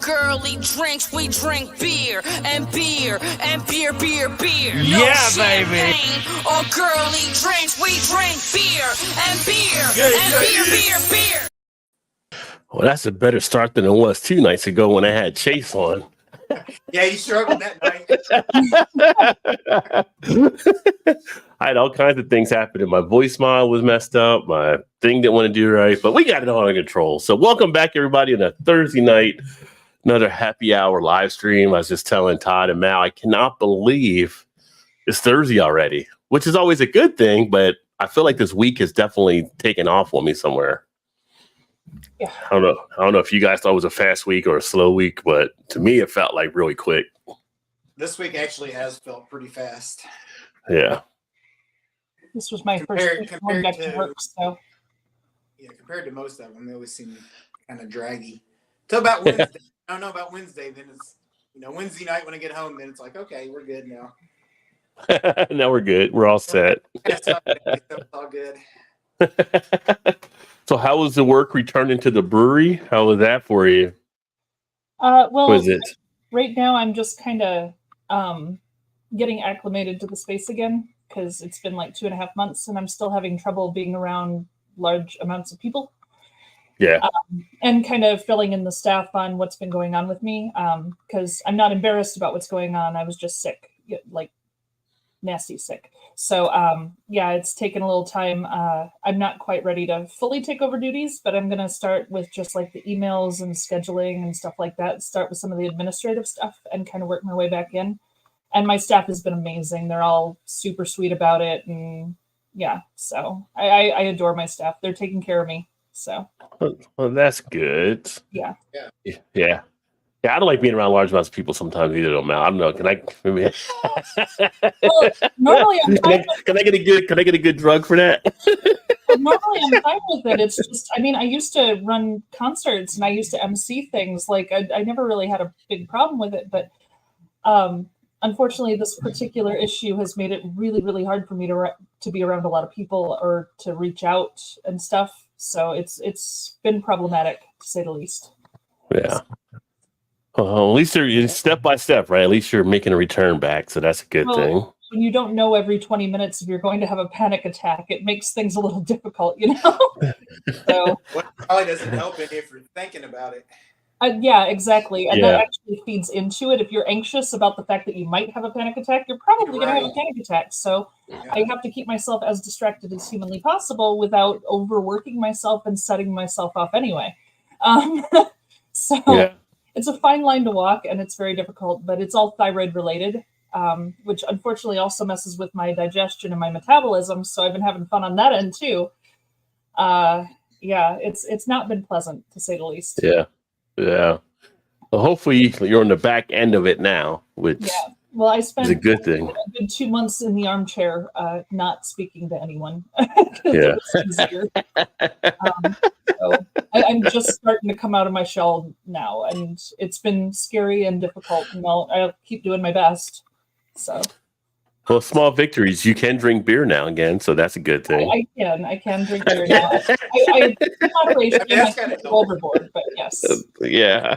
girly drinks, we drink beer and beer and beer, beer, beer. No Yeah, champagne baby. or girly drinks, we drink beer and beer and beer, beer, beer. Well, that's a better start than it was 2 nights ago when I had Chase on. Yeah, you struggled that night. I had all kinds of things happening. My voicemail was messed up. My thing didn't want to do right, but we got it all under control. So welcome back, everybody, on a Thursday night, another happy hour live stream. I was just telling Todd and Mal, I cannot believe it's Thursday already, which is always a good thing, but I feel like this week has definitely taken off on me somewhere. Yeah. I don't know if you guys thought it was a fast week or a slow week, but to me, it felt like really quick. This week actually has felt pretty fast. Yeah. This was my Compared- first week going back compared to to- work, so Yeah, compared to most of them, they always seem kind of draggy. Till about Wednesday. I don't know about Wednesday. Then it's Wednesday night when I get home. Then it's like, okay, we're good now. Now we're good. We're all set. It's all good. So how was the work returning to the brewery? How was that for you? well, Was it? right now I'm just kind of getting acclimated to the space again because it's been like 2.5 months and I'm still having trouble being around large amounts of people Yeah. and kind of filling in the staff on what's been going on with me because I'm not embarrassed about what's going on. I was just sick, like nasty sick. So yeah, it's taken a little time. I'm not quite ready to fully take over duties, but I'm going to start with just like the emails and scheduling and stuff like that. Start with some of the administrative stuff and kind of work my way back in. And my staff has been amazing. They're all super sweet about it. And yeah, so I adore my staff. They're taking care of me. So Well, that's good. yeah. Yeah. Yeah, I don't like being around large amounts of people sometimes either, though, Mal. I don't know. Can I maybe Well, normally I'm fine can I get a good drug for that? normally I'm fine with it. It's just, I mean, I used to run concerts and I used to MC things. Like I never really had a big problem with it, but unfortunately, this particular issue has made it really, really hard for me to be around a lot of people or to reach out and stuff. So it's been problematic to say the least. Yeah. Well, at least you're step by step, right? At least you're making a return back, so that's a good Well, thing. When you don't know every 20 minutes if you're going to have a panic attack, it makes things a little difficult, So What probably doesn't help any if you're thinking about it. yeah, exactly. And Yeah. that actually feeds into it. If you're anxious about the fact that you might have a panic attack, you're probably You're going to have a right. panic attack. So Yeah. I have to keep myself as distracted as humanly possible without overworking myself and setting myself off anyway. So Yeah. it's a fine line to walk and it's very difficult, but it's all thyroid related, which unfortunately also messes with my digestion and my metabolism. So I've been having fun on that end too. Yeah, it's not been pleasant to say the least. Yeah. Yeah. Well, hopefully you're on the back end of it now, which Yeah. Well, I spent is a good thing. a good 2 months in the armchair, not speaking to anyone. Yeah. It was easier. So I'm just starting to come out of my shell now, and it's been scary and difficult. And I'll keep doing my best. So Well, small victories. You can drink beer now again, so that's a good thing. I can drink beer now. I'm not really I mean, that's shooting kinda overboard, but yes. Yeah.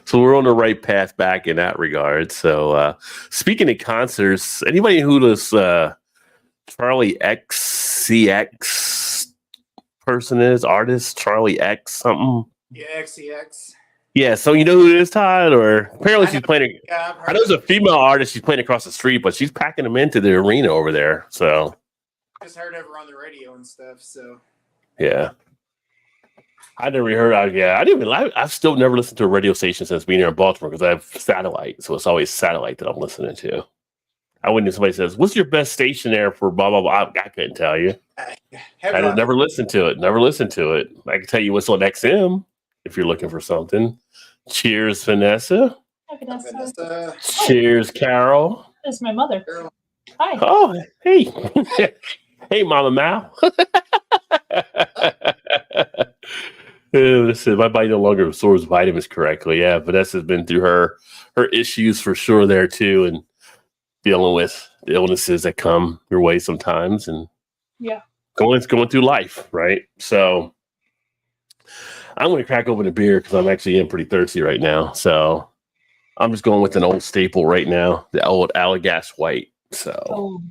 So we're on the right path back in that regard. So speaking of concerts, anybody who this Charlie XCX person is, artist, Charlie X something? Yeah, XCX. Yeah, so you know who it is, Todd? Or apparently I she's know. playing. Yeah, I've heard I know there's a female artist she's playing across the street, but she's packing them into the arena over there. So just heard of her on the radio and stuff. So yeah. I never heard. I didn't even. I've still never listened to a radio station since being here in Baltimore because I have satellite, so it's always satellite that I'm listening to. I wouldn't. If somebody says, "What's your best station there for blah blah blah?" I couldn't tell you. I never listened to it. Never listened to it. I can tell you what's on XM if you're looking for something. Cheers, Vanessa. Hi, Vanessa. Vanessa. Cheers, Carol. This is my mother. Girl. Hi. Oh, hey, hey, Mama Mal. Listen, my body no longer absorbs vitamins correctly. Yeah, Vanessa's been through her issues for sure there too, and dealing with the illnesses that come your way sometimes, and Yeah. going through life, right? So, I'm going to crack open a beer because I'm actually getting pretty thirsty right now. So I'm just going with an old staple right now, the old Allagash White. So Oh,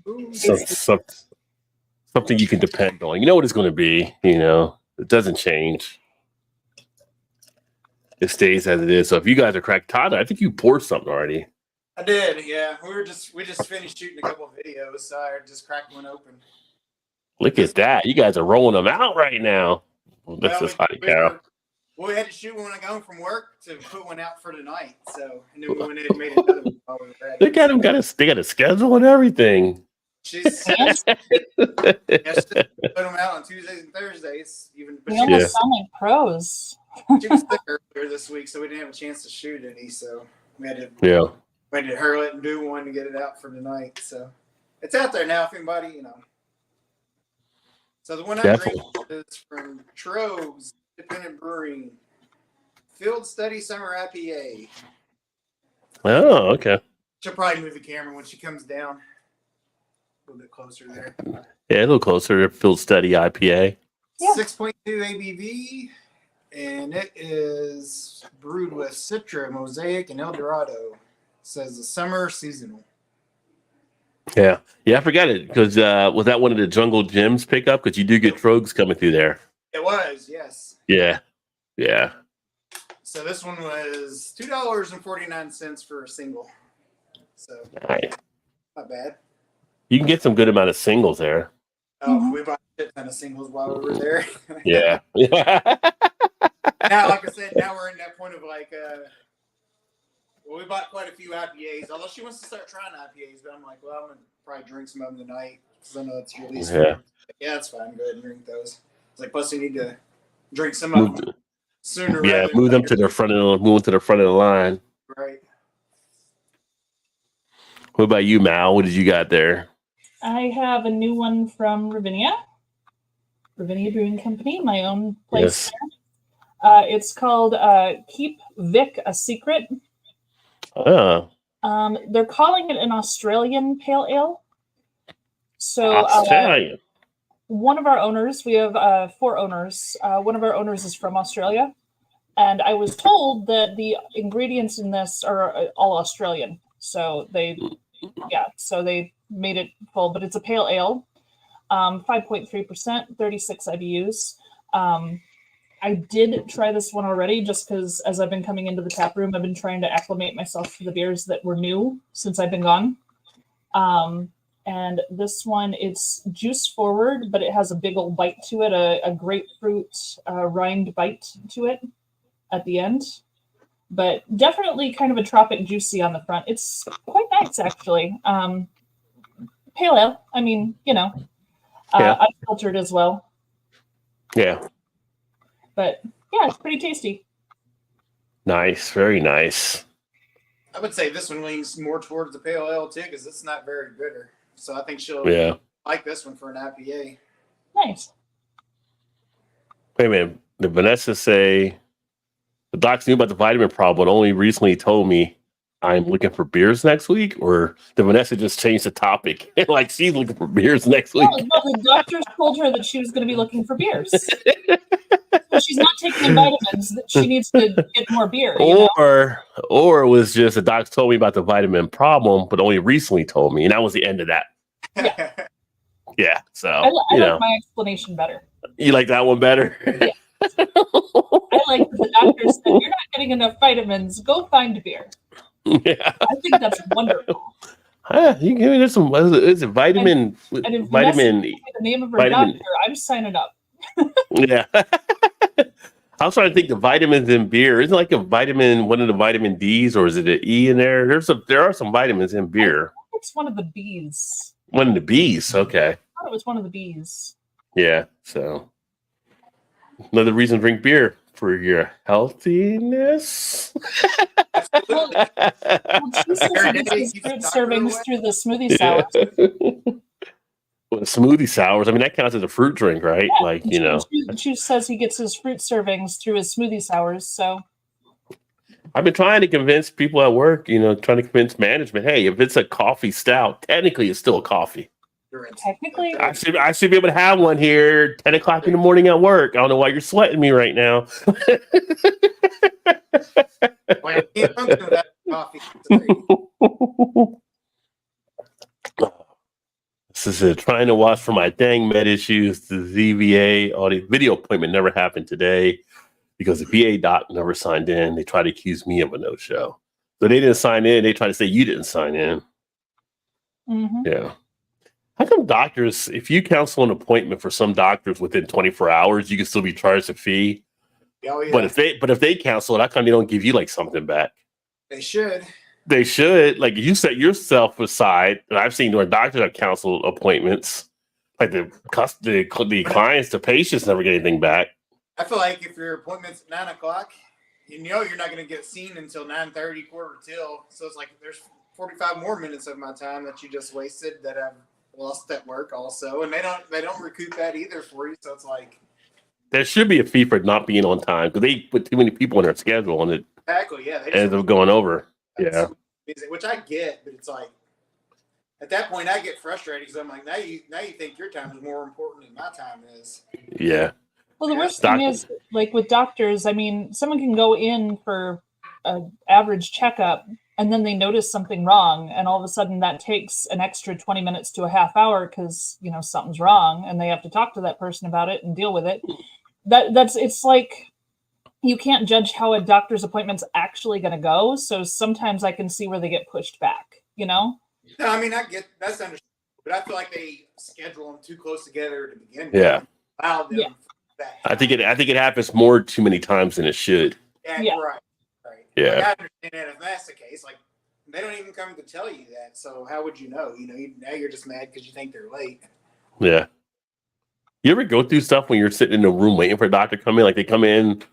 something you can depend on. You know what it's going to be. You know, it doesn't change. It stays as it is. So if you guys are cracked, Tyler, I think you poured something already. I did, yeah. We just finished shooting a couple of videos, so I just cracked one open. Look at that. You guys are rolling them out right now. This is hot, Carol. We had to shoot one when I got home from work to put one out for tonight. So, and then we went in and made another one while we were ready. Look at them. They got a schedule and everything. She's yeah, she put them out on Tuesdays and Thursdays. But we almost sound like pros. she was sick earlier this week, so we didn't have a chance to shoot any. So we had to hurl it and do one to get it out for tonight. So it's out there now if anybody, you know. So the one I'm drinking is from Trogues Independent Brewing Field Study Summer IPA. Oh, okay. She'll probably move the camera when she comes down. A little bit closer there. Yeah, a little closer. Field Study IPA. Yeah. 6.2 ABV, and it is brewed with Citra, Mosaic, and El Dorado. It says the summer seasonal. Yeah, I forgot it because was that one of the Jungle Gyms pickup? Because you do get Trogues coming through there. It was, yes. Yeah. So this one was $2.49 for a single. So Nice. not bad. You can get some good amount of singles there. Oh, we bought a ton of singles while we were there. Yeah. Now, like I said, now we're in that point of like, well, we bought quite a few IPAs. Although she wants to start trying IPAs, but I'm like, well, I'm gonna probably drink some of them tonight because I know it's your least favorite. Yeah, it's fine. Go ahead and drink those. It's like, plus you need to drink some of them sooner. Yeah, move them to the front of the line. Right. What about you, Mal? What did you got there? I have a new one from Ravinia Brewing Company, my own place. Yes. It's called Keep Vic a Secret. Oh. They're calling it an Australian pale ale. So Australian. One of our owners, we have 4 owners. One of our owners is from Australia, and I was told that the ingredients in this are all Australian. So they made it full, but it's a pale ale, 5.3%, 36 IBUs. I did try this one already just because as I've been coming into the tap room, I've been trying to acclimate myself to the beers that were new since I've been gone. And this one, it's juice forward, but it has a big old bite to it, a grapefruit rind bite to it at the end. But definitely kind of a tropic juicy on the front. It's quite nice, actually. Pale ale, I mean, you know, unfiltered as well. Yeah. But yeah, it's pretty tasty. Nice, very nice. I would say this one leans more towards the pale ale too, because it's not very bitter. So I think she'll like this one for an IPA. Nice. Wait a minute. Did Vanessa say the docs knew about the vitamin problem, but only recently told me I'm looking for beers next week? Or did Vanessa just change the topic? Like she's looking for beers next week? No, the doctors told her that she was going to be looking for beers. So she's not taking the vitamins. That she needs to get more beer. Or it was just the docs told me about the vitamin problem, but only recently told me, and that was the end of that. Yeah. So I like my explanation better. You like that one better? Yeah. I like that the doctor said you're not getting enough vitamins. Go find a beer. Yeah. I think that's wonderful. You give me this some. Is it vitamin? And if vitamin. The name of her doctor, I'm signing up. Yeah. I was trying to think the vitamins in beer. Isn't it like a vitamin, one of the vitamin D's, or is it an E in there? There are some vitamins in beer. It's one of the B's. One of the B's. Okay. I thought it was one of the B's. Yeah. So another reason to drink beer for your healthiness. Well, she says fruit servings through the smoothie sours. Well, smoothie sours. I mean, that counts as a fruit drink, right? Yeah, like, you know. She says he gets his fruit servings through his smoothie sours. So I've been trying to convince people at work, trying to convince management, hey, if it's a coffee stout, technically it's still a coffee. Technically, I should be able to have one here 10 o'clock in the morning at work. I don't know why you're sweating me right now. Well, I can't function without coffee. This is it. Trying to watch for my dang med issues. The ZVA audio video appointment never happened today because the VA doc never signed in. They tried to accuse me of a no-show. So they didn't sign in. They tried to say you didn't sign in. mm-hmm. Yeah. How come doctors, if you cancel an appointment for some doctors within 24 hours, you can still be charged a fee? Oh, yeah. But if they cancel it, how come they don't give you like something back? They should. They should. Like you set yourself aside, and I've seen where doctors have canceled appointments. Like the clients, the patients never get anything back. I feel like if your appointment's at 9 o'clock, you know you're not going to get seen until 9:30, quarter till. So it's like there's 45 more minutes of my time that you just wasted that I've lost at work also, and they don't recoup that either for you. So it's like there should be a fee for not being on time because they put too many people in their schedule and it exactly ends up going over. Yeah, which I get, but it's like at that point I get frustrated because I'm like, now you think your time is more important than my time is. Yeah. Well, the worst thing is, like with doctors, I mean, someone can go in for an average checkup and then they notice something wrong, and all of a sudden that takes an extra 20 minutes to a half hour because, you know, something's wrong and they have to talk to that person about it and deal with it. It's like you can't judge how a doctor's appointment's actually going to go. So sometimes I can see where they get pushed back, you know? No, I mean, I get that's understandable, but I feel like they schedule them too close together to begin with. Yeah. Allow them that. I think it happens more too many times than it should. Yeah. Right. Yeah. Like, I understand that if that's the case, like they don't even come to tell you that. So how would you know? You know, now you're just mad because you think they're late. Yeah. You ever go through stuff when you're sitting in a room waiting for a doctor to come in? Like they come in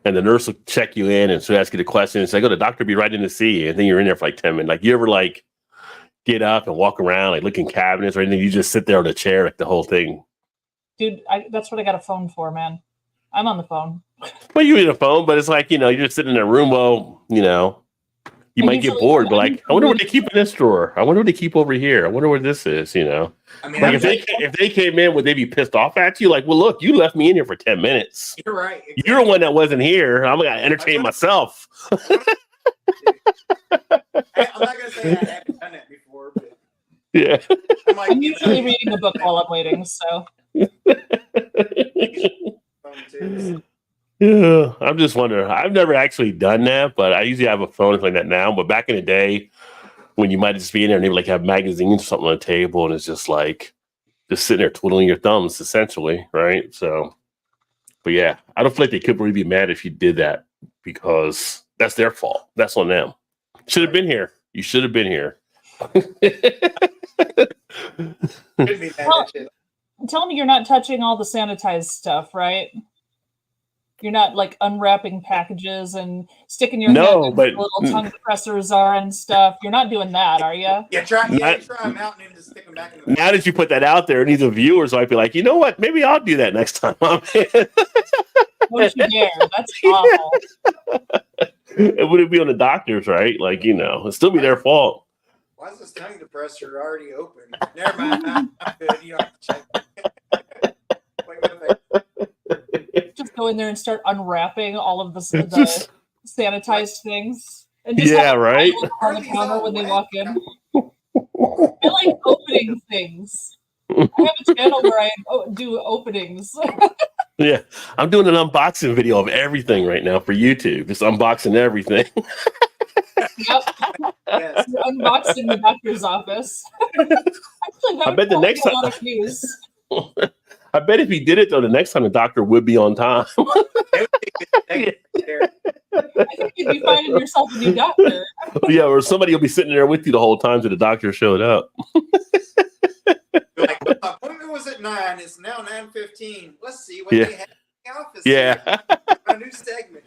and the nurse will check you in and so ask you the question and say, "Oh, the doctor will be right in to see you." And then you're in there for like 10 minutes. Like you ever like get up and walk around, like look in cabinets or anything? You just sit there on a chair, like the whole thing. Dude, that's what I got a phone for, man. I'm on the phone. Well, you need a phone, but it's like, you know, you're just sitting in a room. Well, you know, you might get bored, but like, I wonder what they keep in this drawer. I wonder what they keep over here. I wonder what this is, you know? I mean, like if they came in, would they be pissed off at you? Like, well, look, you left me in here for 10 minutes. You're right. Exactly. You're the one that wasn't here. I'm going to entertain myself. I'm not going to say I haven't done that before, but yeah. I'm usually reading a book while I'm waiting, so. Yeah, I'm just wondering. I've never actually done that, but I usually have a phone like that now. But back in the day, when you might just be in there and they would like have magazines or something on the table, and it's just like just sitting there twiddling your thumbs, essentially, right? So, but yeah, I don't feel like they could really be mad if you did that because that's their fault. That's on them. Should have been here. You should have been here. Well, tell me you're not touching all the sanitized stuff, right? You're not like unwrapping packages and sticking your hand in where little tongue depressors are and stuff. You're not doing that, are you? Yeah, try them out and then just stick them back in the now that you put that out there, these viewers might be like, you know what? Maybe I'll do that next time. Don't you dare. That's awful. It wouldn't be on the doctors, right? Like, you know, it'd still be their fault. Why is this tongue depressor already open? Never mind. I'm good. You don't have to check. Just go in there and start unwrapping all of the sanitized things. And just right. On the counter when they walk in. I like opening things. I have a channel where I do openings. Yeah, I'm doing an unboxing video of everything right now for YouTube. Just unboxing everything. Yep. Yes. You're unboxing the doctor's office. Actually, I bet the next time. I bet if he did it though, the next time the doctor would be on time. I think you'd be finding yourself a new doctor. Yeah, or somebody will be sitting there with you the whole time till the doctor showed up. Like, my appointment was at 9. It's now 9:15. Let's see what they have in the office. Yeah. A new segment.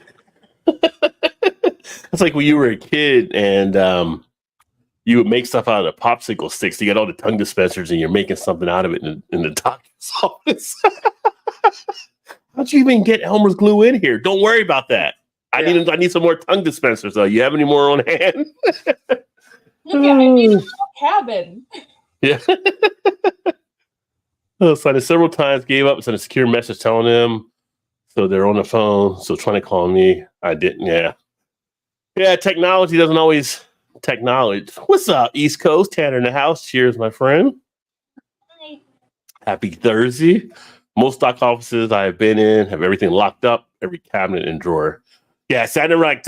It's like when you were a kid and you would make stuff out of the popsicle sticks. You got all the tongue dispensers and you're making something out of it in the doctor's office. How'd you even get Elmer's glue in here? Don't worry about that. I need some more tongue dispensers though. You have any more on hand? Look at I need a little cabin. Yeah. Signed it several times, gave up, sent a secure message telling them. So they're on the phone, so trying to call me. I didn't, Yeah, technology doesn't always technology. What's up, East Coast? Tanner in the house. Cheers, my friend. Hi. Happy Thursday. Most stock offices I have been in have everything locked up, every cabinet and drawer. Yeah, so I never I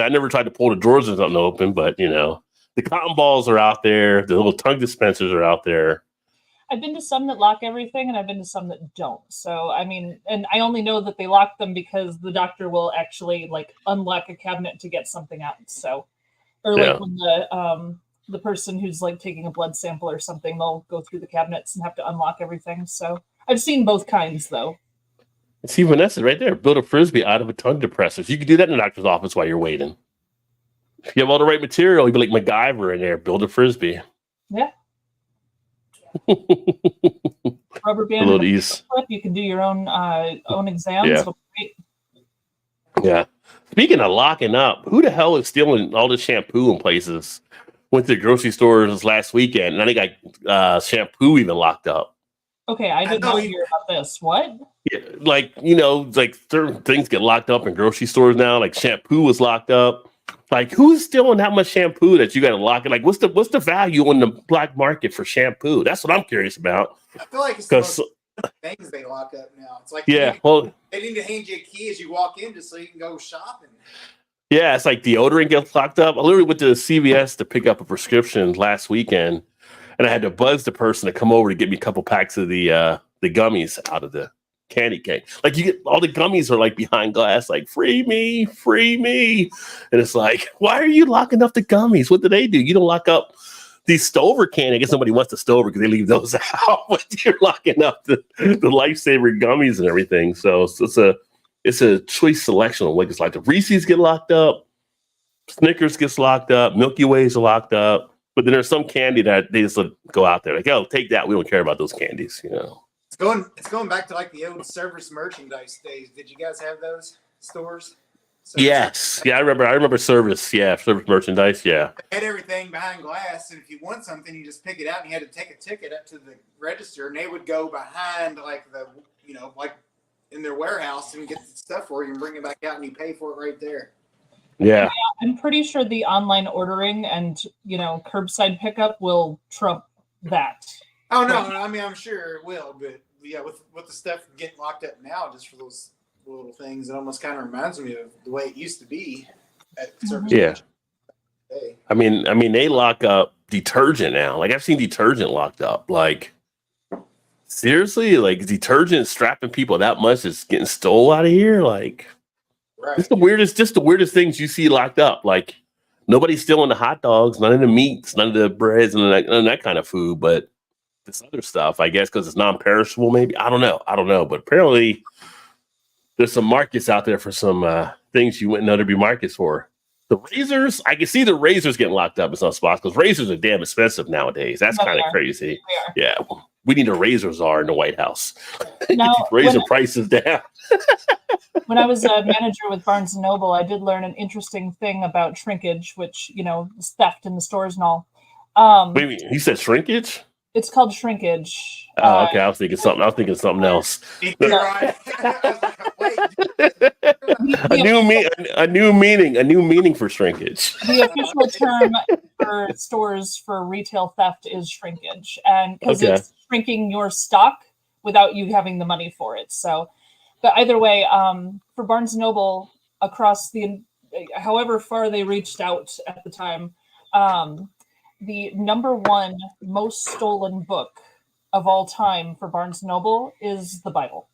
never tried to pull the drawers or something open, but the cotton balls are out there, the little tongue dispensers are out there. I've been to some that lock everything, and I've been to some that don't. So, I mean, and I only know that they lock them because the doctor will actually like unlock a cabinet to get something out. So, or like when the person who's like taking a blood sample or something, they'll go through the cabinets and have to unlock everything. So, I've seen both kinds, though. See Vanessa right there. Build a frisbee out of a tongue depressor. So you can do that in the doctor's office while you're waiting. If you have all the right material, you'd be like MacGyver in there. Build a frisbee. Yeah. Rubber band. A little ease. You can do your own exams. Yeah. Yeah. Speaking of locking up, who the hell is stealing all this shampoo in places? Went to the grocery stores last weekend, and then they got shampoo even locked up. Okay, I did not hear about this. What? Yeah, like certain things get locked up in grocery stores now. Like shampoo was locked up. Like, who's stealing that much shampoo that you got to lock it? Like, what's the value on the black market for shampoo? That's what I'm curious about. I feel like it's the most things they lock up now. It's like they need to hand you a key as you walk in just so you can go shopping. Yeah, it's like deodorant gets locked up. I literally went to CVS to pick up a prescription last weekend, and I had to buzz the person to come over to get me a couple packs of the gummies out of the candy cane. Like, you get all the gummies are like behind glass, like free me, and it's like, why are you locking up the gummies? What do they do? You don't lock up these Stover candy. I guess nobody wants the Stover because they leave those out, but you're locking up the Lifesaver gummies and everything. So it's a choice selection of what gets locked up. Reese's get locked up, Snickers gets locked up, Milky Ways are locked up, but then there's some candy that they just go out there like, oh, take that. We don't care about those candies, It's going back to like the old service merchandise days. Did you guys have those stores? Yes. Yeah, I remember service. Yeah, service merchandise. Yeah. They had everything behind glass, and if you want something, you just pick it out, and you had to take a ticket up to the register, and they would go behind like like in their warehouse and get the stuff for you and bring it back out, and you pay for it right there. Yeah. I'm pretty sure the online ordering and curbside pickup will trump that. Oh no, I mean I'm sure it will, but yeah, with the stuff getting locked up now, just for those little things, it almost kind of reminds me of the way it used to be at service. Yeah. I mean they lock up detergent now. Like, I've seen detergent locked up. Like, seriously, like detergent strapping people that much is getting stole out of here. Like, right. It's the weirdest things you see locked up. Like, nobody's stealing the hot dogs, none of the meats, none of the breads, none of that kind of food, but this other stuff, I guess, because it's non-perishable, maybe. I don't know. But apparently there's some markets out there for some things you wouldn't know there'd be markets for. The razors, I can see the razors getting locked up in some spots because razors are damn expensive nowadays. That's kind of crazy. Yeah. We need a razor czar in the White House. Now, razor prices down. When I was a manager with Barnes & Noble, I did learn an interesting thing about shrinkage, which, is theft in the stores and all. Wait, you said shrinkage? It's called shrinkage. Oh, okay. I was thinking something else. A new meaning for shrinkage. The official term for stores for retail theft is shrinkage, and because it's shrinking your stock without you having the money for it. So, but either way, for Barnes & Noble, across however far they reached out at the time, the number one most stolen book of all time for Barnes & Noble is the Bible.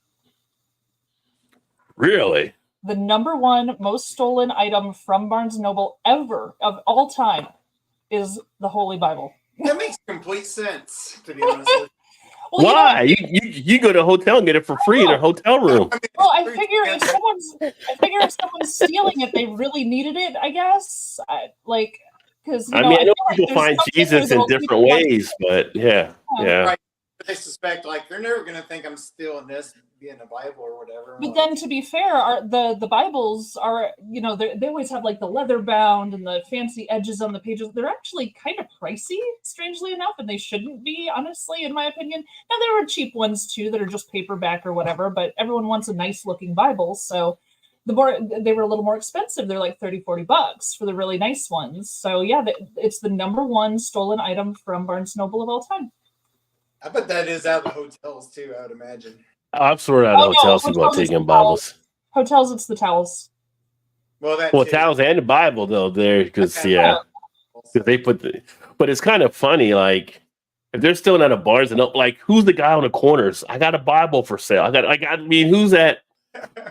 Really? The number one most stolen item from Barnes & Noble ever of all time is the Holy Bible. That makes complete sense, to be honest with you. Well, why? You go to a hotel and get it for free in their hotel room. Well, I figure if someone's stealing it, they really needed it, I guess. Because I know people find Jesus in different ways, but yeah. Right. I suspect like they're never gonna think I'm stealing this being a Bible or whatever. But then, to be fair, the Bibles are, you know, they always have like the leather bound and the fancy edges on the pages. They're actually kind of pricey, strangely enough, and they shouldn't be, honestly, in my opinion. Now there are cheap ones too that are just paperback or whatever, but everyone wants a nice looking Bible, so they were a little more expensive. They're like $30-$40 for the really nice ones. So yeah, it's the #1 stolen item from Barnes & Noble of all time. I bet that is out of the hotels too, I would imagine. I'm sure out of hotels people are taking Bibles. Hotels, it's the towels. Well, towels and the Bible though there because they put but it's kind of funny like if they're still at a Barnes and like who's the guy on the corners? I got a Bible for sale. I mean who's that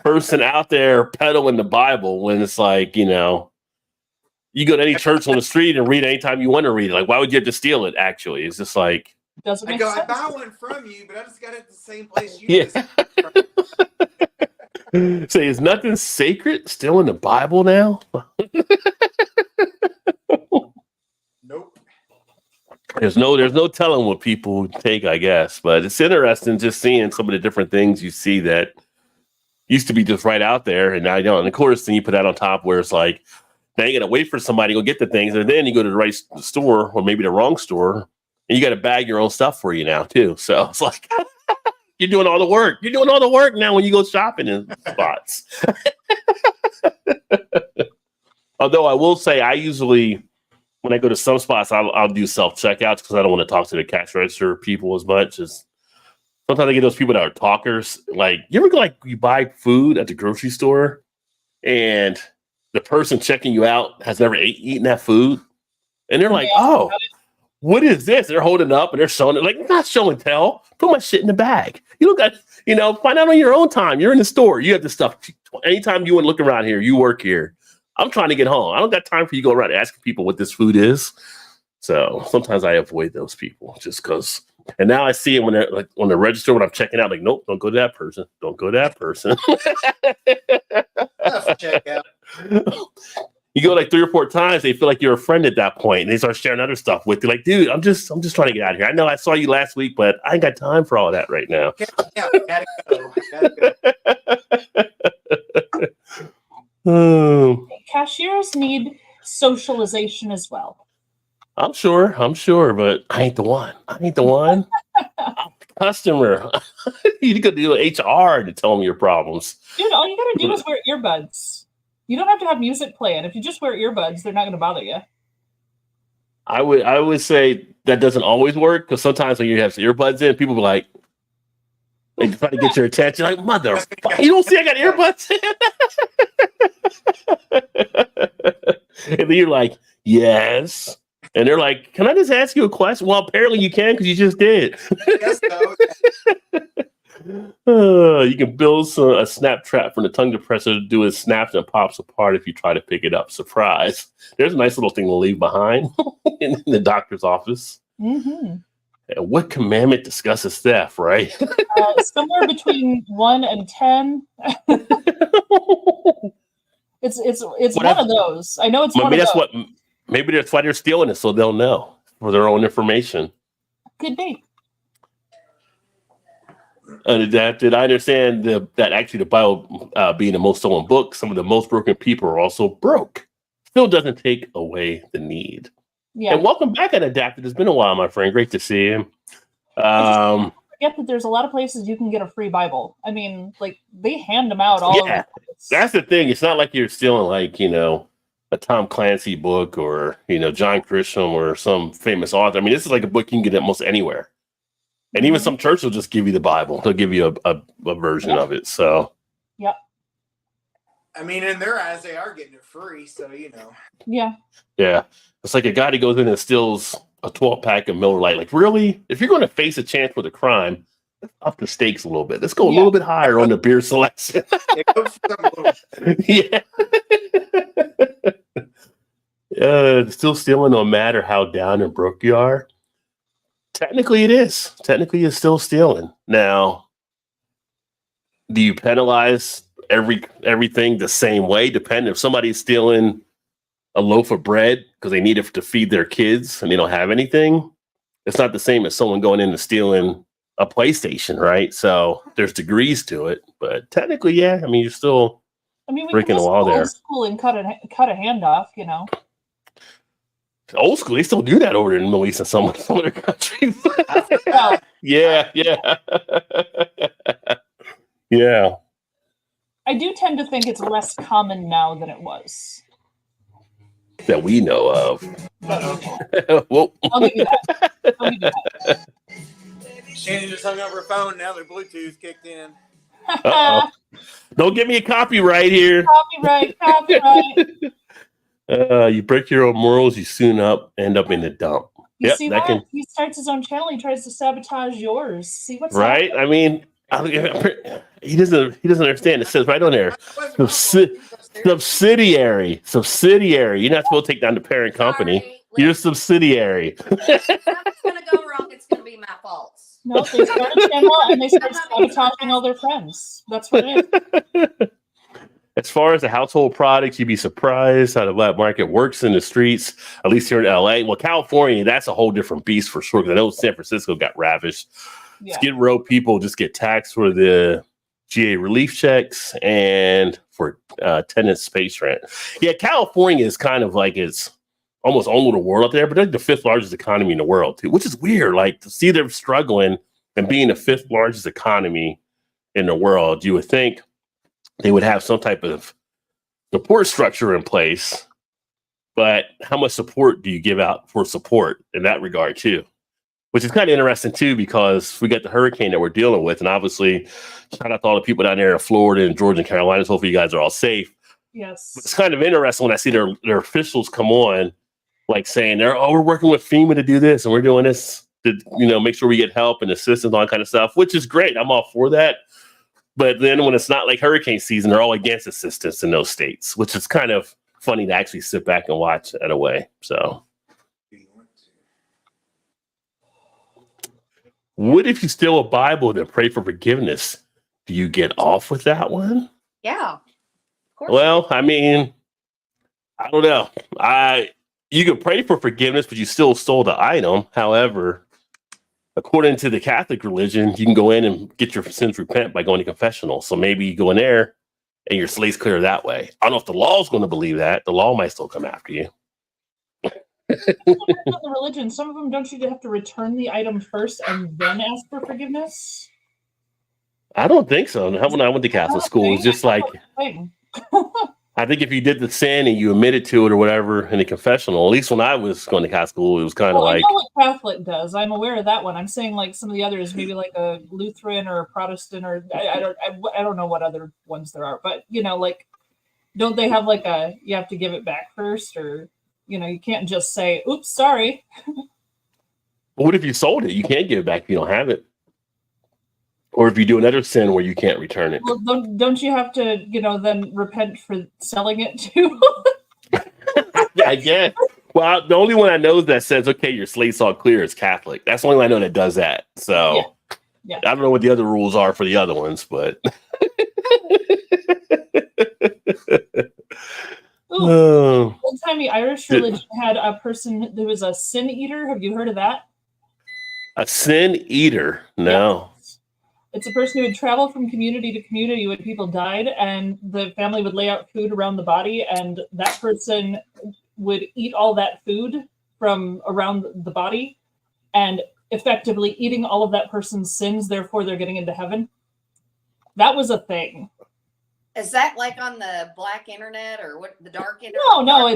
person out there peddling the Bible when it's like you know you go to any church on the street and read anytime you want to read it. Like why would you have to steal it? Actually, it's just like. Doesn't make sense. I buy one from you, but I just got it at the same place you just. Say, is nothing sacred still in the Bible now? Nope. There's no telling what people take, I guess. But it's interesting just seeing some of the different things you see that used to be just right out there, and now you don't. And of course, then you put that on top where it's like, now you got to wait for somebody to go get the things, and then you go to the right store or maybe the wrong store. And you got to bag your own stuff for you now, too. So it's like, you're doing all the work. You're doing all the work now when you go shopping in spots. Although I will say, I usually, when I go to some spots, I'll do self-checkouts because I don't want to talk to the cash register people as much. As sometimes I get those people that are talkers. Like, you ever like you buy food at the grocery store and the person checking you out has never eaten that food? And they're like, oh. What is this? They're holding up and they're showing it like not show and tell. Put my shit in the bag. You don't got, find out on your own time. You're in the store. You have this stuff. Anytime you want to look around here, you work here. I'm trying to get home. I don't got time for you to go around asking people what this food is. So sometimes I avoid those people just because. And now I see it when they're like on the register when I'm checking out. Like, nope, don't go to that person. Don't go to that person. Check out. You go like 3 or 4 times, they feel like you're a friend at that point, and they start sharing other stuff with you. Like, dude, I'm just trying to get out of here. I know I saw you last week, but I ain't got time for all that right now. Gotta go. Cashiers need socialization as well. I'm sure, but I ain't the one. I'm the customer. You could do HR to tell them your problems. Dude, all you gotta do is wear earbuds. You don't have to have music playing. If you just wear earbuds, they're not going to bother you. I would say that doesn't always work because sometimes when you have earbuds in, people be like, they try to get your attention. Like, motherfucker, you don't see I got earbuds in? And then you're like, yes. And they're like, can I just ask you a question? Well, apparently you can because you just did. Yes, You can build a snap trap from the tongue depressor to do it snaps and pops apart if you try to pick it up. Surprise. There's a nice little thing to leave behind in the doctor's office. Mm-hmm. And what commandment discusses theft, right? Somewhere between 1 and 10. It's one of those. I know it's one of those. Maybe that's why they're stealing it, so they'll know for their own information. Could be. Unadapted. I understand that actually the Bible being the most stolen book, some of the most broken people are also broke. Still doesn't take away the need. Yeah. And welcome back, Unadapted. It's been a while, my friend. Great to see you. Forget that there's a lot of places you can get a free Bible. I mean, like they hand them out all over the place. That's the thing. It's not like you're stealing like, a Tom Clancy book or, John Grisham or some famous author. I mean, this is like a book you can get almost anywhere. And even some churches will just give you the Bible. They'll give you a version of it. So, yep. I mean, in their eyes, they are getting it free. So, Yeah. Yeah. It's like a guy that goes in and steals a 12-pack of Miller Lite. Like, really? If you're going to face a chance with a crime, let's up the stakes a little bit. Let's go a little bit higher on the beer selection. Yeah. Still stealing no matter how down and broke you are. Technically, it is. Technically, it's still stealing. Now, do you penalize everything the same way? Depending if somebody's stealing a loaf of bread because they need it to feed their kids and they don't have anything, it's not the same as someone going in and stealing a PlayStation, right? So there's degrees to it, but technically, yeah. I mean, you're still. I mean, we breaking can the wall there. old school and cut a hand off, you know. Old school, they still do that over in the Middle East and some other countries. Yeah. Yeah. I do tend to think it's less common now than it was. That we know of. Well, I'll give you that. Shannon just hung up her phone. Now their Bluetooth kicked in. uh-oh. Don't give me a copyright here. Copyright. You break your own morals, you soon end up in the dump. You see that? He starts his own channel. He tries to sabotage yours. See what's right? happening? I mean, he doesn't understand. It says right on there, subsidiary. You're not supposed to take down the parent company. You're a subsidiary. If something's gonna go wrong, it's gonna be my fault. No, they start a channel and they start sabotaging all their friends. That's what it is. As far as the household products, you'd be surprised how the black market works in the streets, at least here in LA. Well, California, that's a whole different beast for sure, because I know San Francisco got ravished. Yeah. Skid Row people just get taxed for the GA relief checks and for tenant space rent. Yeah, California is kind of like it's almost own little world out there, but they're the fifth largest economy in the world, too, which is weird. Like, to see them struggling and being the fifth largest economy in the world, you would think they would have some type of support structure in place, but how much support do you give out for support in that regard too? Which is kind of interesting too, because we got the hurricane that we're dealing with, and obviously shout out to all the people down there in Florida and Georgia and Carolinas. Hopefully you guys are all safe. Yes. But it's kind of interesting when I see their officials come on, like saying we're working with FEMA to do this and we're doing this to, make sure we get help and assistance, all that kind of stuff, which is great. I'm all for that. But then when it's not like hurricane season, they're all against assistance in those states, which is kind of funny to actually sit back and watch in a way. So, what if you steal a Bible and pray for forgiveness? Do you get off with that one? Yeah. Of course. Well, I mean, I don't know. You can pray for forgiveness, but you still stole the item. However, according to the Catholic religion, you can go in and get your sins repent by going to confessional. So maybe you go in there and your slate's clear that way. I don't know if the law is going to believe that. The law might still come after you. The religion, some of them, don't you have to return the item first and then ask for forgiveness? I don't think so. When I went to Catholic school, it's just like, I think if you did the sin and you admitted to it or whatever in the confessional, at least when I was going to Catholic school, it was kind of like. I know what Catholic does. I'm aware of that one. I'm saying like some of the others, maybe like a Lutheran or a Protestant, or I don't know what other ones there are, but like, don't they have like you have to give it back first, or you can't just say, "Oops, sorry." What if you sold it? You can't give it back if you don't have it. Or if you do another sin where you can't return it. Well, don't you have to, then repent for selling it too? I guess. Well, the only one I know that says, okay, your slate's all clear is Catholic. That's the only one I know that does that. So yeah. I don't know what the other rules are for the other ones, but. Old-timey Irish religion had a person who was a sin eater. Have you heard of that? A sin eater? No. Yeah. It's a person who would travel from community to community when people died, and the family would lay out food around the body, and that person would eat all that food from around the body, and effectively eating all of that person's sins, therefore they're getting into heaven. That was a thing. Is that like on the black internet or what, the dark internet? No,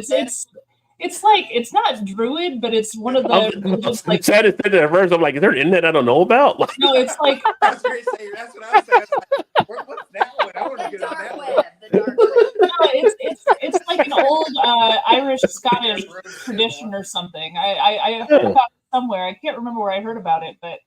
it's like, it's not Druid, but it's one of the like. Said it at first. I'm like, is there an internet I don't know about? Like, no, it's like. That's what I was saying. What's that one? I want to get on that one. The dark web. No, it's like an old Irish Scottish tradition or something. I heard about it somewhere. I can't remember where I heard about it, but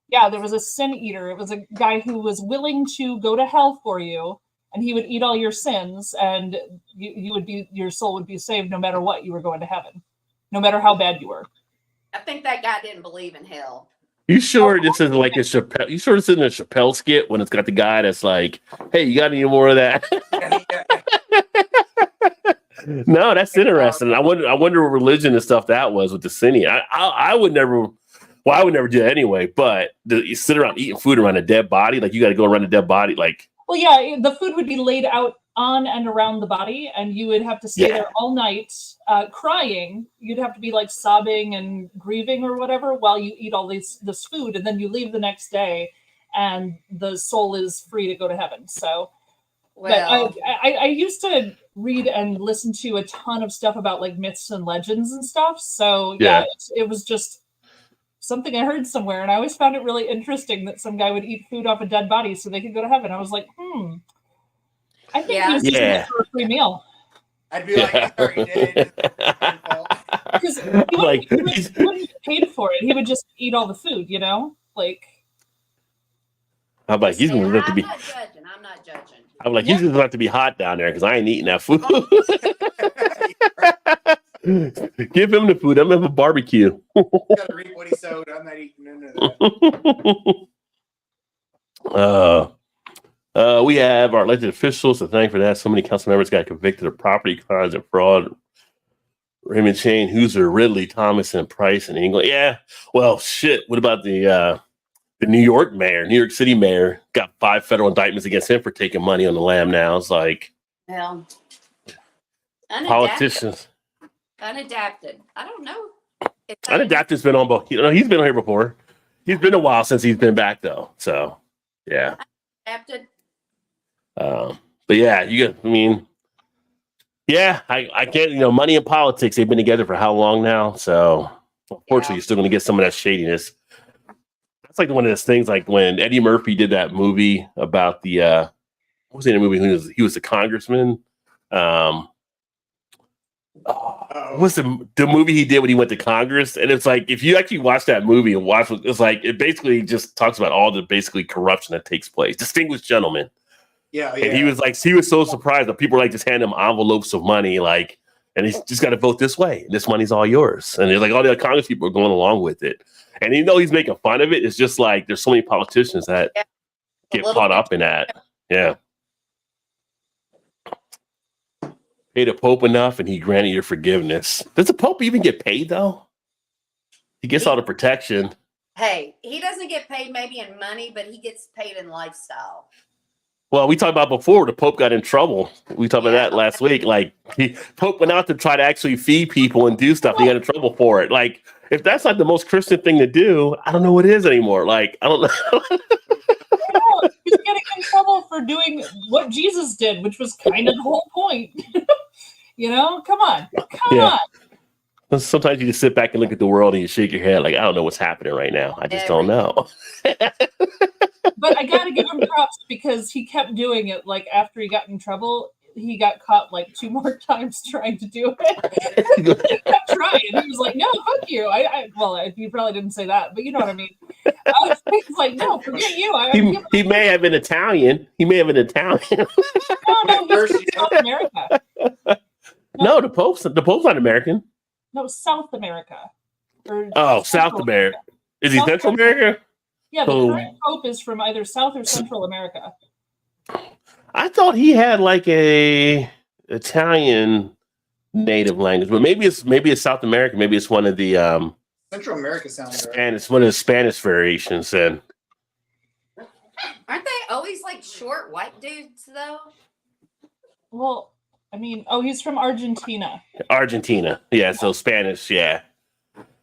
yeah, there was a sin eater. It was a guy who was willing to go to hell for you. And he would eat all your sins, and your soul would be saved no matter what. You were going to heaven, no matter how bad you were. I think that guy didn't believe in hell. You sure this is like a Chappelle? You sure this isn't a Chappelle skit when it's got the guy that's like, "Hey, you got any more of that?" No, that's interesting. I wonder what religion and stuff that was with the sinning. I would never Well, I would never do that anyway. But you sit around eating food around a dead body, like you got to go around a dead body, like. Well, yeah, the food would be laid out on and around the body, and you would have to stay there all night, crying. You'd have to be like sobbing and grieving or whatever while you eat all this food, and then you leave the next day, and the soul is free to go to heaven. So, Well, but I used to read and listen to a ton of stuff about like myths and legends and stuff. So yeah, it was just something I heard somewhere, and I always found it really interesting that some guy would eat food off a dead body so they could go to heaven. I was like, I think he was just there for a free meal. I'd be like, I already did. Because he wouldn't get paid for it. He would just eat all the food, you know? Like, I'm like, he's going to have to be. I'm not judging. I'm like, he's going to have to be hot down there because I ain't eating that food. Give him the food. I'm gonna have a barbecue. Gotta reap what he sowed. I'm not eating none of that. We have our elected officials to thank for that. So many council members got convicted of property crimes and fraud. Raymond Chain, Hoosier, Ridley, Thomas, and Price in England. Yeah. Well, shit. What about the New York mayor, New York City mayor, got 5 federal indictments against him for taking money on the lam now. It's like, well, politicians. Unadapted. I don't know. Unadapted's been on both. You know, he's been here before. He's been a while since he's been back though. So, yeah. Adapted. But yeah, I can't. You know, money and politics. They've been together for how long now? So, unfortunately, you're still going to get some of that shadiness. That's like one of those things. Like when Eddie Murphy did that movie about the what was in the movie? He was the congressman. What's the movie he did when he went to Congress? And it's like, if you actually watch that movie and watch, it's like, it basically just talks about all the basically corruption that takes place. Distinguished Gentleman. Yeah. And he was so surprised that people were like just handing him envelopes of money, like, and he's just got to vote this way. This money's all yours. And there's like all the Congress people are going along with it. And even though he's making fun of it, it's just like there's so many politicians that get caught up in that. Yeah. Pay the Pope enough and he granted your forgiveness. Does the Pope even get paid though? He gets all the protection. Hey, he doesn't get paid maybe in money, but he gets paid in lifestyle. Well, we talked about before the Pope got in trouble. We talked about that last week. Like Pope went out to try to actually feed people and do stuff. He got in trouble for it. Like if that's not the most Christian thing to do, I don't know what is anymore. Like I don't know. He's getting in trouble for doing what Jesus did, which was kind of the whole point. You know, come on. Sometimes you just sit back and look at the world and you shake your head like, I don't know what's happening right now. I just don't know. But I got to give him props because he kept doing it. Like after he got in trouble, he got caught like 2 more times trying to do it. He kept trying. He was like, no, fuck you. Well, you probably didn't say that, but you know what I mean. He's like, no, forget you. He may have been Italian. No, he's from South America. No, the Pope's not American. No, South America. South America. Is he Central America? Yeah, the current Pope is from either South or Central America. I thought he had like a Italian native language, but maybe it's South American. Maybe it's one of the Central America sounds right. And it's one of the Spanish variations. Then aren't they always like short white dudes though? Well, I mean, he's from Argentina. Argentina, yeah. So Spanish, yeah.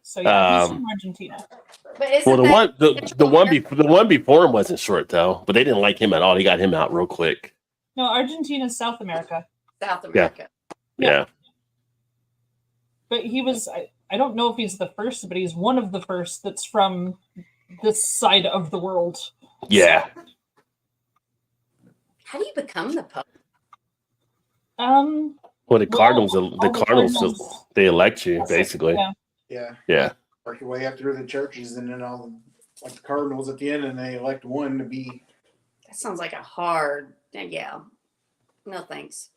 So yeah, he's from Argentina. But the one before him wasn't short though, but they didn't like him at all. He got him out real quick. No, Argentina's South America. South America. Yeah. But he was. I don't know if he's the first, but he's one of the first that's from this side of the world. Yeah. How do you become the Pope? Well, the Cardinals, they elect you basically. Yeah. Work your way up through the churches, and then all like the Cardinals at the end, and they elect one to be. That sounds like a hard. Yeah. No thanks.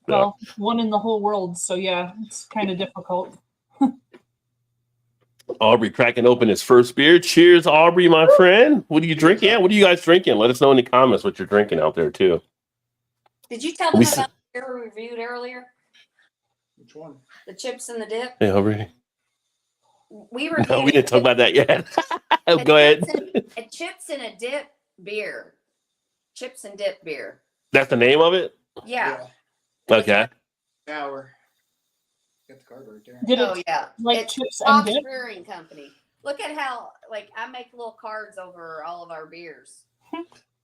Well, one in the whole world, so yeah, it's kind of difficult. Aubrey cracking open his first beer. Cheers, Aubrey, my friend. What are you drinking? Yeah, what are you guys drinking? Let us know in the comments what you're drinking out there too. Did you tell them about the beer we reviewed earlier? Which one? The chips and the dip. Yeah, Aubrey. we reviewed No, we didn't talk about that yet. Go ahead. A chips and a dip beer. Chips and dip beer. That's the name of it? Yeah. Okay. Hour. Got the card right there. Did Oh it yeah. like It's chips and Fox dip? Brewing Company. Look at how like I make little cards over all of our beers.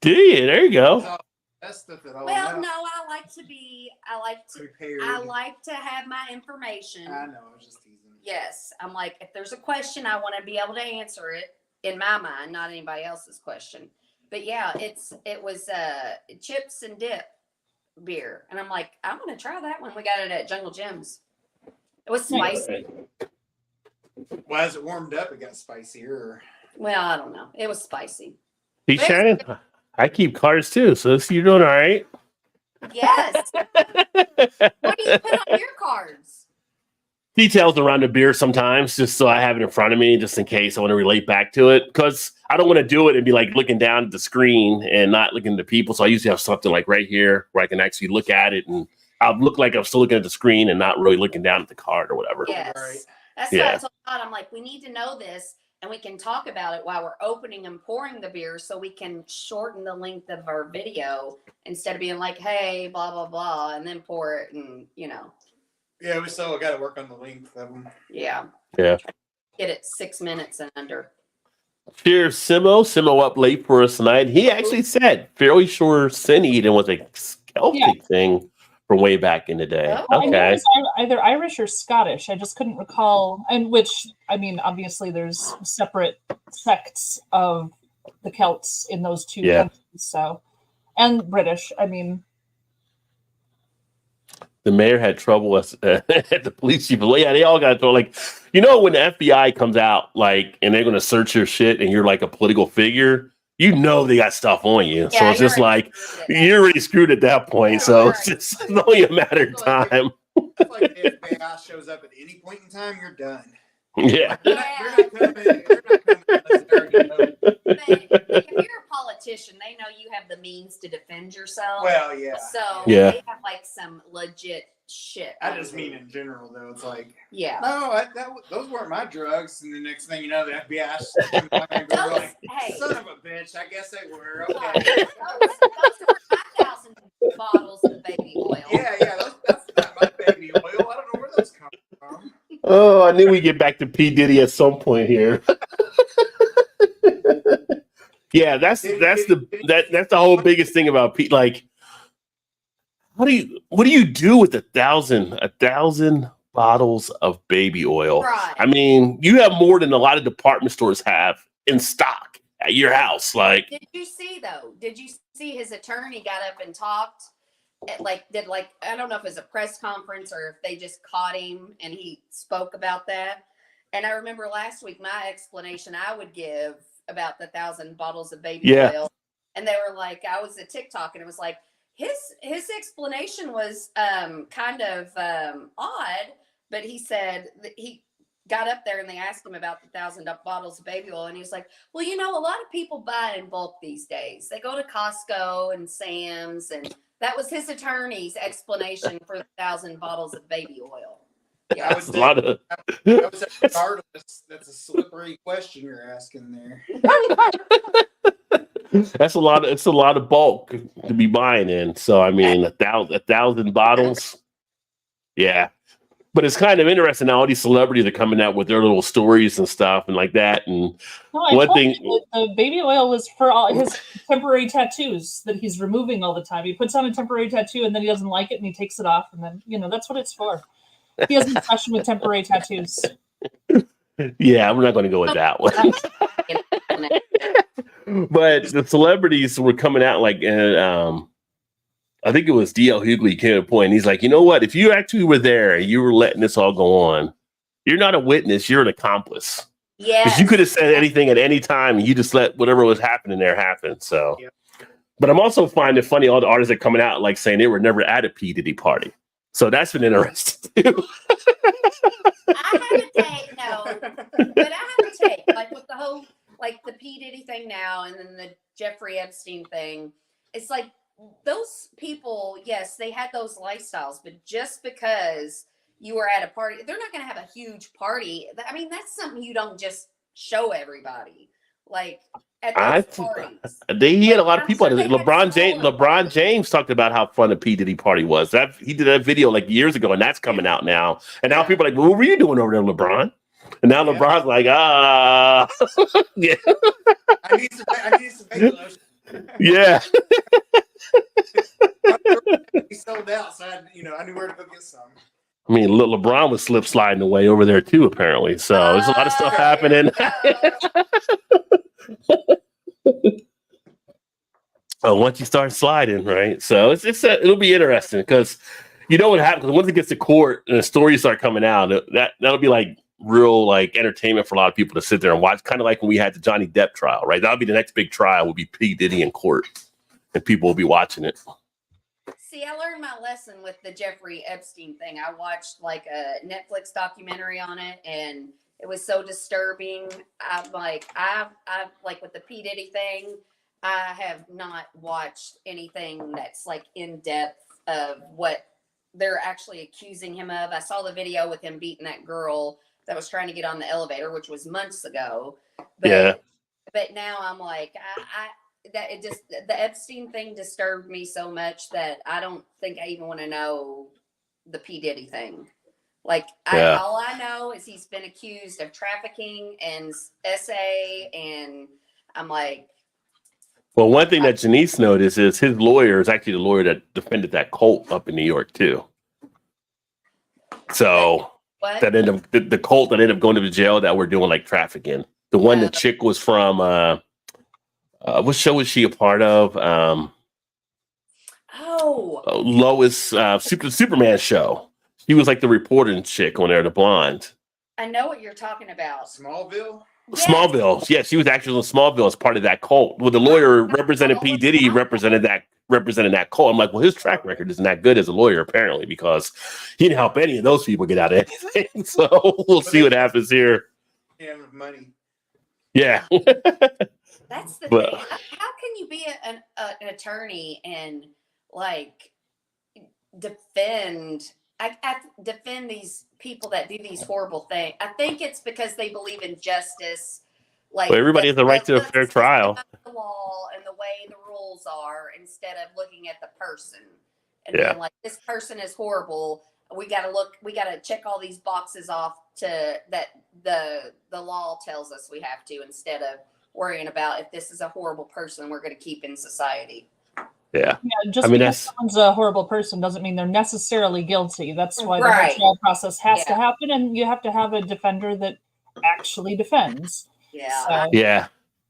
Do you? There you go. Oh, that's stuff that I Well, no, I like to prepared. have my information. I know, I was just teasing. Yes. I'm like, if there's a question, I want to be able to answer it in my mind, not anybody else's question. But yeah, it was chips and dip beer. And I'm like, I'm gonna try that one. We got it at Jungle Gyms. It was spicy. Well, as it warmed up, it got spicier. Or... Well, I don't know. It was spicy. Hey, Shannon, I keep cards too, so you're doing all right. Yes. What do you put on your cards? Details around the beer sometimes, just so I have it in front of me, just in case I want to relate back to it. Because I don't want to do it and be like looking down at the screen and not looking at the people. So I usually have something like right here where I can actually look at it, and I'll look like I'm still looking at the screen and not really looking down at the card or whatever. Yes. Right. That's what I told God. I'm like, we need to know this, and we can talk about it while we're opening and pouring the beer, so we can shorten the length of our video instead of being like, hey, blah blah blah, and then pour it, and Yeah, we still got to work on the length of them. Yeah. Yeah. Get it 6 minutes and under. Cheers, Simo. Simo up late for us tonight. He actually said fairly sure sin eating was a Celtic thing from way back in the day. Oh, I knew it Okay. was either Irish or Scottish. I just couldn't recall. And which, I mean, obviously there's separate sects of the Celts in those two countries. So, and British. I mean, The mayor had trouble at the police chief. Yeah, they all got trouble. Like, when the FBI comes out, like, and they're going to search your shit and you're like a political figure, they got stuff on you. So it's just like, you're already screwed at that point. Yeah, So right. it's just only a matter of time. It's like if the FBI shows up at any point in time, you're done. Yeah. They're not coming unless they already know. But if you're a politician, they know you have the means to defend yourself. Well, yeah. So Yeah. they have like some legit shit. I just mean in general, though. It's like, Yeah. no, those weren't my drugs. And the next thing you know, the FBI goes like, Hey. son of a bitch, I guess they were. Those Okay. were 5,000 bottles of baby oil. Yeah, that's not my baby oil. I don't know where those come from. Oh, I knew we'd get back to P. Diddy at some point here. Yeah, that's the whole biggest thing about Pete. Like, what do you do with a thousand bottles of baby oil? Right. I mean, you have more than a lot of department stores have in stock at your house. Like, Did you see his attorney got up and talked? I don't know if it was a press conference or if they just caught him and he spoke about that. And I remember last week my explanation I would give about the 1,000 bottles of baby oil, and they were like, I was at TikTok and it was like his explanation was kind of odd, but he said that he got up there and they asked him about the 1,000 bottles of baby oil, and he was like, well, a lot of people buy in bulk these days. They go to Costco and Sam's, and that was his attorney's explanation for the 1,000 bottles of baby oil. Yeah, that's a lot of. Regardless, that's a slippery question you're asking there. That's a lot. It's a lot of bulk to be buying in. So I mean, a thousand bottles. Yeah, but it's kind of interesting now. All these celebrities are coming out with their little stories and stuff and like that. And one thing, the baby oil was for all his temporary tattoos that he's removing all the time. He puts on a temporary tattoo and then he doesn't like it and he takes it off, and then that's what it's for. He has an obsession with temporary tattoos. Yeah, we're not going to go with that one. But the celebrities were coming out like, I think it was D.L. Hughley came to a point. He's like, you know what? If you actually were there and you were letting this all go on, you're not a witness. You're an accomplice. Yeah. Because you could have said anything at any time and you just let whatever was happening there happen. So, yeah. But I'm also finding it funny all the artists are coming out like saying they were never at a P. Diddy party. So that's been interesting too. I have a take, but I have a take, like with the whole, like the P. Diddy thing now, and then the Jeffrey Epstein thing. It's like those people, yes, they had those lifestyles, but just because you were at a party. They're not going to have a huge party. I mean, that's something you don't just show everybody. Like at those parties. He had a lot of I'm people. sure they had LeBron James talked about how fun the P. Diddy party was. He did that video like years ago, and that's coming out now. And now people are like, well, what were you doing over there, LeBron? And now LeBron's like, yeah. I need some baby lotion. Yeah. He sold out, so I knew where to go get some. I mean, LeBron was slip sliding away over there too, apparently. So there's a lot of stuff happening. Once you start sliding, right? So it'll be interesting because you know what happens once it gets to court and the stories start coming out. That'll be like real like entertainment for a lot of people to sit there and watch. Kind of like when we had the Johnny Depp trial, right? That'll be the next big trial. Will be P. Diddy in court, and people will be watching it. See, I learned my lesson with the Jeffrey Epstein thing. I watched like a Netflix documentary on it, and it was so disturbing. I've like with the P. Diddy thing, I have not watched anything that's like in depth of what they're actually accusing him of. I saw the video with him beating that girl that was trying to get on the elevator, which was months ago. But now I'm like, the Epstein thing disturbed me so much that I don't think I even want to know the P. Diddy thing. Like, all I know is he's been accused of trafficking and SA, and I'm like. Well, one thing that Janice noticed is his lawyer is actually the lawyer that defended that cult up in New York too. So that ended up the cult that ended up going to the jail that were doing like trafficking. The one the chick was from. What show was she a part of? Lois, Superman show. She was like the reporting chick on there, the blonde. I know what you're talking about. Smallville? Yes. Smallville. Yeah, she was actually in Smallville as part of that cult. Well, the lawyer represented P. Diddy represented that cult. I'm like, well, his track record isn't that good as a lawyer, apparently, because he didn't help any of those people get out of anything. So we'll see what happens here. And money. Yeah. That's the thing. How can you be an attorney and like defend these people that do these horrible things? I think it's because they believe in justice. Like, well, everybody has the right to a fair trial. The law and the way the rules are, instead of looking at the person and being like, this person is horrible. We got to check all these boxes off to that the law tells us we have to, instead of worrying about if this is a horrible person we're going to keep in society. Yeah, just because someone's a horrible person doesn't mean they're necessarily guilty. That's why the whole trial process has to happen, and you have to have a defender that actually defends. Yeah. Yeah,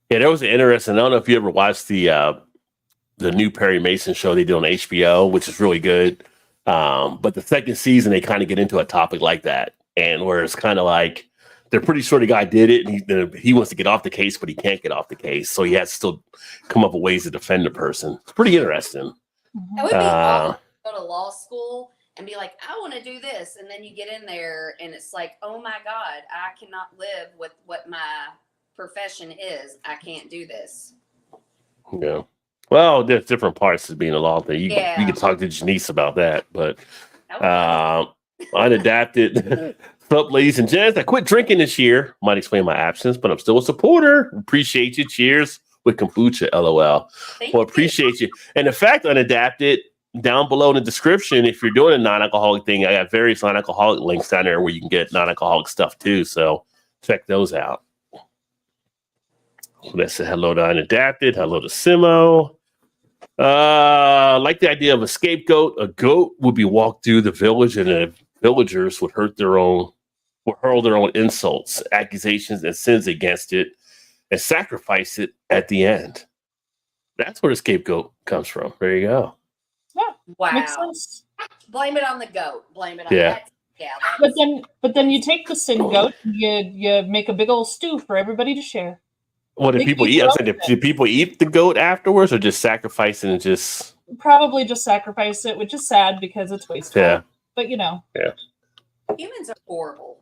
that was interesting. I don't know if you ever watched the new Perry Mason show they did on HBO, which is really good. But the second season, they kind of get into a topic like that, and where it's kind of like they're pretty sure the guy did it, and he wants to get off the case, but he can't get off the case, so he has to still come up with ways to defend the person. It's pretty interesting. It would be awesome to go to law school and be like, I want to do this, and then you get in there, and it's like, oh my God, I cannot live with what my profession is. I can't do this. Yeah. Well, there's different parts of being a law thing. You can talk to Janice about that, but unadapted. What's up, ladies and gents? I quit drinking this year. Might explain my absence, but I'm still a supporter. Appreciate you. Cheers with kombucha, LOL. Appreciate you. And in fact, unadapted, down below in the description, if you're doing a non-alcoholic thing, I got various non-alcoholic links down there where you can get non-alcoholic stuff too. So check those out. Let's say hello to Unadapted. Hello to Simo. Like the idea of a scapegoat. A goat would be walked through the village, and the villagers would hurl their own insults, accusations, and sins against it, and sacrifice it at the end. That's where the scapegoat comes from. There you go. Yeah. Wow. Makes sense. Blame it on the goat. Blame it on that. Yeah. But then you take the sin goat, you make a big old stew for everybody to share. What do people eat? Do people eat the goat afterwards, or just sacrifice it and just? Probably just sacrifice it, which is sad because it's wasteful. Yeah. But you know. Humans are horrible.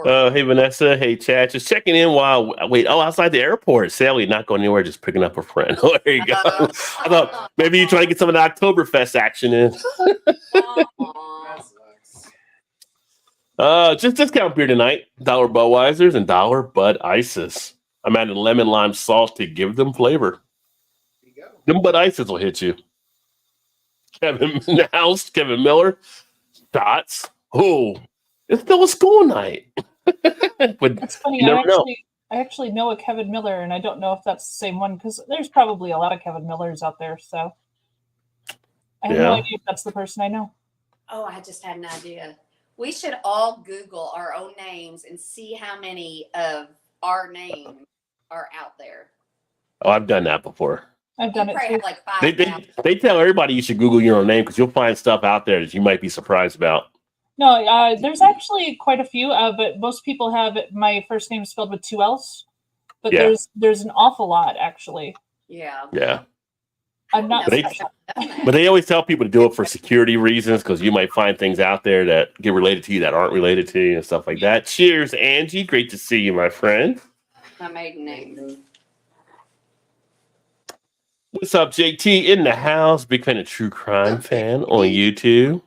Hey Vanessa, hey Chad, just checking in while outside the airport. Sadly, not going anywhere, just picking up a friend. Oh, there you go. I thought maybe you try to get some of the Oktoberfest action in. Aw. Just discount beer tonight. $1 Budweisers and $1 Bud Ices. I'm adding lemon lime sauce to give them flavor. There you go. Them Bud Ices will hit you. Kevin House, Kevin Miller, Dots. Oh, it's still a school night. But It's funny. you never know. I actually know a Kevin Miller, and I don't know if that's the same one because there's probably a lot of Kevin Millers out there. So I have no Yeah. idea if that's the person I know. Oh, I just had an idea. We should all Google our own names and see how many of our names are out there. Oh, I've done that before. I've You done it probably too. have like They 5,000. they tell everybody you should Google your own name because you'll find stuff out there that you might be surprised about. No, there's actually quite a few, but most people have my first name spelled with 2 L's. But Yeah. there's an awful lot actually. Yeah. Yeah. I'm not. They- But they always tell people to do it for security reasons because you might find things out there that get related to you that aren't related to you and stuff like that. Cheers, Angie. Great to see you, my friend. My maiden name. What's up, JT in the house? Big fan of True Crime fan on YouTube.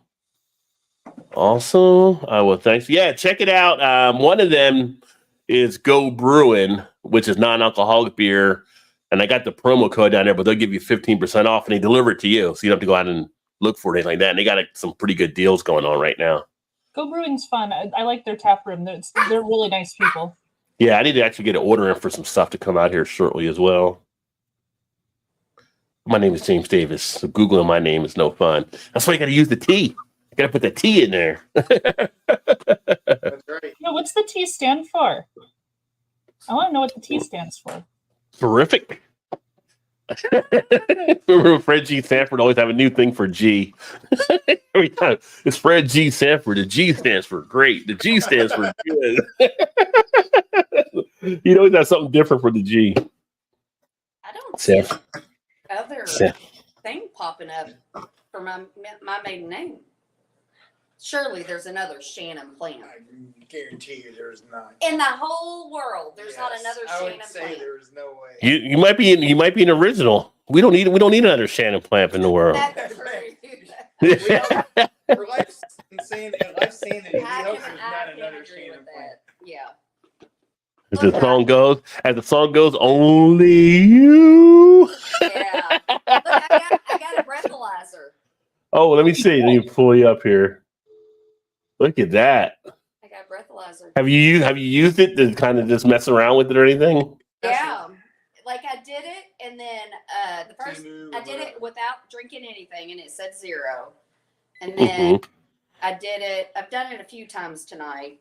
Awesome. Well, thanks. Yeah, check it out. One of them is Go Brewing, which is non-alcoholic beer. And I got the promo code down there, but they'll give you 15% off and they deliver it to you. So you don't have to go out and look for it, anything like that. And they got some pretty good deals going on right now. Go Brewing's fun. I like their tap room. They're really nice people. Yeah, I need to actually get an order in for some stuff to come out here shortly as well. My name is James Davis. So Googling my name is no fun. That's why you got to use the T. You got to put the T in there. That's right. No, what's the T stand for? I want to know what the T stands for. Terrific. Remember Fred G. Sanford always have a new thing for G. Every time it's Fred G. Sanford. The G stands for great. The G stands for good. You always have something different for the G. I don't see Sanford. other Sanford. thing popping up for my maiden name. Surely there's another Shannon Plant. I guarantee you there's not. In the whole world, there's not Yes, another I would Shannon say Plant. there's no way. You might be an original. We don't need another Shannon Plamp in the world. That's true. For life's insane, life's sanity, we I hope can, there's I not can another agree Shannon with Plant. that. Yeah. As the song goes, only you. Yeah. Look, I got a breathalyzer. Oh, let me see. Let me pull you up here. Look at that. I got a breathalyzer. Have you used it to kind of just mess around with it or anything? Yeah. Like I did it, and then the first Tinu, I did it whatever. without drinking anything, and it said 0. And then I did it. I've done it a few times tonight,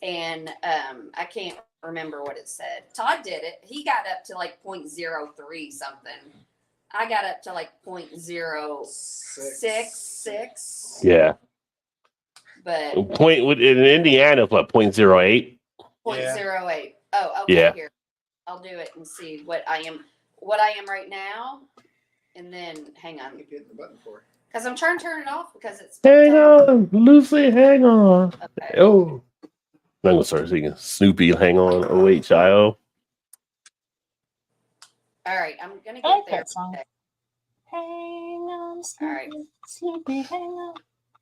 and I can't remember what it said. Todd did it. He got up to like 0.03 something. I got up to like 0.066. Yeah. But In Indiana, it's what, 0.08? 0.08. Oh, okay. Yeah. Here, I'll do it and see what I am right now, and then hang on, Keep hitting the button for it. because I'm trying to turn it off because it's. Hang on, Lucy, hang on. Okay. Oh. I'm going to start singing Snoopy, hang on, OHIO. All right, I'm gonna I like get there. that song. Hang on, All right. Snoopy, hang on.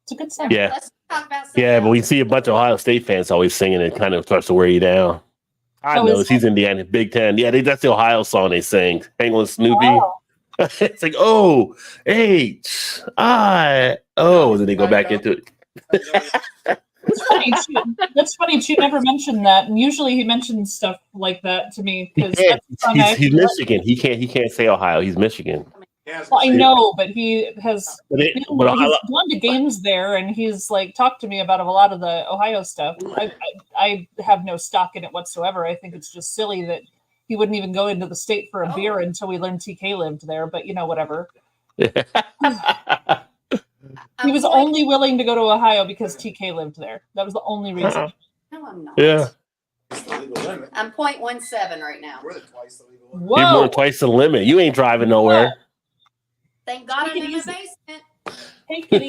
It's a good song. Yeah. Let's talk about something Yeah, but we else. see a bunch of Ohio State fans always singing it. Kind of starts to wear you down. I Oh, know is he's Indiana, Big Ten. Yeah, that's the Ohio song they sing. Hang on, Snoopy. Wow. It's like O-H-I-O. Then they go back into it. That's funny. She never mentioned that, and usually he mentions stuff like that to me He because can't. that's the song I He's actually Michigan. He can't say Ohio. He's Michigan. Yeah, Well, I know, but he has. But He's Ohio, gone to games there, and he's like talked to me about a lot of the Ohio stuff. I have no stock in it whatsoever. I think it's just silly that he wouldn't even go into the state for a beer until we learned TK lived there. But whatever. He was only willing to go to Ohio because TK lived there. That was the only reason. No, I'm not. yeah. it's the legal limit. I'm 0.17 right now. We're the twice the legal limit. You're more Whoa! than twice the limit. You ain't driving nowhere. Thank God I'm Take it in the easy. basement. Take it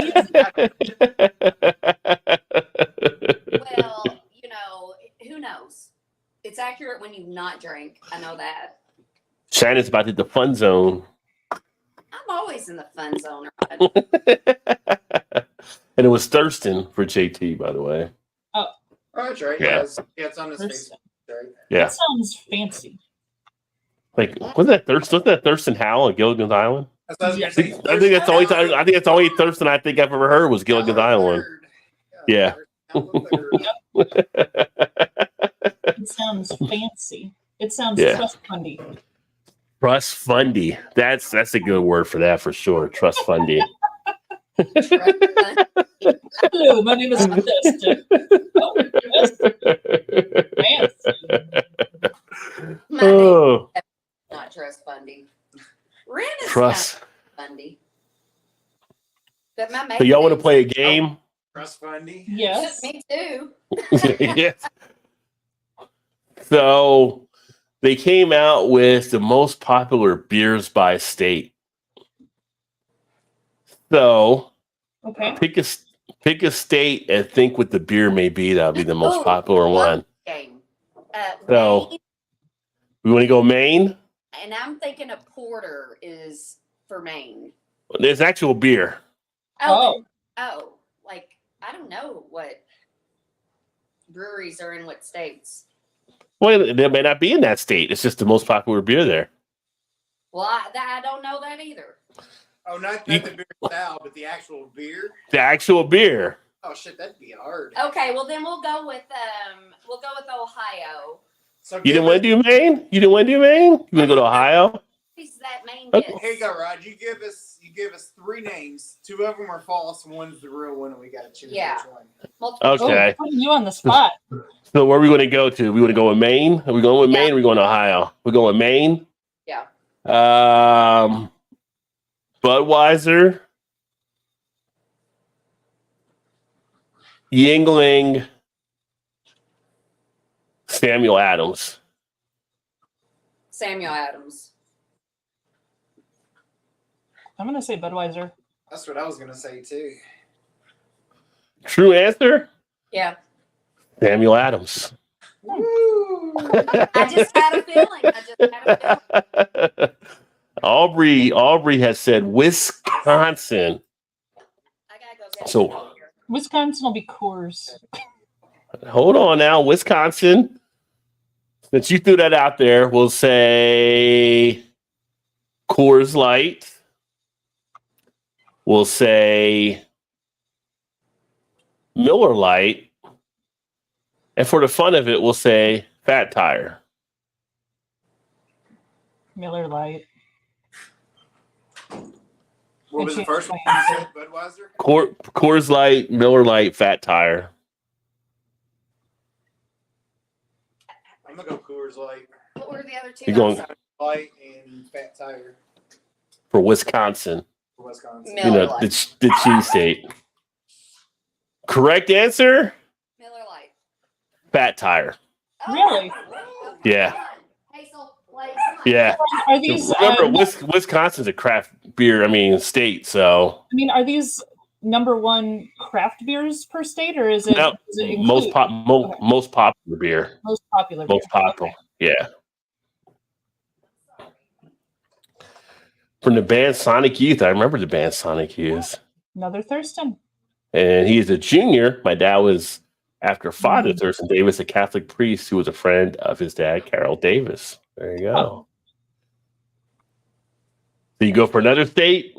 easy. Well, when you've not drank. I know that. Shannon's about to hit the fun zone. I'm always in the fun zone. Rod. And it was Thurston for JT, by the way. Oh, that's right. Yeah. Yeah, it's on his face. Thurston. Right. Yeah. That sounds fancy. Like, wasn't that Thurston? Wasn't that Thurston Howell at Gilligan's Island? That's what I was Yeah. I gonna think, say. I think that's the only time. I think that's the only Thurston I think I've ever heard was Gilligan's Island. Yeah. It sounds fancy. It sounds Yeah. trust fundy. Trust fundy. That's a good word for that for sure. Trust fundy. Hello, my name is Thurston. Oh, yes, fancy. My name Oh, is not Trust Bundy. Ren is trust. not Bundy. But my So maiden y'all want to name's- play a game? Trust Fundy. Yes. Me too. Yes. So they came out with the most popular beers by state. So Okay. pick a state and think what the beer may be. That'll be the most Oh, popular one. Game. So- Maine, We want to go Maine. and I'm thinking a porter is for Maine. There's actual beer. Oh. Oh, like I don't know what breweries are in what states. Well, they may not be in that state. It's just the most popular beer there. Well, I don't know that either. Oh, not You- the beer style, but the actual beer. The actual beer. Oh shit, that'd be hard. Okay, well then we'll go with Ohio. So You give didn't want us- to do Maine? You didn't want to do Maine? You want to go to Ohio? Who's that Maine Okay. gets? Here you go, Rod. You give us 3 names. 2 of them are false, and one's the real one, and we gotta choose Yeah. which one. Multiple Okay. Oh, putting you on the spot. So where are we going to go to? We want to go with Maine? Are we going with Maine or are we going to Ohio? We're going with Maine? Yeah. Budweiser, Yingling, Samuel Adams. Samuel Adams. I'm gonna say Budweiser. That's what I was gonna say too. True answer? Yeah. Samuel Adams. Woo! I just had a feeling. Aubrey has said Wisconsin. I gotta go get So- it. Wisconsin will be Coors. Hold on now, Wisconsin. Since you threw that out there, we'll say Coors Light. We'll say Miller Lite. And for the fun of it, we'll say Fat Tire. Miller Lite. What was the Okay. first one you said? Budweiser? Coors Light, Miller Lite, Fat Tire. I'm gonna go Coors Light. What were the other two? You're going- I'm sorry. Light and Fat Tire For Wisconsin. for Wisconsin. Miller You know, Lite. the cheese state. Correct answer? Miller Lite. Fat Tire. Really? Yeah. Hazel, Blaze. Yeah. Are these? Remember, Wisconsin's a craft beer, state, so I mean, are these number one craft beers per state, or is it, no, does it most include Okay. most popular beer. most popular? Most beer? popular. Yeah. From the band Sonic Youth. I remember the band Sonic Youth. Another Thurston. And he's a junior. My dad was, after Father Thurston Davis, a Catholic priest who was a friend of his dad, Carol Davis. There you go. Oh. So you go for another state?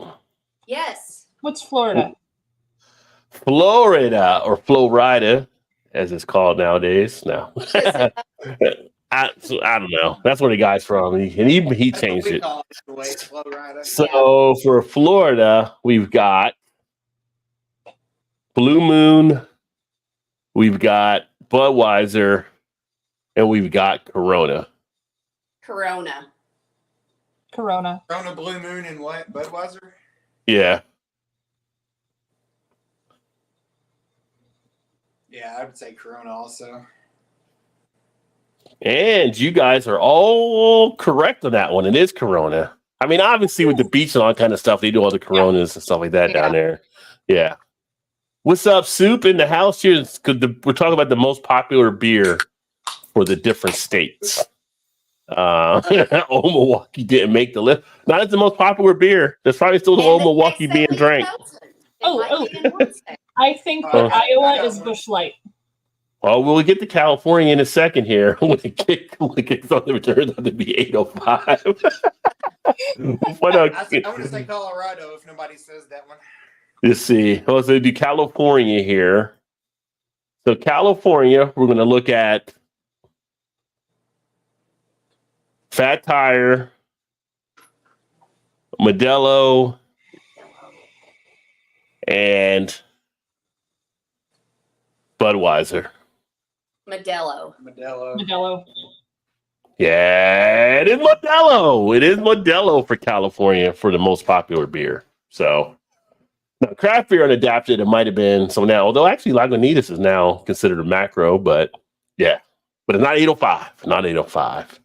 Yes. What's Florida? Florida, or Florida, as it's called nowadays. No. I don't know. That's where the guy's from. He That's what changed we it. call it anyway, Flow Rider. So for Florida, we've got Blue Moon, we've got Budweiser, and we've got Corona. Corona. Corona. Corona, Blue Moon, and what? Budweiser? Yeah. Yeah, I would say Corona also. And you guys are all correct on that one. It is Corona. Obviously with the beach and all that kind of stuff, they do all the Coronas and stuff like that down there. Yeah. What's up, Soup in the house here? We're talking about the most popular beer for the different states. Old Milwaukee didn't make the list. Not as the most popular beer. There's probably still the And Old they Milwaukee said being Leah drank. Nelson. It Oh, might be in one state. I think Oh, that I Iowa got is one. Busch Light. Well, we'll get to California in a second here. When it kicks on, it turns out to be 805. What I'm going to say Colorado if nobody says that one. let's see. Let's do California here. So California, we're going to look at Fat Tire, Modelo, and Budweiser. Modelo. Yeah, it is Modelo. It is Modelo for California for the most popular beer. So now craft beer unadapted, it might have been so now, although actually Lagunitas is now considered a macro, but yeah, but it's not 805. Not 805.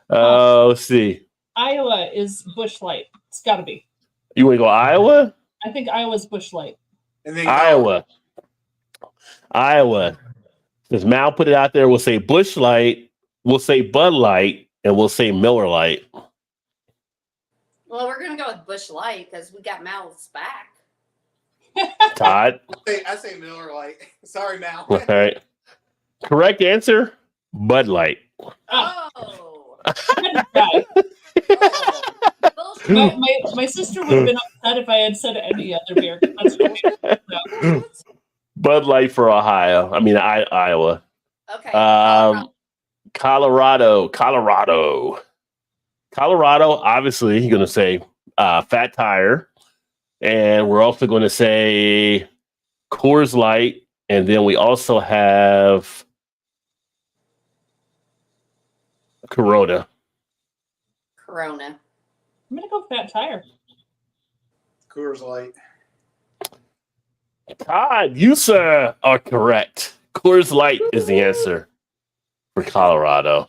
Let's see. Iowa is Busch Light. It's got to be. You want to go Iowa? I think Iowa's Busch Light. And then Iowa. Since Mal put it out there, we'll say Busch Light, we'll say Bud Light, and we'll say Miller Light. Well, we're gonna go with Busch Light because we got Mal's back. Todd? I say Miller Lite. Sorry, Mal. All right. Correct answer, Bud Light. Oh. Right. Bullshit. My sister would have been upset if I had said any other beer. That's no. Bud Light for Ohio. I mean, Iowa. Okay. Colorado, obviously, you're going to say Fat Tire. And we're also going to say Coors Light. And then we also have Corona. I'm gonna go Fat Tire. Coors Light. Todd, you, sir, are correct. Coors Light is the answer for Colorado.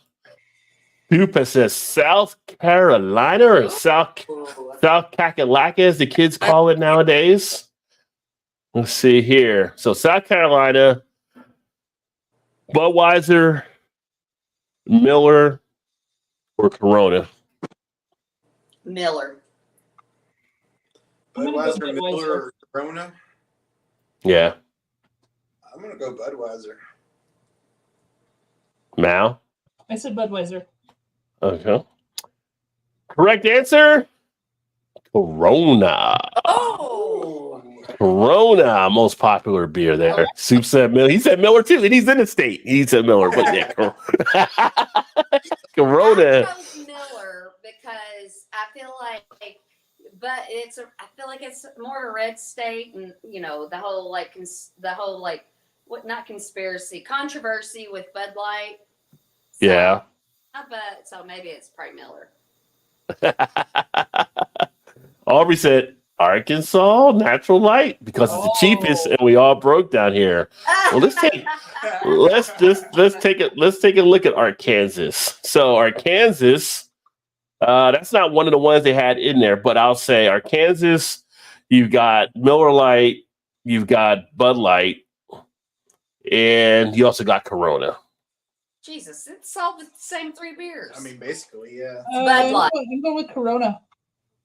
Dupa says South Carolina or South Kakalaka, as the kids call it nowadays. Let's see here. So South Carolina, Budweiser, Miller, or Corona. Miller. I'm gonna go Budweiser, Miller, or Corona. Yeah. I'm going to go Budweiser. Mal? I said Budweiser. Okay. Correct answer, Corona. Oh. Corona, most popular beer there. Soup said Miller. He said Miller too, and he's in the state. He said Miller, but yeah, Corona. I chose Miller because I feel like, but I feel like it's more a red state, and you know the whole not conspiracy, controversy with Bud Light. So, Yeah. But so maybe it's probably Miller. Aubrey said Arkansas Natural Light because it's the cheapest, and we all broke down here. Well, let's take a look at Arkansas. So Arkansas, that's not one of the ones they had in there, but I'll say Arkansas. You've got Miller Lite, you've got Bud Light, and you also got Corona. Jesus, it's all the same three beers. I mean, basically, yeah. Bud Light. I'm going with Corona.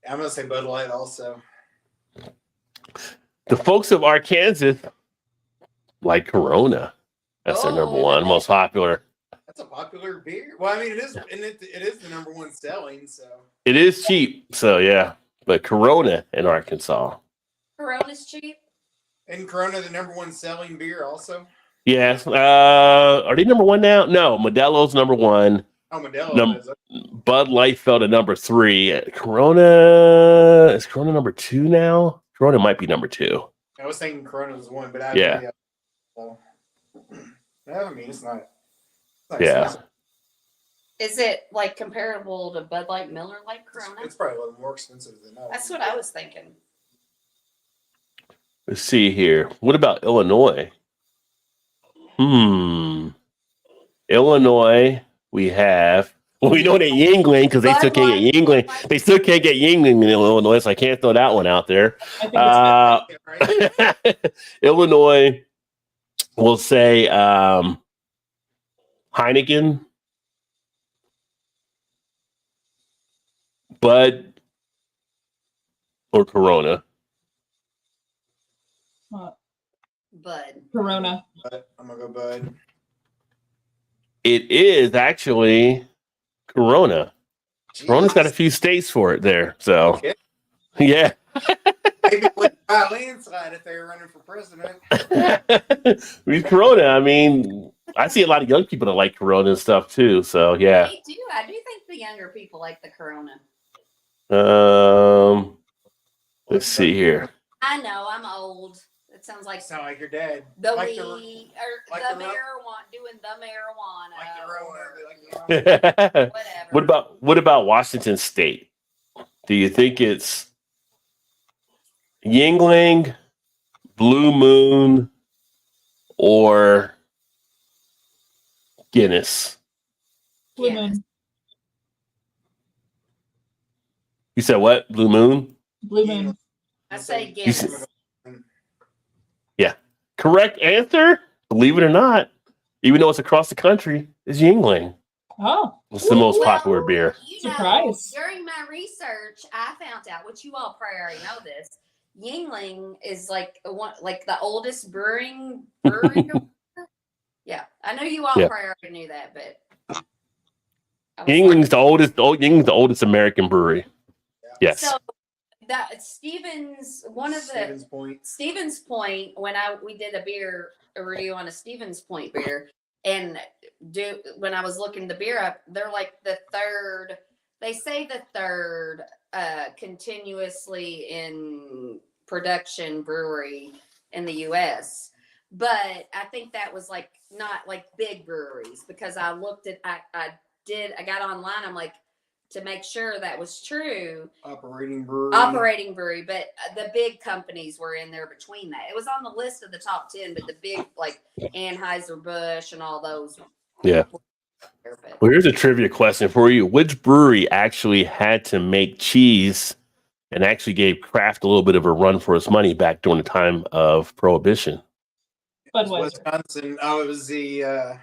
I'm going to say Bud Light also. The folks of Arkansas like Corona. That's their number one, most popular. That's a popular beer. Well, I mean, it is, and it is the number one selling. So It is cheap, so yeah. But Corona in Arkansas. Corona's cheap. and Corona the number one selling beer also. Yes. Are they number one now? No, Modelo's number one. Oh, Modelo is. Bud Light fell to number 3. Corona is Corona number 2 now. Corona might be number 2. I was thinking Corona was one, but I so, I mean, it's not. Yeah. Expensive. Is it like comparable to Bud Light, Miller Lite, Corona? It's probably a little more expensive than that. That's what I was thinking. Let's see here. What about Illinois? Illinois, we have. Well, we know that Yuengling because they still can't get Yuengling. They still can't get Yuengling in Illinois, so I can't throw that one out there. I think it's Illinois, we'll say Heineken, Bud, or Corona? Bud. Corona. But I'm gonna go Bud. It is actually Corona. Corona's got a few states for it there. So, Okay. yeah. Maybe it would buy a landslide if they were running for president. With Corona, I mean, I see a lot of young people that like Corona and stuff too. So, yeah. Me too. I do think the younger people like the Corona. Let's see here. I know I'm old. It sounds like Sound like your dad. the like weed the- or like the the ro- marijuana, doing the marijuana. Like the Rona, or, like the Rona. whatever. What about Washington State? Do you think it's Yingling, Blue Moon, or Guinness? Blue Yes. Moon. You said what? Blue Moon? Blue Moon. I say You said- Guinness. Correct answer, believe it or not, even though it's across the country, is Yingling. Oh, It's the most Well, popular beer. You know, Surprise. during my research, I found out, which you all probably already know this. Yingling is like the oldest brewery. Yeah, I know you all Yeah. probably already knew that, but I was Yingling's the oldest American brewery. Yes. So that Stevens, one of the Stevens Point. Stevens Point, when we did a review on a Stevens Point beer, and when I was looking the beer up, they're like the third. They say the third continuously in production brewery in the U.S. But I think that was like not like big breweries, because I looked at I got online. I'm like, to make sure that was true. Operating brewery. Operating brewery, but the big companies were in there between that. It was on the list of the top 10, but the big like Anheuser-Busch and all those. Yeah. But Well, here's a trivia question for you. Which brewery actually had to make cheese and actually gave Kraft a little bit of a run for its money back during the time of Prohibition? Budweiser. Wisconsin. Oh, it was the. I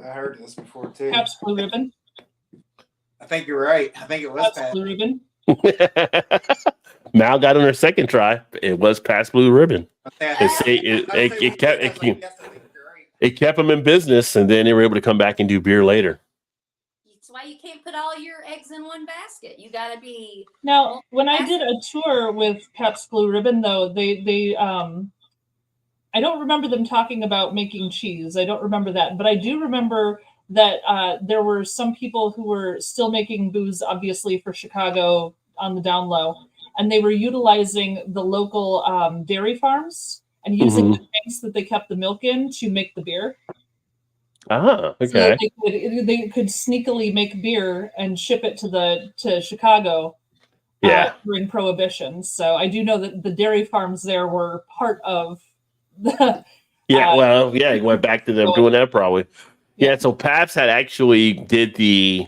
heard this before too. Pabst Blue Ribbon. I think you're right. I think it was Pabst Pat. Blue Ribbon. Mal got on her second try. It was Pabst Blue Ribbon. Okay, They say it kept them in business, and then they were able to come back and do beer later. that's why you can't put all your eggs in one basket. You got to be. Now, when I did a tour with Pabst Blue Ribbon, though, they I don't remember them talking about making cheese. I don't remember that, but I do remember that there were some people who were still making booze, obviously for Chicago on the down low, and they were utilizing the local dairy farms and using the tanks that they kept the milk in to make the beer. Ah, okay. So they could sneakily make beer and ship it to Chicago. During Prohibition. So I do know that the dairy farms there were part of the. It went back to them doing that probably. Yeah, so Pabst had actually did the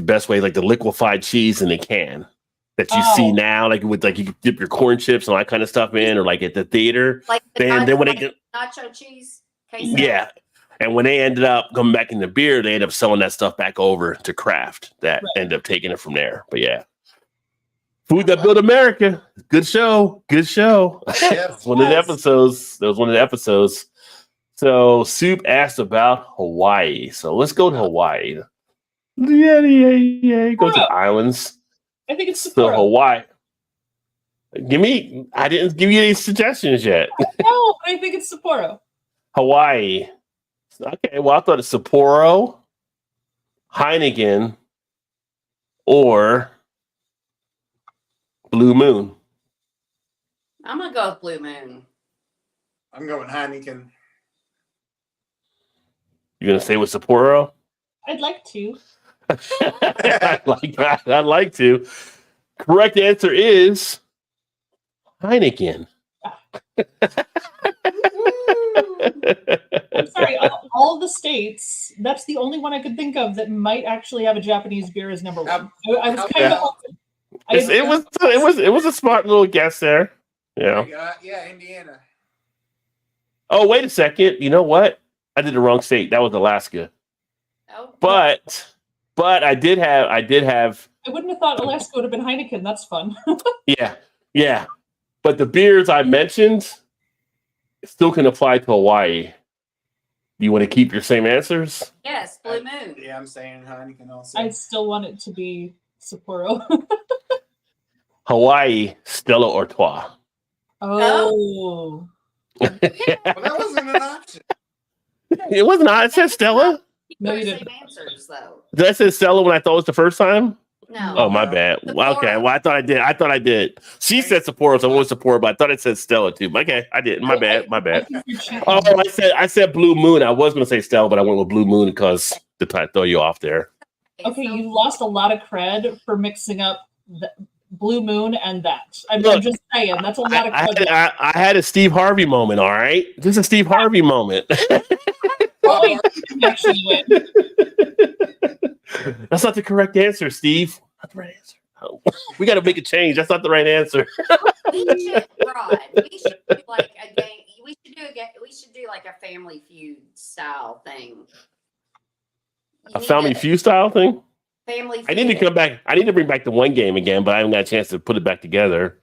best way, like the liquefied cheese in a can that you see now, like with like you could dip your corn chips and all that kind of stuff in, or like at the theater. Like then when they get nacho cheese. Queso. Yeah. And when they ended up coming back in the beer, they ended up selling that stuff back over to Kraft. That ended up taking it from there. But yeah. Food That Built America. Good show. Good show. Yes, One of the episodes. That was one of the episodes. So Soup asked about Hawaii. So let's go to Hawaii. Yeah. Go to the islands. I think it's So Sapporo. Hawaii. I didn't give you any suggestions yet. No, I think it's Sapporo. Hawaii. Okay, well, I thought it's Sapporo, Heineken, or Blue Moon. I'm gonna go with Blue Moon. I'm going Heineken. You're gonna stay with Sapporo? I'd like to. I'd like to. Correct answer is Heineken. I'm sorry, all of the states, that's the only one I could think of that might actually have a Japanese beer as number one. I was kind of hoping. It was a smart little guess there. Yeah. Yeah, Indiana. Oh, wait a second. You know what? I did the wrong state. That was Alaska. Oh, But I did have. I wouldn't have thought Alaska would have been Heineken. That's fun. Yeah. But the beers I mentioned still can apply to Hawaii. Do you want to keep your same answers? yes, Blue Moon. Yeah, I'm saying Heineken also. I still want it to be Sapporo. Hawaii, Stella Artois. Oh. Well, that wasn't an option. It wasn't. I said Stella. No, you Same didn't. answers though. Did I say Stella when I thought it was the first time? No. Oh, my bad. Well, okay. Well, I thought I did. She said Sapporo, so I was Sapporo, but I thought it said Stella too. But okay, I did. My bad. I think you're cheating. Oh, I said Blue Moon. I was going to say Stella, but I went with Blue Moon because to try to throw you off there. Okay, you lost a lot of cred for mixing up the Blue Moon and that. I'm Look, just saying, that's a lot of cred. I had a Steve Harvey moment, all right? Just a Steve Harvey moment. Oh, wait, you didn't actually win. That's not the correct answer, Steve. Not the right answer. Oh. We got to make a change. That's not the right answer. We should, Rod. We should do like a game. We should do like a Family Feud style thing. A Family Feud style thing? Family Feud. I need to come back. I need to bring back the one game again, but I haven't got a chance to put it back together.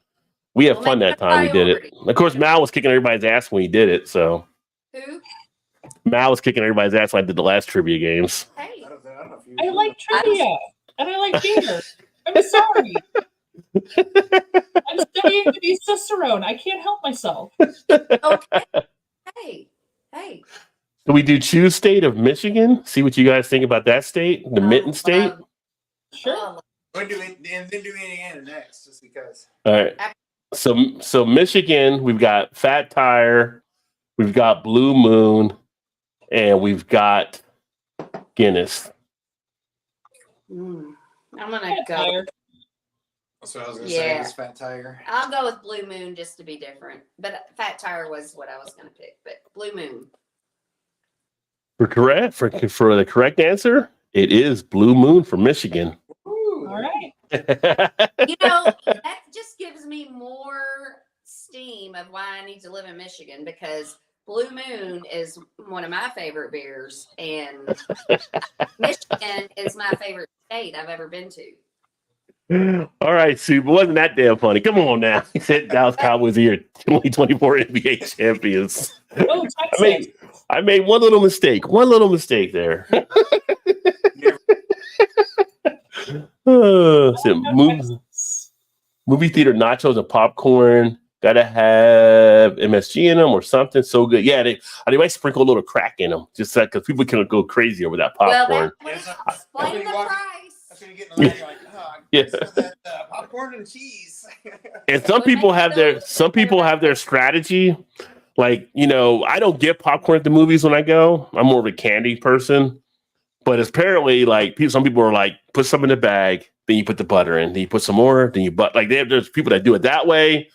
We had fun that time we did it. Of course, Mal was kicking everybody's ass when he did it. So Who? Mal was kicking everybody's ass when I did the last trivia games. Hey. I don't know if you I like trivia and I like beer. I'm sorry. I'm studying to be Cicerone. I can't help myself. Okay. Hey. So we do choose state of Michigan. See what you guys think about that state, the Mitten State. Sure. We'll do it, and then do Indiana next, just because. All right. So Michigan, we've got Fat Tire, we've got Blue Moon, and we've got Guinness. I'm gonna go. That's what I was gonna say. It's Fat Tiger. I'll go with Blue Moon just to be different. But Fat Tire was what I was gonna pick. But Blue Moon. For the correct answer, it is Blue Moon for Michigan. Ooh. All right. You know, that just gives me more steam of why I need to live in Michigan, because Blue Moon is one of my favorite beers, and Michigan is my favorite state I've ever been to. All right, Sue, but wasn't that damn funny? Come on now. He said Dallas Cowboys are your 2024 NBA champions. Oh, Texas. I made one little mistake there. Movie theater nachos and popcorn. Gotta have MSG in them or something. So good. Yeah, they might sprinkle a little crack in them, just because people can go crazy over that popcorn. Well, explain the price. That's when you get in the line, you're like, Yeah. that popcorn and cheese. And some people have their strategy. Like, I don't get popcorn at the movies when I go. I'm more of a candy person. But apparently, like, some people are like, put some in the bag, then you put the butter in, then you put some more, then you there's people that do it that way.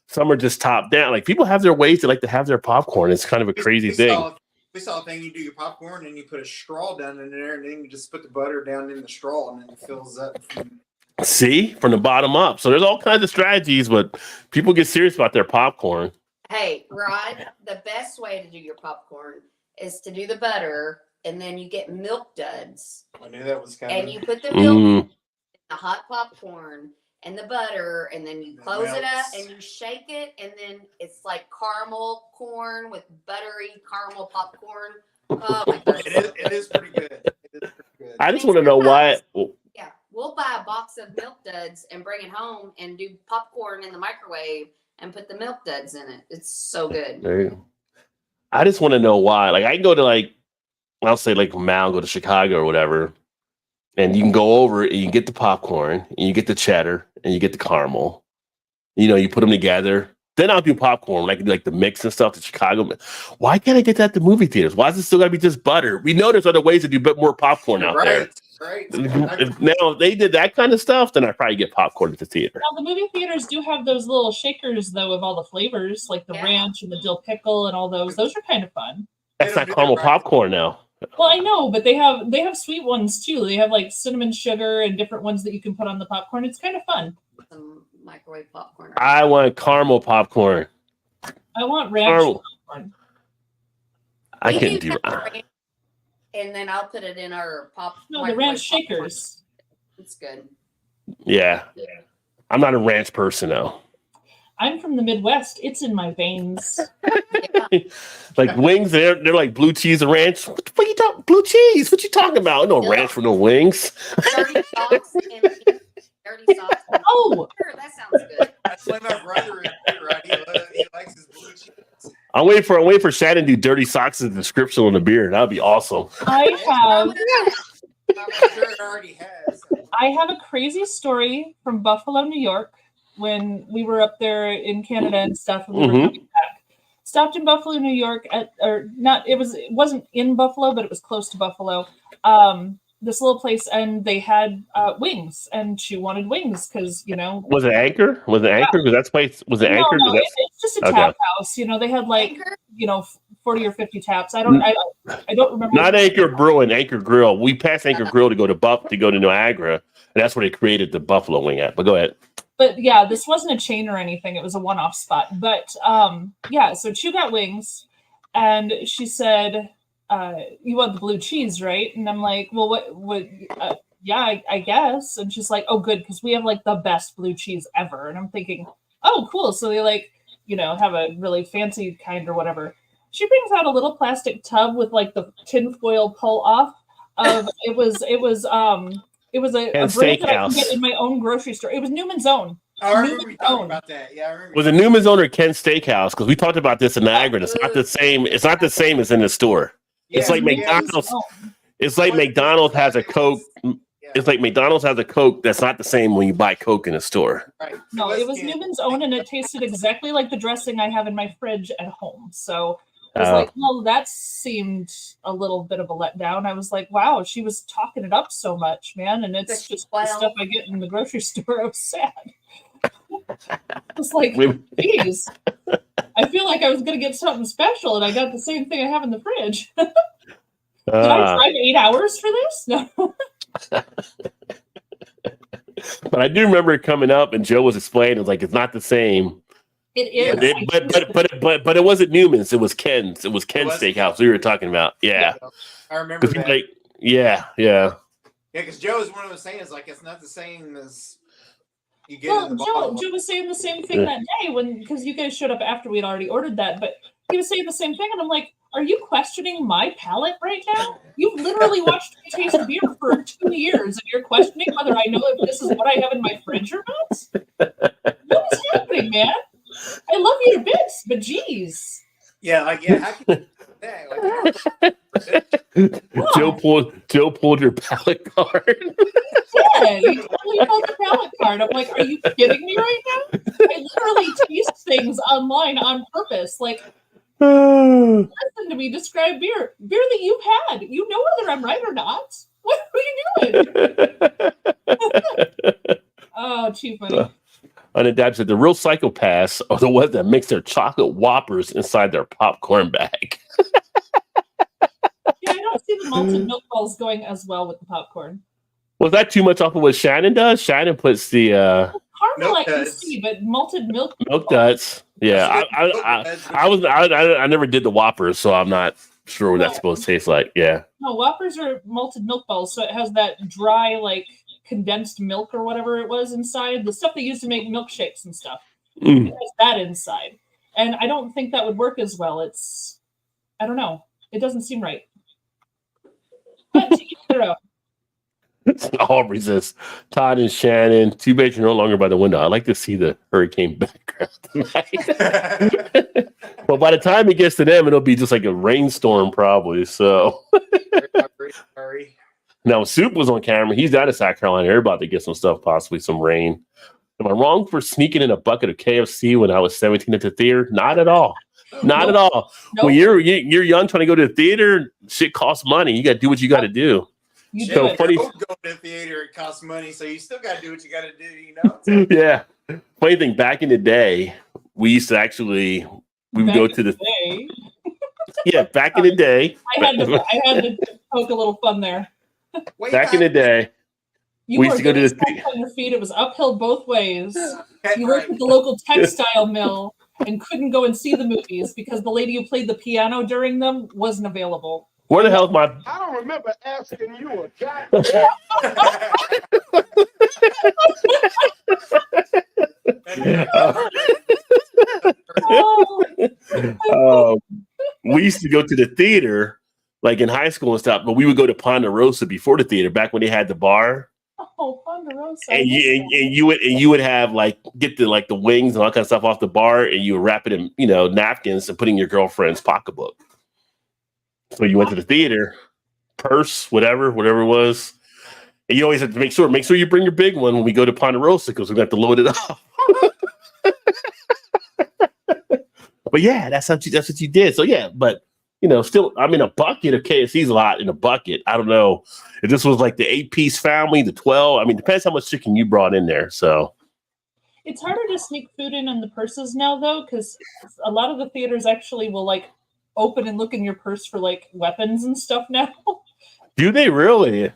Some are just top down. Like, people have their ways they like to have their popcorn. It's kind of a crazy thing. We saw a thing, you do your popcorn and you put a straw down in there, and then you just put the butter down in the straw, and then it fills up. See, from the bottom up. So there's all kinds of strategies, but people get serious about their popcorn. Hey, Rod, the best way to do your popcorn is to do the butter, and then you get Milk Duds. I knew that was coming. And you put the milk in the hot popcorn and the butter, and then you close it up and you shake it, and then it's like caramel corn with buttery caramel popcorn. Oh my god. It is pretty good. It is pretty good. I just want to know why. Yeah, we'll buy a box of Milk Duds and bring it home and do popcorn in the microwave and put the Milk Duds in it. It's so good. There you go. I just want to know why. Like, I can go to I'll say Mal, go to Chicago or whatever, and you can go over and you can get the popcorn and you get the cheddar and you get the caramel. You put them together. Then I'll do popcorn, like the mix and stuff. The Chicago. Why can't I get that at the movie theaters? Why is it still got to be just butter? We know there's other ways to do a bit more popcorn out there. Right. Now, if they did that kind of stuff, then I'd probably get popcorn at the theater. Now, the movie theaters do have those little shakers, though, of all the flavors, like the ranch and the dill pickle and all those. Those are kind of fun. That's not caramel popcorn now. Well, I know, but they have sweet ones too. They have like cinnamon sugar and different ones that you can put on the popcorn. It's kind of fun. Some microwave popcorn. I want caramel popcorn. I want ranch popcorn. I We couldn't do do. have ranch, and then I'll put it in our No, the microwave ranch popcorn. shakers. It's good. Yeah, I'm not a ranch person though. I'm from the Midwest. It's in my veins. Yeah. Like wings, they're like blue cheese and ranch. What the fuck you talking? Blue cheese? What you talking about? No ranch for no wings. Dirty socks and dirty socks. Oh, Sure, that sounds good. That's why my brother is right. He likes his blue cheese. I'm waiting for Shannon to do dirty socks as a description on the beer. That'd be awesome. I have I'm sure it already has. a crazy story from Buffalo, New York, when we were up there in Canada and stuff, and we were coming back. Stopped in Buffalo, New York, it wasn't in Buffalo, but it was close to Buffalo. This little place, and they had wings, and she wanted wings because Was it Anchor? Was it Anchor? Because that's place was it Anchor? No, it's just a tap house. They had like Anchor? 40 or 50 taps. I don't remember. Not Anchor Brewing, Anchor Grill. We passed Anchor Grill to go to Niagara, and that's where they created the buffalo wing at. But go ahead. But yeah, this wasn't a chain or anything. It was a one-off spot. But yeah, so Chu got wings, and she said, "You want the blue cheese, right?" And I'm like, "Well, what? Yeah, I guess." And she's like, "Oh, good, because we have like the best blue cheese ever." And I'm thinking, "Oh, cool." So they have a really fancy kind or whatever. She brings out a little plastic tub with like the tinfoil pull off of it was a brand that I can get in my own grocery store. It was Newman's Own. Oh, I remember you talking about that. Yeah, I remember. Was it Newman's Own or Ken's Steakhouse? Because we talked about this in Niagara. It's not the same. It's not the same as in the store. Yeah, It's like McDonald's. It's like McDonald's has a Coke. Yeah. It's like McDonald's has a Coke that's not the same when you buy Coke in a store. Right. No, it was Newman's Own, and it tasted exactly like the dressing I have in my fridge at home. So I was like, well, that seemed a little bit of a letdown. I was like, wow, she was talking it up so much, man. And it's just the stuff I get in the grocery store. I was sad. I was like, geez, I feel like I was going to get something special, and I got the same thing I have in the fridge. Did I drive 8 hours for this? No. But I do remember it coming up, and Joe was explaining, like, it's not the same. It is. But it wasn't Newman's. It was Ken's. It was Ken's Steakhouse we were talking about. Yeah. I remember that. Like, yeah. Yeah, because Joe is one of those saying, like, it's not the same as you get in the bottle. Joe was saying the same thing that day because you guys showed up after we'd already ordered that, but he was saying the same thing, and I'm like, are you questioning my palate right now? You've literally watched me taste beer for 2 years, and you're questioning whether I know if this is what I have in my fridge or not? What is happening, man? I love you to bits, but geez. Yeah, how can you do that? Joe pulled your palate card. Yeah, you totally pulled the palate card. I'm like, are you kidding me right now? I literally taste things online on purpose. Like, listen to me describe beer that you've had. You know whether I'm right or not. What are you doing? Oh, too funny. And then Dad said the real psychopaths are the ones that mix their chocolate Whoppers inside their popcorn bag. Yeah, I don't see the malted milk balls going as well with the popcorn. Was that too much off of what Shannon does? Shannon puts the caramel I can see, but malted milk duds. Yeah, I never did the Whoppers, so I'm not sure what that's supposed to taste like. Yeah. No, Whoppers are malted milk balls, so it has that dry, like, condensed milk or whatever it was inside, the stuff they used to make milkshakes and stuff. It has that inside, and I don't think that would work as well. I don't know, it doesn't seem right. But to each their own. Aubrey says, Todd and Shannon, too bad you're no longer by the window. I like to see the hurricane background tonight. Well, by the time it gets to them, it'll be just like a rainstorm probably. So Sorry. now Soup was on camera. He's out of South Carolina. They're about to get some stuff, possibly some rain. Am I wrong for sneaking in a bucket of KFC when I was 17 at the theater? Not at all. Not at all. Nope. When you're young trying to go to the theater, shit costs money. You got to do what you got to do. You So do it. funny. Don't go to the theater, it costs money, so you still got to do what you got to do, you know? Yeah. Funny thing, back in the day, we used to we would go to the day. yeah. Back in the day, I had to poke a little fun there. back in the day, You we were used to go to getting the steps on your feet. It was uphill both ways. You Right. worked at the local textile mill, and couldn't go and see the movies because the lady who played the piano during them wasn't available. Where the hell's my? I don't remember asking you a guy. We used to go to the theater, like in high school and stuff, but we would go to Ponderosa before the theater, back when they had the bar. Oh, Ponderosa. And you would have like get the wings and all kind of stuff off the bar, and you would wrap it in napkins and put in your girlfriend's pocketbook. So you went to the theater, purse, whatever it was, and you always have to make sure you bring your big one when we go to Ponderosa because we're gonna have to load it up. But yeah, that's what you did. So yeah, but still, I mean, a bucket of KFC's a lot in a bucket. I don't know if this was like the 8-piece family, the 12. I mean, depends how much chicken you brought in there. So it's harder to sneak food in the purses now, though, because a lot of the theaters actually will like open and look in your purse for like weapons and stuff now. Do they really?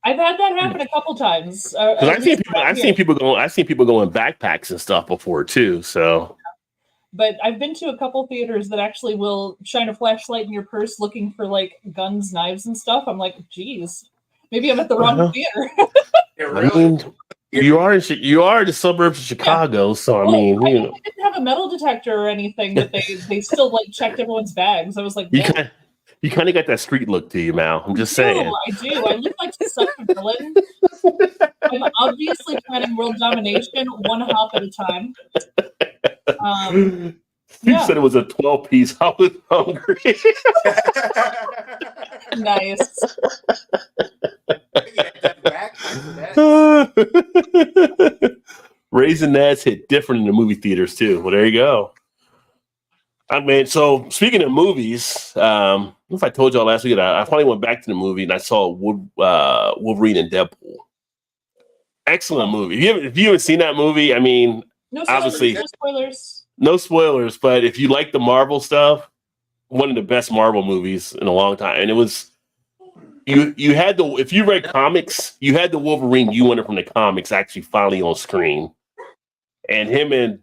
I've had that happen a couple times. I've seen people go in backpacks and stuff before too. So. But I've been to a couple theaters that actually will shine a flashlight in your purse looking for like guns, knives, and stuff. I'm like, geez, maybe I'm at the wrong theater. I mean, you are in the suburbs of Chicago, so I mean, they didn't have a metal detector or anything, but they still like checked everyone's bags. I was like, you kind of got that street look to you, Mal. I'm just saying. I do. I look like such a villain. I'm obviously planning world domination one hop at a time. You said it was a 12-piece. I was hungry. Nice. Raisinets hit different in the movie theaters too. Well, there you go. I mean, so speaking of movies, I don't know if I told y'all last week, I finally went back to the movie and I saw Wolverine and Deadpool. Excellent movie. If you haven't seen that movie, I mean, no spoilers, obviously, no spoilers. But if you like the Marvel stuff, one of the best Marvel movies in a long time. And it was you had if you read comics, you had the Wolverine you wanted from the comics actually finally on screen. And him and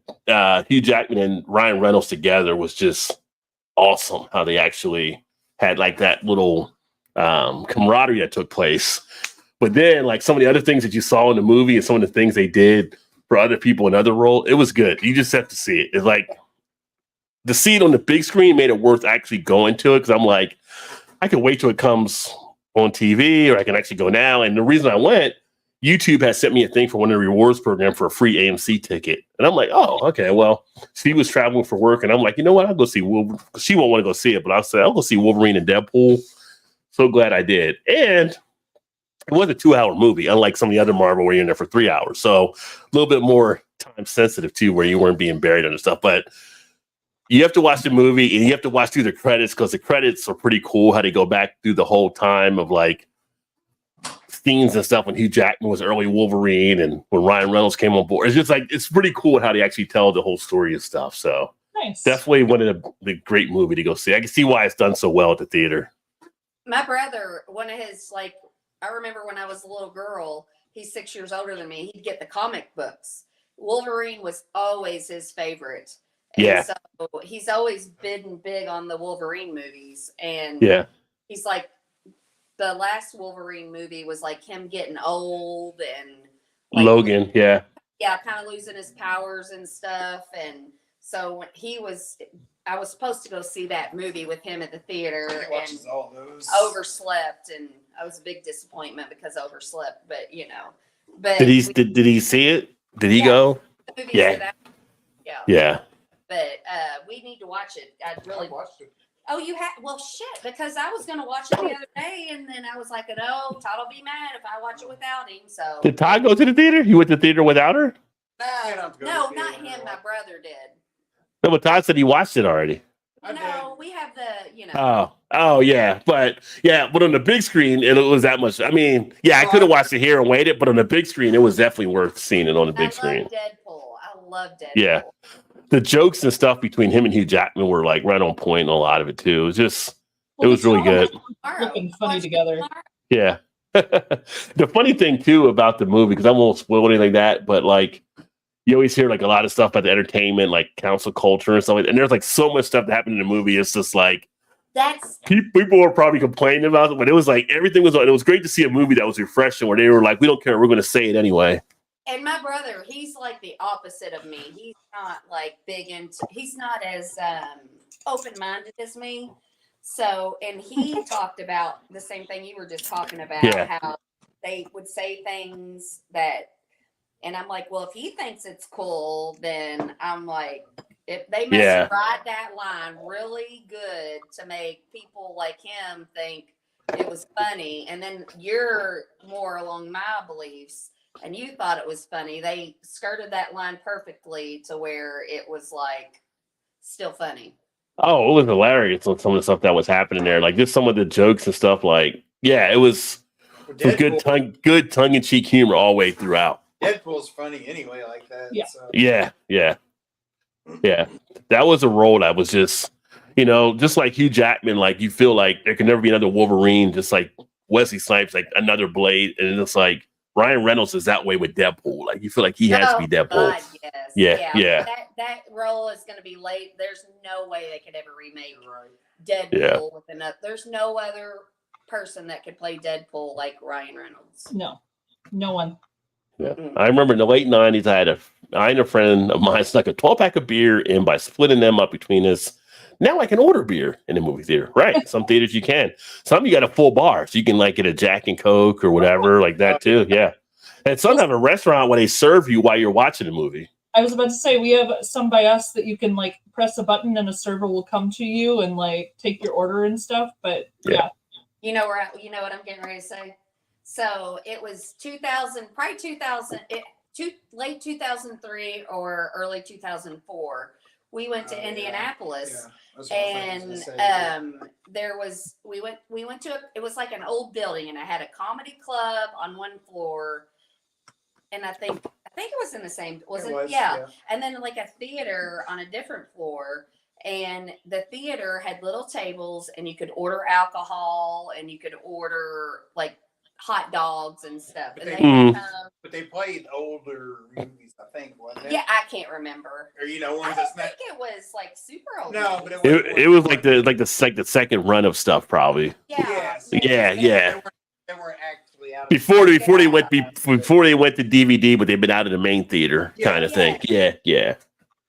Hugh Jackman and Ryan Reynolds together was just awesome. How they actually had like that little camaraderie that took place. But then, like some of the other things that you saw in the movie and some of the things they did for other people in other roles, it was good. You just have to see it. It's like to see it on the big screen made it worth actually going to it because I'm like, I can wait till it comes on TV or I can actually go now. And the reason I went, YouTube has sent me a thing for one of the rewards program for a free AMC ticket. And I'm like, oh, okay. Well, she was traveling for work. And I'm like, you know what? I'll go see Wolverine. She won't want to go see it, but I'll go see Wolverine and Deadpool. So glad I did. And it was a 2-hour movie, unlike some of the other Marvel where you're in there for 3 hours. So a little bit more time sensitive too, where you weren't being buried under stuff. But you have to watch the movie and you have to watch through the credits because the credits are pretty cool. How they go back through the whole time of like scenes and stuff when Hugh Jackman was early Wolverine and when Ryan Reynolds came on board. It's just like, it's pretty cool how they actually tell the whole story and stuff. So nice. Definitely one of the great movie to go see. I can see why it's done so well at the theater. My brother, one of his, like, I remember when I was a little girl, he's 6 years older than me, he'd get the comic books. Wolverine was always his favorite. And yeah. So he's always been big on the Wolverine movies. And yeah, he's like, the last Wolverine movie was like him getting old and like, Logan. Yeah. Yeah. Kind of losing his powers and stuff. And so when I was supposed to go see that movie with him at the theater and all those. overslept. And I was a big disappointment because I overslept, but but did he see it? Did he go? The movie Yeah. Yeah. But we need to watch it. I watched it. Oh, you had? Well, shit, because I was going to watch it the other day, and then I was like, no, Todd will be mad if I watch it without him. So did Todd go to the theater? You went to the theater without her? Nah, I don't have to go no, to the not theater. him. My brother did. No, but Todd said he watched it already. No, we have the, Oh, yeah. But on the big screen, it was that much. I mean, yeah, I could have watched it here and waited, but on the big screen, it was definitely worth seeing it on the big screen. I love Deadpool. Yeah. The jokes and stuff between him and Hugh Jackman were like right on point in a lot of it too. It was just, it was really good. Looking funny together. Yeah. The funny thing too about the movie, because I won't spoil anything like that, but like you always hear like a lot of stuff about the entertainment, like council culture and stuff like that. And there's like so much stuff that happened in the movie. It's just like That's people were probably complaining about it, but it was like everything was. It was great to see a movie that was refreshing, where they were like, "We don't care, we're going to say it anyway." and my brother, he's like the opposite of me. He's not like big into. He's not as open minded as me. So, and he talked about the same thing you were just talking about, Yeah. how they would say things that, and I'm like, well, if he thinks it's cool, then I'm like, if they must Yeah. ride that line really good to make people like him think it was funny, and then you're more along my beliefs, and you thought it was funny. They skirted that line perfectly to where it was like still funny. Oh, it was hilarious on some of the stuff that was happening there. Like just some of the jokes and stuff. Like, yeah, it was some good tongue in cheek humor all the way throughout. Deadpool's funny anyway, like that. Yeah. So. Yeah. That was a role that was just, just like Hugh Jackman. Like you feel like there can never be another Wolverine. Just like Wesley Snipes, like another Blade, and it's like Ryan Reynolds is that way with Deadpool. Like you feel like he has to be Deadpool. God, yes. Yeah. That role is going to be late. There's no way they could ever remake Right. Deadpool Yeah. with another. There's no other person that could play Deadpool like Ryan Reynolds. No one. Yeah. I remember in the late 90s, I and a friend of mine snuck a 12-pack of beer in by splitting them up between us. Now I can order beer in the movie theater, right? Some theaters you can. Some you got a full bar, so you can like get a Jack and Coke or whatever like that too. Yeah. And some have a restaurant where they serve you while you're watching the movie. I was about to say we have some by us that you can like press a button and a server will come to you and like take your order and stuff. But yeah. You know what I'm getting ready to say? So it was 2000, probably 2000, late 2003 or early 2004. We went to Indianapolis. Yeah. That's what I was And gonna say. we went to it was like an old building, and it had a comedy club on one floor, and I think it was in the same yeah, and then like a theater on a different floor, and the theater had little tables, and you could order alcohol, and you could order like hot dogs and stuff. But And they- they But they played older movies, I think, wasn't it? yeah, I can't remember. Or I ones don't that's think not. it was like super old. No, but It was like the second run of stuff probably. Yes. Yeah. They weren't actually out. Before they went to DVD, but they've been out of the main theater kind of thing. Yeah.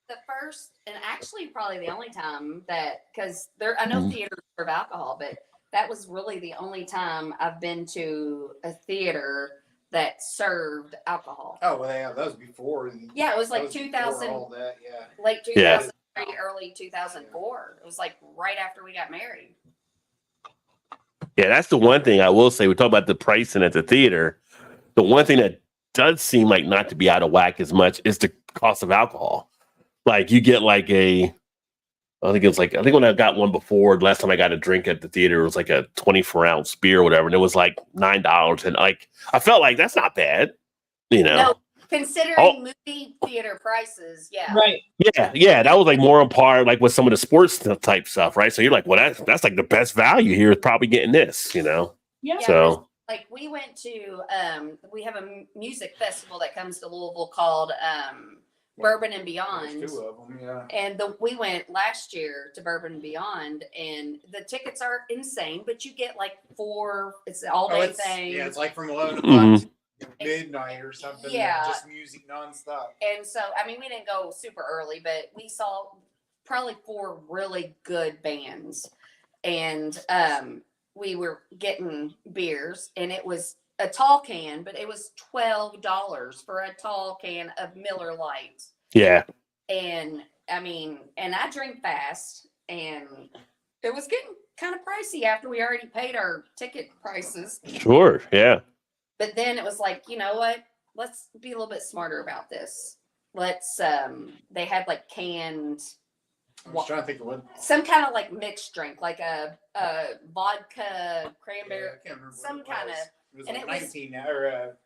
The first and actually probably the only time that, because I know theaters serve alcohol, but that was really the only time I've been to a theater that served alcohol. Oh, well, yeah, that was before. Yeah, it was like that 2000, all that, yeah. late 2003, early 2004. It was like right after we got married. Yeah, that's the one thing I will say. We talk about the pricing at the theater. The one thing that does seem like not to be out of whack as much is the cost of alcohol. Like you get like I think when I got one before, the last time I got a drink at the theater, it was like a 24-ounce beer or whatever, and it was like $9. And like I felt like that's not bad, No, considering movie theater prices, yeah. Right. Yeah, that was like more on par like with some of the sports type stuff, right? So you're like, well, that's like the best value here is probably getting this, Yeah. So Like we went to we have a music festival that comes to Louisville called Bourbon and Beyond. There's two of them, yeah. And we went last year to Bourbon and Beyond, and the tickets are insane, but you get like it's an all day thing. Yeah, it's like from 11 Mhm. o'clock to midnight or something. Yeah. Just music nonstop. And so, I mean, we didn't go super early, but we saw probably 4 really good bands. And we were getting beers, and it was a tall can, but it was $12 for a tall can of Miller Lite. yeah. And I mean, and I drink fast, and it was getting kind of pricey after we already paid our ticket prices. Sure. Yeah. But then it was like, you know what? Let's be a little bit smarter about this. Let's they had like canned I was trying to think of what. some kind of like mixed drink, like a vodka cranberry, Yeah, I can't remember. some what it kind of was. It was and like it was 19 or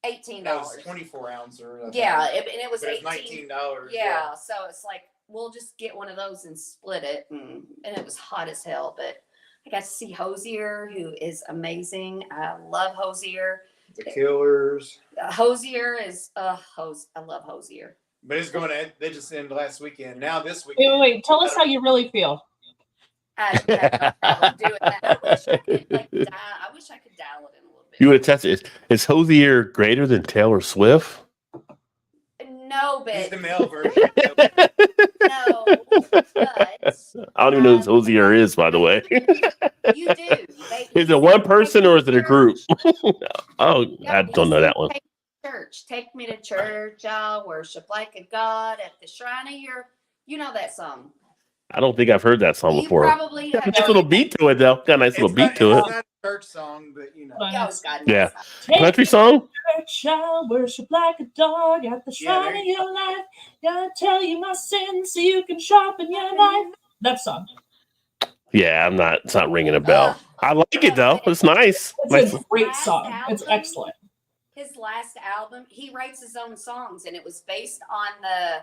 $18. that was 24 ounce or Yeah, and it was but it 18. was $19. Yeah, so it's like we'll just get one of those and split it, and it was hot as hell. But I got to see Hosier, who is amazing. I love Hosier, The Killers. Hosier is I love Hosier. But it's going to. They just ended last weekend. Now this Wait, weekend. wait, wait. Tell us how you really feel. I have no problem doing that. I wish I could dial it in a little bit. You would have tested it. Is Hosier greater than Taylor Swift? No, He's but the male version. no, but I don't even know who Hosier is, by the way. you do. Is it one person or is it a group? Oh, Yep, I don't know that one. Take me to church. Take me to church. I'll worship like a god at the shrine of your. You know that song. I don't think I've heard that song You before. probably Got a have. nice little beat to it, though. Got a nice little beat to It's it. not a church song, but you know. You always got it. Yeah. Take Country song? church, I'll worship like a dog at the Yeah, shrine there of you your life. Gotta tell you my sins so you can sharpen your knife. That song. Yeah, it's not ringing a bell. I like it, though. It's nice. It's Nice. a great Last song. It's album? excellent. His last album, he writes his own songs, and it was based on the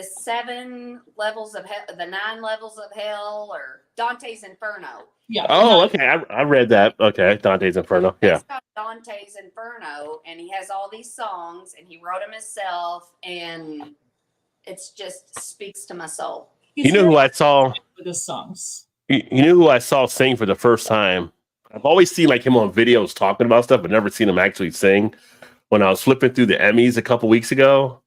7 levels of hell, the 9 levels of hell, or Dante's Inferno. Yeah. Oh, okay. I read that. Okay. Dante's Inferno. Yeah. It's called Dante's Inferno, and he has all these songs, and he wrote them himself, and it's just speaks to my soul. He's You know who I saw? with his songs. You know who I saw sing for the first time? I've always seen like him on videos talking about stuff, but never seen him actually sing. When I was flipping through the Emmys a couple weeks ago,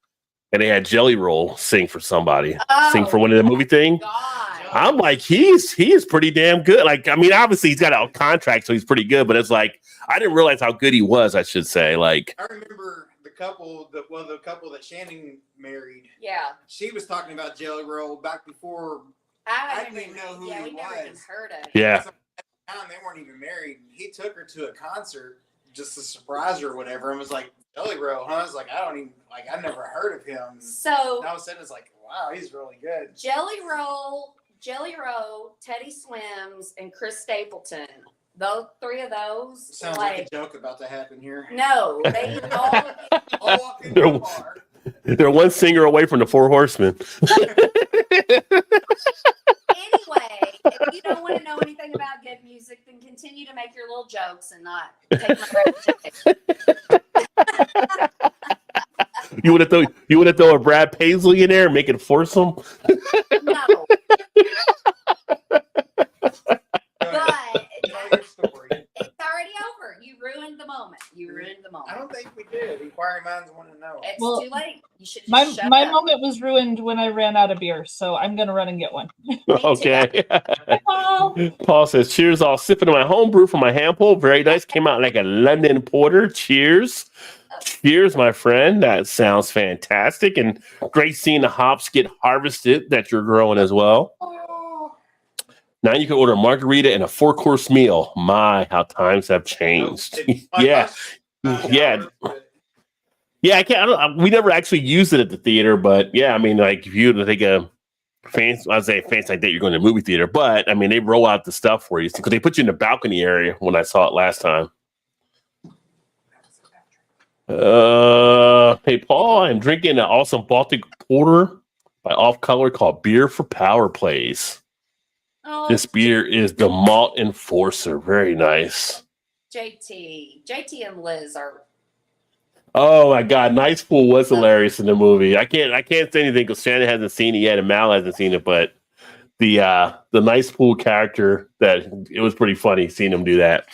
and they had Jelly Roll sing for somebody, sing for one of the movie thing. God. I'm like, he is pretty damn good. Like, I mean, obviously he's got a contract, so he's pretty good. But it's like I didn't realize how good he was. I should say, like, I remember the couple that Shannon married. Yeah. She was talking about Jelly Roll back before. I didn't even know who yeah, he we never even was. heard of it. yeah, They weren't even married. He took her to a concert just to surprise her or whatever, and was like, "Jelly Roll, huh?" I was like, I never heard of him. So And all of a sudden, it's like, wow, he's really good. Jelly Roll, Teddy Swims, and Chris Stapleton. Those 3 of those, Sounds like a joke about to happen here. no, they all. I'll walk into a bar. they're one singer away from the Four Horsemen. Anyway, if you don't want to know anything about good music, then continue to make your little jokes and not take my reputation. You would have throw a Brad Paisley in there and make it foursome. No, but Tell your story. it's already over. You ruined the moment. I don't think we did. Inquiring minds want to know. It's Well, too late. You should just My shut my up. moment was ruined when I ran out of beer, so I'm gonna run and get one. Okay. Oh, Paul says, "Cheers! All sipping on my home brew from my hand pull. Very nice. Came out like a London porter. Cheers." Cheers, my friend. That sounds fantastic. And great seeing the hops get harvested that you're growing as well. Now you can order a margarita and a 4-course meal. My, how times have changed. Yeah. Yeah. Yeah, we never actually used it at the theater, but yeah, I mean, like if you were to take a fancy like that, you're going to a movie theater, but I mean, they roll out the stuff for you because they put you in the balcony area when I saw it last time. Hey Paul, I'm drinking an awesome Baltic Porter by Off Color called Beer for Power Plays. Oh, This beer is the Malt Enforcer. Very nice. JT and Liz are. Oh my God, Nice Pool was hilarious in the movie. I can't say anything because Shannon hasn't seen it yet and Mal hasn't seen it, but the Nice Pool character, that it was pretty funny seeing him do that.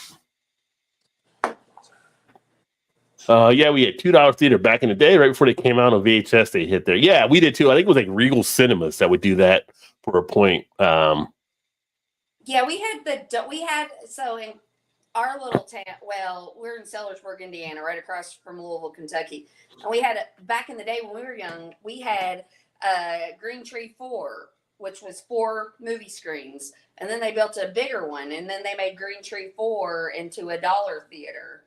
Yeah, we had $2 theater back in the day, right before they came out on VHS. They hit there. Yeah, we did too. I think it was like Regal Cinemas that would do that for a point. Yeah, we had so in our little town. Well, we're in Sellersburg, Indiana, right across from Louisville, Kentucky, and we had back in the day when we were young, we had Green Tree 4, which was 4 movie screens, and then they built a bigger one, and then they made Green Tree 4 into a dollar theater.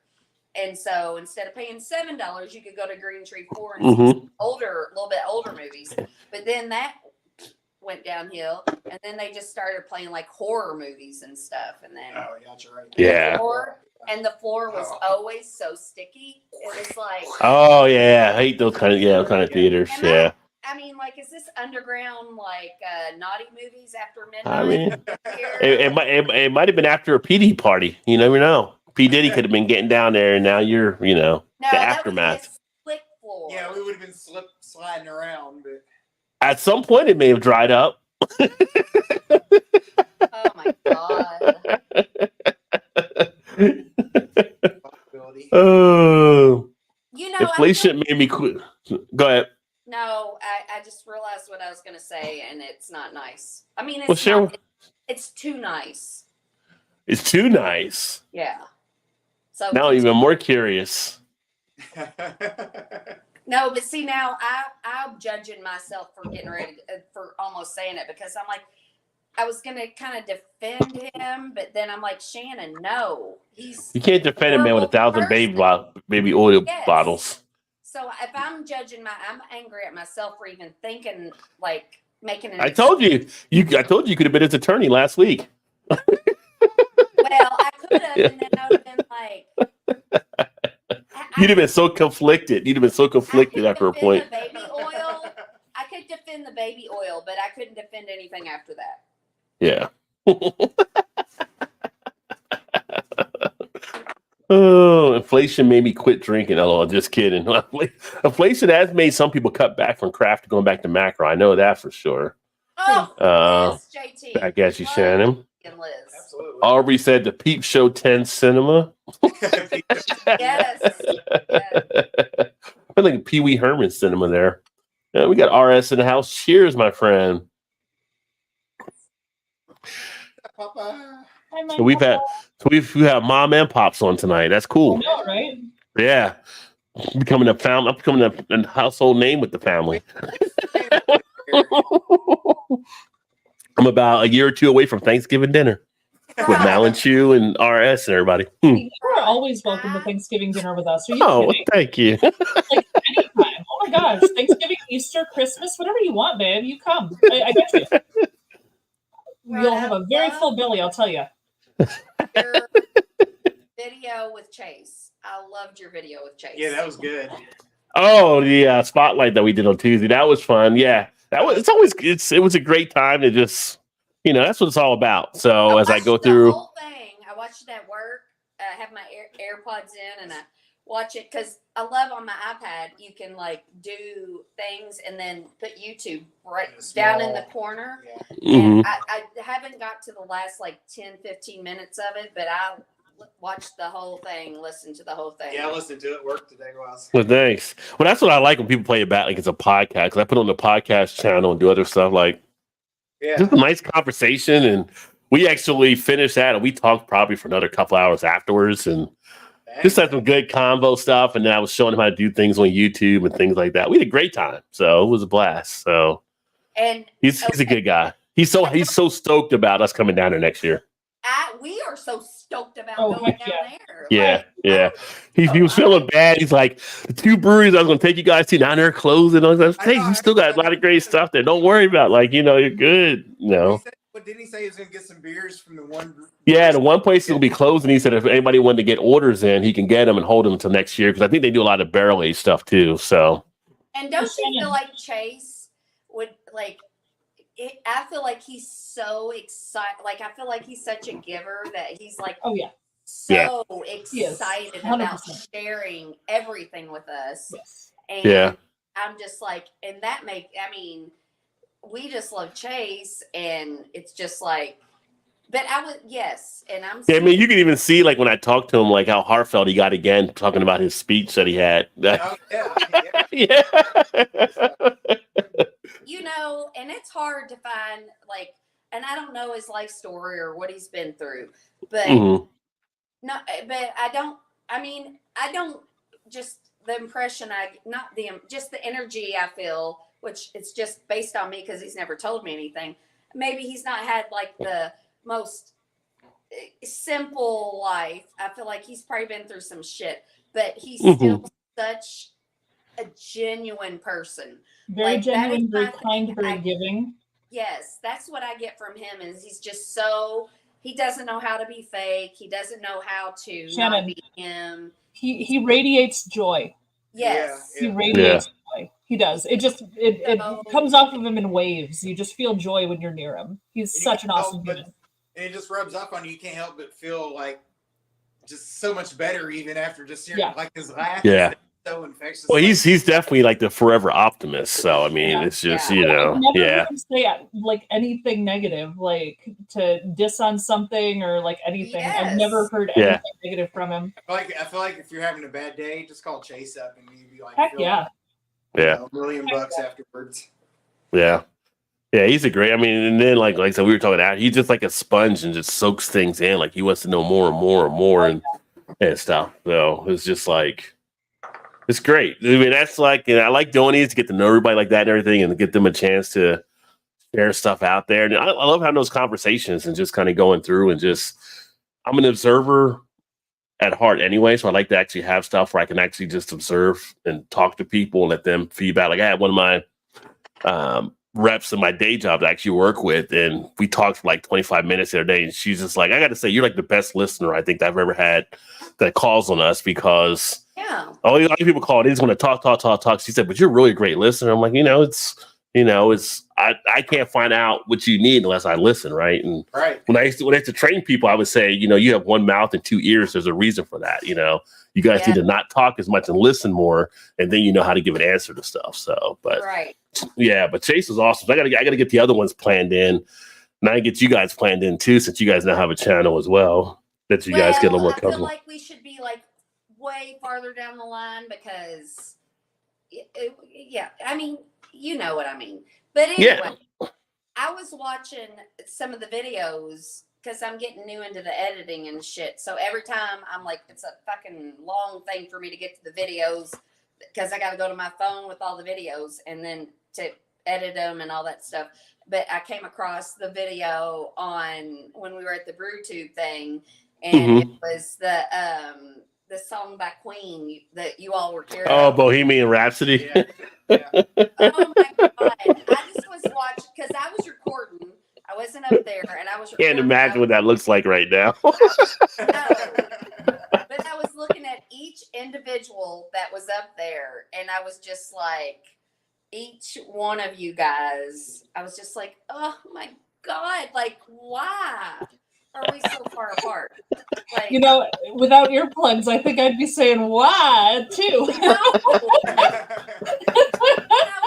And so instead of paying $7, you could go to Green Tree 4 and see some a little bit older movies. But then that went downhill, and then they just started playing like horror movies and stuff. And then Oh, yeah, that's right. Yeah. the floor was always so sticky. It was like, Oh yeah, I hate those kind of theaters. And Yeah. I mean, like, is this underground like naughty movies after midnight? I mean, here? it might have been after a PD party. You never know. P. Diddy could have been getting down there, and now you're, No, the that aftermath. was slick floor. Yeah, we would have been sliding around, but At some point, it may have dried up. Oh my god. possibility. Oh, You know, inflation made me quit. Go ahead. No, I just realized what I was going to say, and it's not nice. I mean, it's Well, share- not, it's too nice. It's too nice. Yeah. So Now even more curious. no, but see now I'm judging myself for getting ready for almost saying it because I'm like I was gonna kind of defend him, but then I'm like Shannon, no, he's You can't defend a man with 1,000 baby oil Yes. bottles. So if I'm judging I'm angry at myself for even thinking like making an. I told you. I told you could have been his attorney last week. Well, I could have, and then I would have been like. You'd have been so conflicted. You'd have been so conflicted after a point. The baby oil. I could defend the baby oil, but I couldn't defend anything after that. Yeah. Oh, inflation made me quit drinking. Oh, just kidding. Inflation has made some people cut back from craft going back to macro. I know that for sure. Oh, yes, JT. Back at you, Liz Shannon. and Liz. Absolutely. Aubrey said the Peep Show 10 Cinema. Yes. I think Pee Wee Herman Cinema there. Yeah, we got RS in the house. Cheers, my friend. Papa. So we've had mom and pops on tonight. That's cool. No, right? Yeah, becoming a family. I'm becoming a household name with the family. I'm about a year or two away from Thanksgiving dinner with Mal and Chew and RS and everybody. You are always welcome to Thanksgiving dinner with us. Are you Oh, kidding? thank you. Like anytime. Oh my gosh, Thanksgiving, Easter, Christmas, whatever you want, babe. You come. I got you. You'll have a very full belly, I'll tell you. Your video with Chase. I loved your video with Chase. Yeah, that was good. Oh, the spotlight that we did on Tuesday. That was fun. Yeah, it was a great time to just, that's what it's all about. So as I go through the whole thing, I watched it at work. I have my AirPods in and I watch it because I love on my iPad. You can like do things and then put YouTube right down in the corner. Yeah. Mhm. And I haven't got to the last like 10-15 minutes of it, but I watched the whole thing, listened to the whole thing. Yeah, I listened to it at work today. Well, thanks. Well, that's what I like when people play it back like it's a podcast. Because I put it on the podcast channel and do other stuff like Yeah. just a nice conversation. And we actually finished that and we talked probably for another couple hours afterwards and just had some good combo stuff. And then I was showing him how to do things on YouTube and things like that. We had a great time. So it was a blast. So And he's a good guy. He's so stoked about us coming down there next year. we are so stoked about Oh, going heck down yeah. there. Yeah, Like, yeah. He was feeling bad. He's like, the 2 breweries I was going to take you guys to, now they're closing. I was like, hey, you still got a lot of great stuff there. Don't worry about it. You're good. But didn't he say he was going to get some beers from the one? Yeah, the one place will be closing. He said if anybody wanted to get orders in, he can get them and hold them until next year because I think they do a lot of barrel aged stuff too. So, And don't you feel like Chase would like? I feel like he's so excited. Like I feel like he's such a giver that he's like Oh yeah. so Yes, excited about 100%. sharing everything with us. Yes. And Yeah. I'm just like, and that we just love Chase, and it's just like, but and I'm. yeah, I mean, you can even see when I talked to him, how heartfelt he got again talking about his speech that he had. Oh, yeah. Yeah. And it's hard to find and I don't know his life story or what he's been through, but Mhm. no, but I don't just the impression just the energy I feel, which it's just based on me because he's never told me anything. Maybe he's not had the most simple life. I feel like he's probably been through some shit, but he's still such a genuine person. Very That genuine, is very my kind, thing. very giving. Yes, that's what I get from him is he's just so he doesn't know how to be fake. He doesn't know how to Shannon. not be him. He radiates joy. Yes. He radiates joy. He does. It So- comes off of him in waves. You just feel joy when you're near him. He's And such you an can't awesome help human. And it just rubs off on you. You can't help but feel like just so much better even after just hearing like his laugh. Yeah. So infectious. Well, he's definitely like the forever optimist. So I mean, it's just I've never heard him say like anything negative, like to diss on something or like anything. I've never heard anything negative from him. I feel like if you're having a bad day, just call Chase up and you'd be like, heck yeah, $1 million afterwards. Yeah. Yeah, he's a great. I mean, and then like so we were talking about, he's just like a sponge and just soaks things in. Like he wants to know more and more and more and stuff. So it's just like, it's great. I mean, that's like, I like doing these to get to know everybody like that and everything, and to get them a chance to share stuff out there. And I love having those conversations and just kind of going through and just, I'm an observer at heart anyway, so I like to actually have stuff where I can actually just observe and talk to people and let them feedback. Like I had one of my reps in my day job to actually work with, and we talked for like 25 minutes the other day, and she's just like, I got to say, you're like the best listener I think I've ever had that calls on us, because a lot of people call, they just want to talk. She said, but you're really a great listener. I'm like, I can't find out what you need unless I listen, right? And when I used to train people, I would say, you have one mouth and two ears. There's a reason for that. You guys need to not talk as much and listen more, and then you know how to give an answer to stuff. So, but but Chase was awesome. So I gotta get the other ones planned in, and I get you guys planned in too, since you guys now have a channel as well that you guys get a little more comfortable. I feel like we should be like way farther down the line, because I mean, you know what I mean. But anyway, I was watching some of the videos because I'm getting new into the editing and shit. So every time I'm like, it's a fucking long thing for me to get to the videos, because I got to go to my phone with all the videos and then to edit them and all that stuff. But I came across the video on when we were at the BrewTube thing, and it was the song by Queen that you all were carrying. Oh, Bohemian Rhapsody. Oh my God. I just was watching because I was recording. I wasn't up there, and I was recording. Can't imagine what that looks like right now. But I was looking at each individual that was up there, and I was just like, each one of you guys, I was just like, oh my God, like, why are we so far apart? Like, without earplugs, I think I'd be saying why too. You know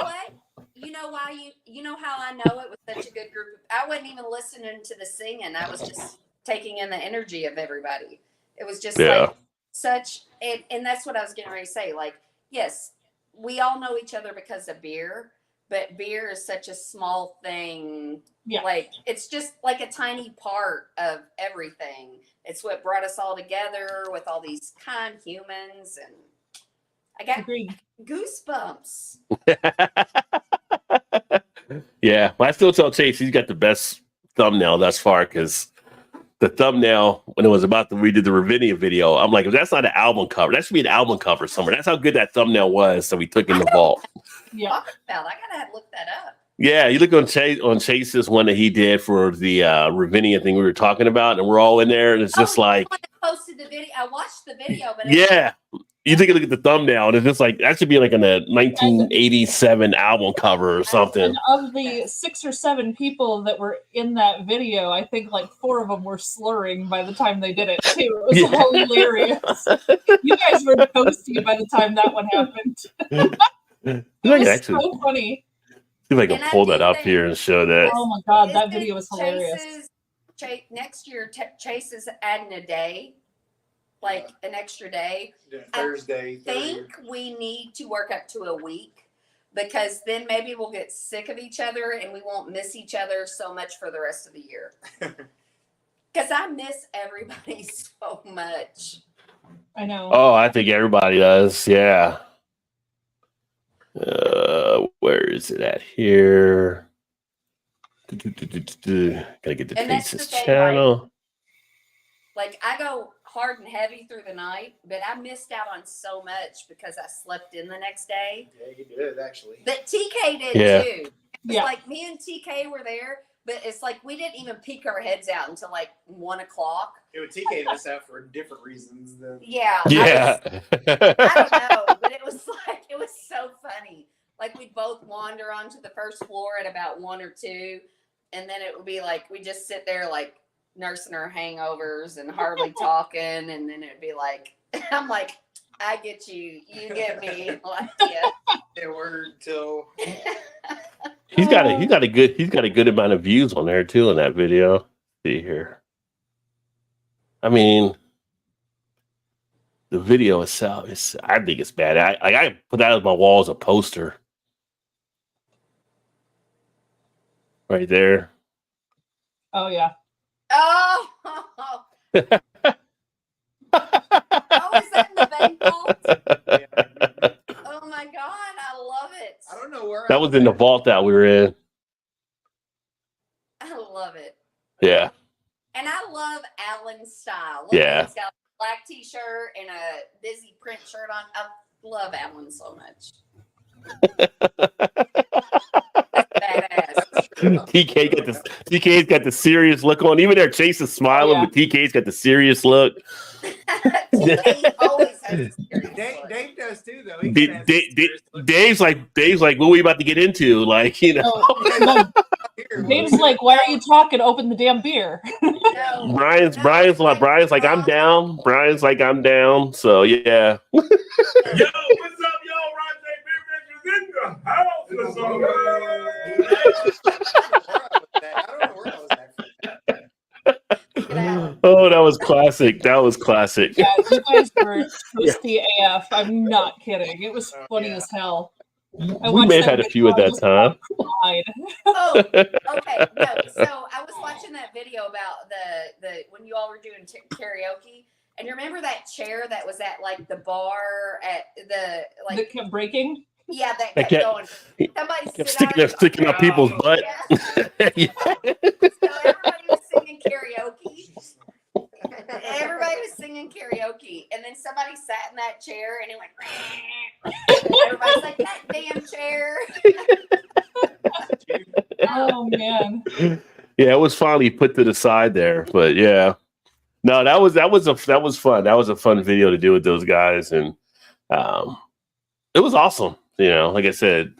what? You know why you know how I know it was such a good group? I wasn't even listening to the singing. I was just taking in the energy of everybody. It was just like such, and that's what I was getting ready to say. Like, yes, we all know each other because of beer, but beer is such a small thing. Yeah. Like, it's just like a tiny part of everything. It's what brought us all together with all these kind humans, and I got goosebumps. Yeah, but I still tell Chase he's got the best thumbnail thus far, because the thumbnail, when it was about we did the Ravinia video, I'm like, if that's not an album cover, that should be an album cover somewhere. That's how good that thumbnail was. So we took in the vault. Yeah, I gotta look that up. Yeah, you look on Chase's one that he did for the Ravinia thing we were talking about, and we're all in there, and it's just like posted the video. I watched the video, but you take a look at the thumbnail, and it's just like that should be like in a 1987 album cover or something. And of the 6 or 7 people that were in that video, I think like 4 of them were slurring by the time they did it too. It was hilarious. You guys were toasty by the time that one happened. It was so funny. See if I can pull that up here and show that. Oh my God, that video was hilarious. Next year, Chase is adding a day, like an extra day. Thursday. I think we need to work up to a week, because then maybe we'll get sick of each other and we won't miss each other so much for the rest of the year. Because I miss everybody so much. I know. Oh, I think everybody does. Yeah. Where is it at here? Gotta get the Chase's channel. Like I go hard and heavy through the night, but I missed out on so much because I slept in the next day. Yeah, you did actually. But TK did too. It's like me and TK were there, but it's like we didn't even peek our heads out until like 1 o'clock. It would TK us out for different reasons. Yeah. I don't know, but it was so funny. Like we'd both wander onto the first floor at about 1 or 2, and then it would be like we just sit there like nursing her hangovers and hardly talking, and then it'd be like, I'm like, I get you, you get me, like yeah. They were till He's got a good amount of views on there too in that video. Let's see here. I mean, the video itself is, I think it's bad. I put that on my wall as a poster. Right there. Oh yeah. Oh, oh, is that in the bank vault? Oh my god, I love it. I don't know where That was in the vault that we were in. I love it. Yeah. And I love Alan's style. Look, Yeah. he's got a black t-shirt and a Disney print shirt on. I love Alan so much. Badass. TK's got the serious look on. Even there, Chase is smiling, Yeah. but TK's got the serious look. TK always has a serious look. Dave does too, though. He kinda has a serious look. Dave's like, what are we about to get into? Like, you know, No, Dave's like, why are you talking? Open the damn beer. No, Brian's like, I'm down. Brian's like, I'm down. So yeah. Yo, what's up, y'all? Rajay Beer Makers in the house. What's up? I don't know where I was at. Oh, that was classic. That was classic. Yeah, you guys were toasty AF. I'm not kidding. It was funny as hell. I We may have watched had a that few at video, that time. I Oh, okay. No, so I was watching that video about the when you all were doing karaoke, and you remember that chair that was at like the bar at the like that kept breaking. yeah that That kept kept- going. Somebody Kept sit sticking up people's butt. Yeah. Yeah. So everybody was singing karaoke. Everybody was singing karaoke, and then somebody sat in that chair, and it went. Everybody's like, "That damn chair!" Oh man. Yeah, it was finally put to the side there, but yeah, no, that was fun. That was a fun video to do with those guys, and it was awesome. You know, like I said,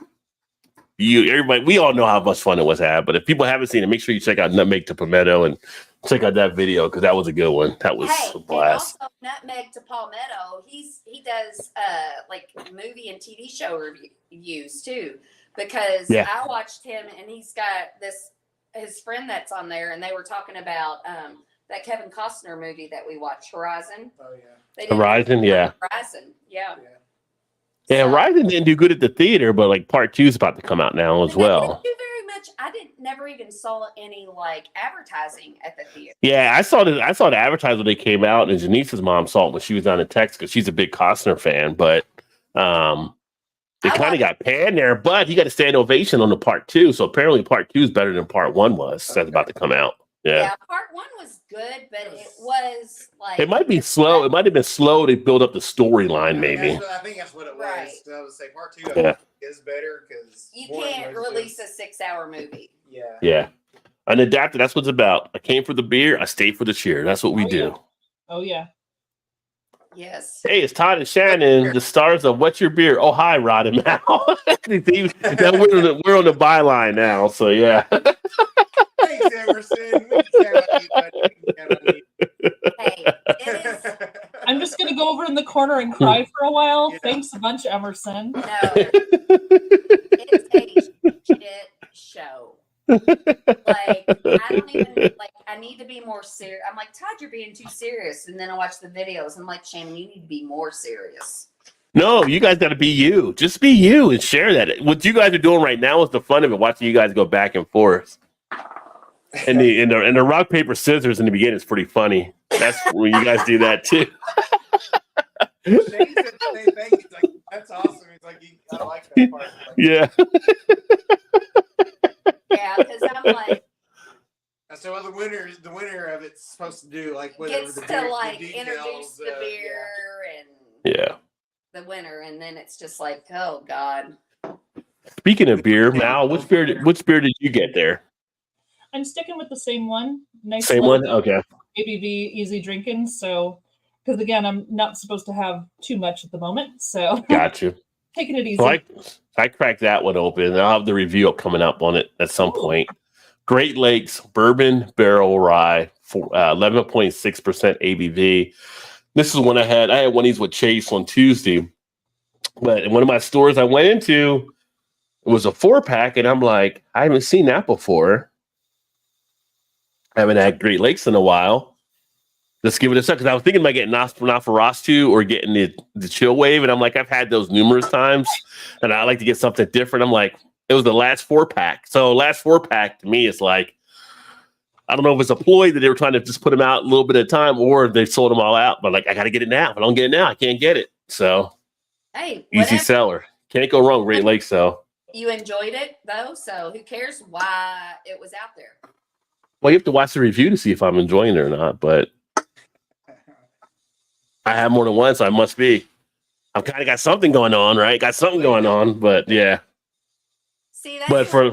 everybody, we all know how much fun it was had. But if people haven't seen it, make sure you check out Nutmeg to Palmetto and check out that video because that was a good one. That was Hey, a and blast. also Nutmeg to Palmetto, he does like movie and TV show reviews too. Because Yeah. I watched him and he's got his friend that's on there, and they were talking about that Kevin Costner movie that we watched, Horizon. Oh yeah. They did Horizon, yeah. Horizon, yeah. Yeah, So- Horizon didn't do good at the theater, but like part 2 is about to come out now as But they didn't well. do very much. I never even saw any like advertising at the theater. Yeah, I saw the advertisement when they came out, and Janice's mom saw it when she was down in Texas because she's a big Costner fan. But it I kind love of got panned there. But he got a standing ovation on the part 2, so apparently part 2 is better than part 1 was. That's about to come out. Yeah. Part 1 was good, but it was like It might be slow. It might have been slow to build up the storyline, maybe. I think that's what it was. Right. I would say part 2 Yeah. is better because you can't release a 6-hour movie. Yeah. Yeah. Unadapted, that's what it's about. I came for the beer, I stayed for the cheer. That's what we do. Oh yeah. Yes. Hey, it's Todd and Shannon, the stars of What's Your Beer? Oh, hi, Rod and Mal. Now we're on the byline now, so yeah. Thanks, Emerson. We can count on you, buddy. We can count on you. Hey, it is. I'm just gonna go over in the corner and cry for a while. Yeah. Thanks a bunch, Emerson. No, it's a shit show. Like, I don't even like. I need to be more serious. I'm like, Todd, you're being too serious. And then I watch the videos. I'm like, Shannon, you need to be more serious. No, you guys got to be you. Just be you and share that. What you guys are doing right now is the fun of it. Watching you guys go back and forth. And the rock paper scissors in the beginning is pretty funny. That's when you guys do that too. Shane said the same thing. He's like, that's awesome. He's like, I like that part. Like, Yeah. Yeah, because I'm like, so the winner of it's supposed to do like whatever gets the to beer- like the introduce details, the beer and Yeah. the winner, and then it's just like, oh god. Speaking of beer, Mal, which beer did you get there? I'm sticking with the same one. Nice Same low one? Okay. ABV, easy drinking. So, because again, I'm not supposed to have too much at the moment, so Got you. taking it easy. So I cracked that one open. And I'll have the review coming up on it at some point. Great Lakes Bourbon Barrel Rye for 11.6% ABV. This is one I had one of these with Chase on Tuesday, but in one of my stores I went into, it was a 4-pack, and I'm like, I haven't seen that before. I haven't had Great Lakes in a while. Let's give it a second. I was thinking about getting Nosferatu or getting the Chill Wave, and I'm like, I've had those numerous times, and I like to get something different. I'm like, it was the last 4-pack. So last 4-pack to me is like, I don't know if it's a ploy that they were trying to just put them out a little bit at a time, or they sold them all out. But like, I got to get it now. If I don't get it now, I can't get it. So Hey, easy whatever. seller. Can't go wrong. Great Lakes, though. You enjoyed it though, so who cares why it was out there? Well, you have to watch the review to see if I'm enjoying it or not. But I have more than one, so I must be. I've kind of got something going on, right? Got something going on, but yeah. See, that's But for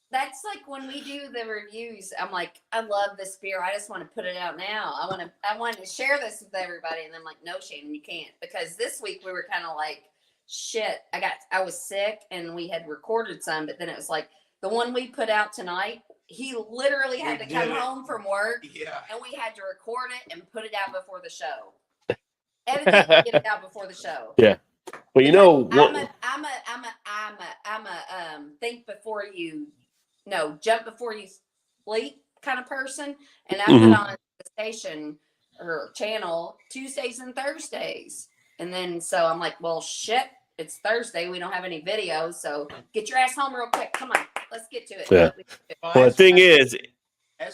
that's like when we do the reviews. I'm like, I love this beer. I just want to put it out now. I want to share this with everybody, and I'm like, no, Shannon, you can't, because this week we were kind of like, shit. I was sick, and we had recorded some, but then it was like the one we put out tonight. He literally had to come home from work, and we had to record it and put it out before the show. Edit it and get it out before the show. Yeah. Well, you know, I'm a think before you, no, jump before you sleep kind of person, and I put on the station or channel Tuesdays and Thursdays, and then so I'm like, well, shit, it's Thursday, we don't have any videos, so get your ass home real quick. Come on, let's get to it. Yeah. Well, the thing is,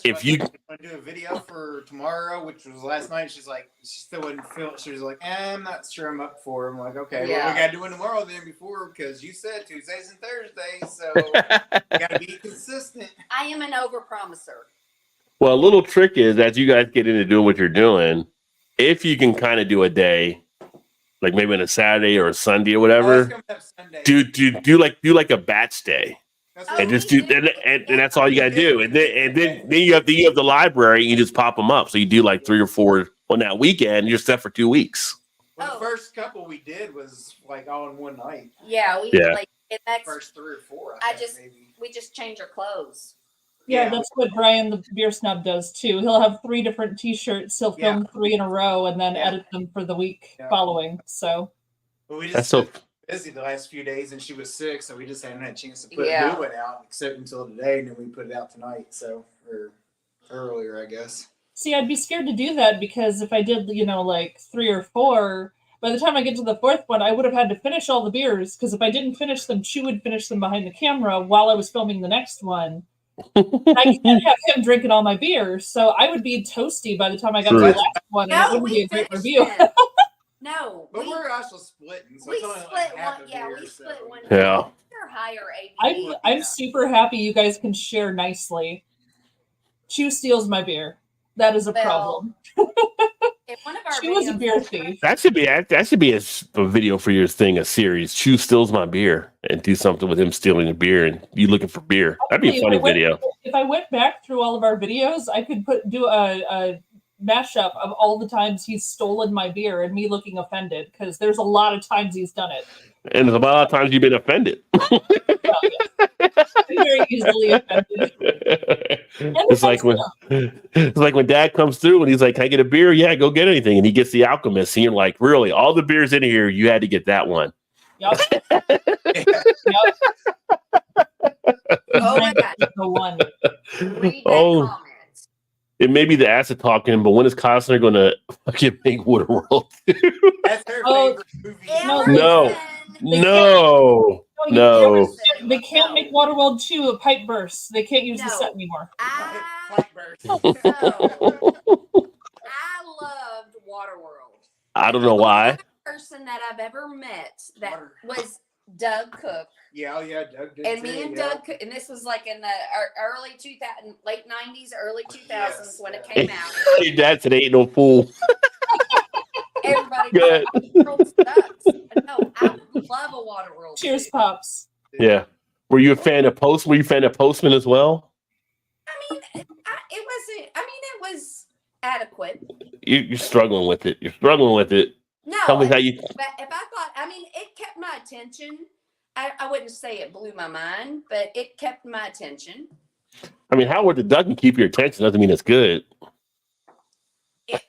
if you want to do a video for tomorrow, which was last night, she's like, she still wouldn't feel. She was like, I'm not sure I'm up for it. I'm like, okay, well, we got to do it tomorrow then before, because you said Tuesdays and Thursdays, so we got to be consistent. I am an overpromiser. well, a little trick is as you guys get into doing what you're doing, if you can kind of do a day, like maybe on a Saturday or a Sunday or whatever, do like a batch day. And just do, and that's all you gotta do. And then you have the library. And you just pop them up. So you do like 3 or 4 on that weekend. You're set for 2 weeks. Well, the first couple we did was like all in one night. Yeah, like, and that's First 3 or 4. we just change our clothes. Yeah, that's what Brian the Beer Snob does too. He'll have 3 different T-shirts. He'll film 3 in a row and then edit them for the week following. So we just busy the last few days, and she was sick, so we just hadn't had a chance to put a new one out except until today, and then we put it out tonight. So or earlier, I guess. See, I'd be scared to do that because if I did, like 3 or 4, by the time I get to the 4th one, I would have had to finish all the beers, because if I didn't finish them, she would finish them behind the camera while I was filming the next one. I can't have him drinking all my beers, so I would be toasty by the time I got to the last one, and it wouldn't be a great review. No, but we're also splitting. So we it's only split like half one. a Yeah, beer, we split so. one. Yeah. They're higher ABV. I'm super happy you guys can share nicely. Chew steals my beer. That is a problem. If one of our She was a beer thief. That should be a video for your thing, a series. Chew steals my beer, and do something with him stealing a beer and you looking for beer. That'd be a funny video. If I went back through all of our videos, I could do a mashup of all the times he's stolen my beer and me looking offended, because there's a lot of times he's done it. And there's a lot of times you've been offended. I'm very easily offended. It's like when Dad comes through and he's like, "Can I get a beer?" "Yeah, go get anything." And he gets the Alchemist, and you're like, "Really? All the beers in here, you had to get that one?" Yep. Oh my God. The one. Read that comment. It may be the acid talking, but when is Costner going to fucking make Waterworld? That's her favorite movie. No. They can't make Waterworld 2 a pipe burst. They can't use the set anymore. I loved Waterworld. I don't know why. The person that I've ever met that was Doug Cook. Yeah, Doug did. And me and Doug, and this was like in the early 2000s, late 90s, early 2000s when it came out. Your dad said, "Ain't no fool." Everybody Good. Waterworld sucks. No, I love a Waterworld. Cheers, Pops. Yeah. Were you a fan of Postman? Were you a fan of Postman as well? I mean, it wasn't. I mean, it was adequate. You're struggling with it. No, Tell me how you. But if I thought, I mean, it kept my attention. I wouldn't say it blew my mind, but it kept my attention. I mean, Howard the Duck can keep your attention doesn't mean it's good. If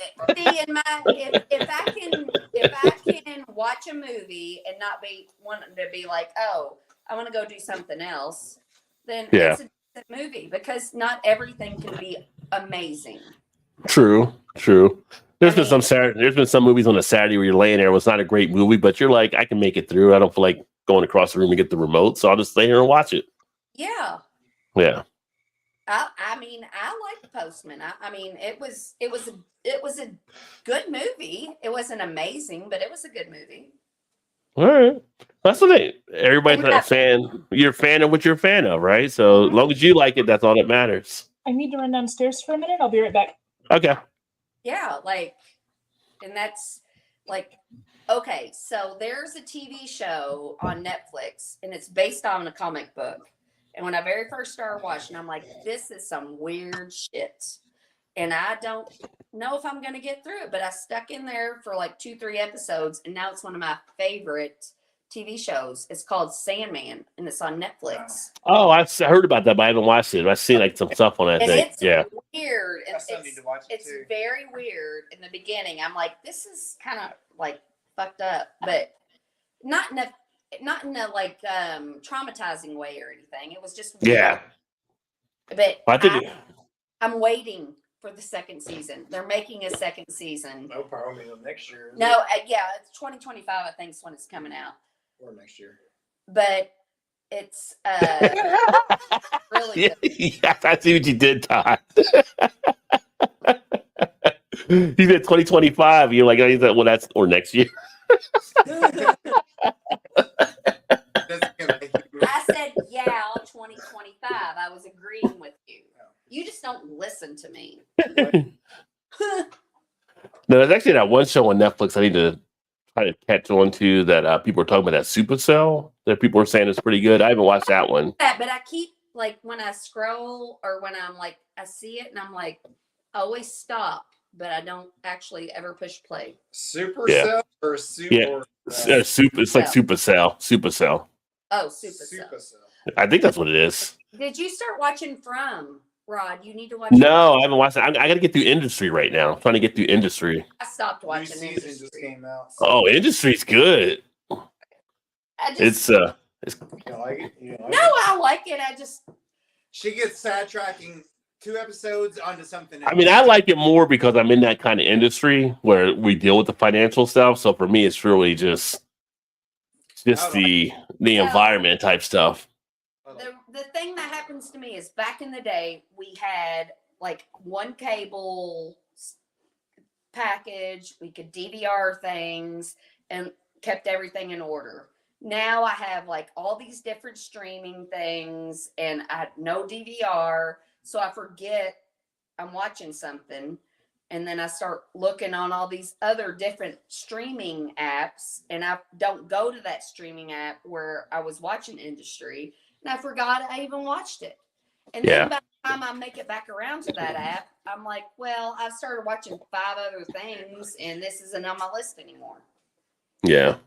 I can watch a movie and not be wanting to be like, oh, I want to go do something else, then it's a decent movie because not everything can be amazing. True. There's been some movies on a Saturday where you're laying there. It's not a great movie, but you're like, I can make it through. I don't feel like going across the room and get the remote, so I'll just stay here and watch it. Yeah. Yeah. I mean, I like The Postman. I mean, it was a good movie. It wasn't amazing, but it was a good movie. All right. That's the thing. Everybody's not a fan. You're a fan of what you're a fan of, right? So as long as you like it, that's all that matters. I need to run downstairs for a minute. I'll be right back. Okay. Yeah, and that's okay, so there's a TV show on Netflix and it's based on a comic book. And when I very first started watching, I'm like, this is some weird shit. And I don't know if I'm going to get through it, but I stuck in there for 2-3 episodes. And now it's one of my favorite TV shows. It's called Sandman and it's on Netflix. Oh, I heard about that, but I haven't watched it. I've seen some stuff on that and thing. It's weird. It's very weird in the beginning. I'm like, this is kind of fucked up, but not in a traumatizing way or anything. It was just weird. Yeah. But I'm waiting for the second season. They're making a second season. No, probably next year. No, it's 2025. I think is when it's coming out. Or next year. But it's really good. Yes, I see what you did, Todd. You said 2025. You're like, oh, well, that's or next year. I said, 2025. I was agreeing with you. You just don't listen to me. No, there's actually that one show on Netflix I need to try to catch on to that people are talking about, that Supercell, that people are saying is pretty good. I haven't watched that one. Yeah, but I keep when I scroll or when I'm I see it and I'm like, I always stop, but I don't actually ever push play. Supercell or Super? Yeah. It's like Supercell. Oh, Supercell. I think that's what it is. Did you start watching From, Rod? You need to watch. No, I haven't watched it. I got to get through Industry right now. I'm trying to get through Industry. I stopped watching. New season just came out. So. Oh, Industry's good. It's You don't like it? I like it. She gets sidetracking 2 episodes onto something else. I mean, I like it more because I'm in that kind of industry where we deal with the financial stuff. So for me, it's really just the environment type stuff. The thing that happens to me is back in the day, we had one cable package. We could DVR things and kept everything in order. Now I have all these different streaming things and I had no DVR. So I forget I'm watching something. And then I start looking on all these other different streaming apps. And I don't go to that streaming app where I was watching Industry. And I forgot I even watched it. And then by the time I make it back around to that app, I'm like, well, I've started watching 5 other things. And this isn't on my list anymore. Yeah.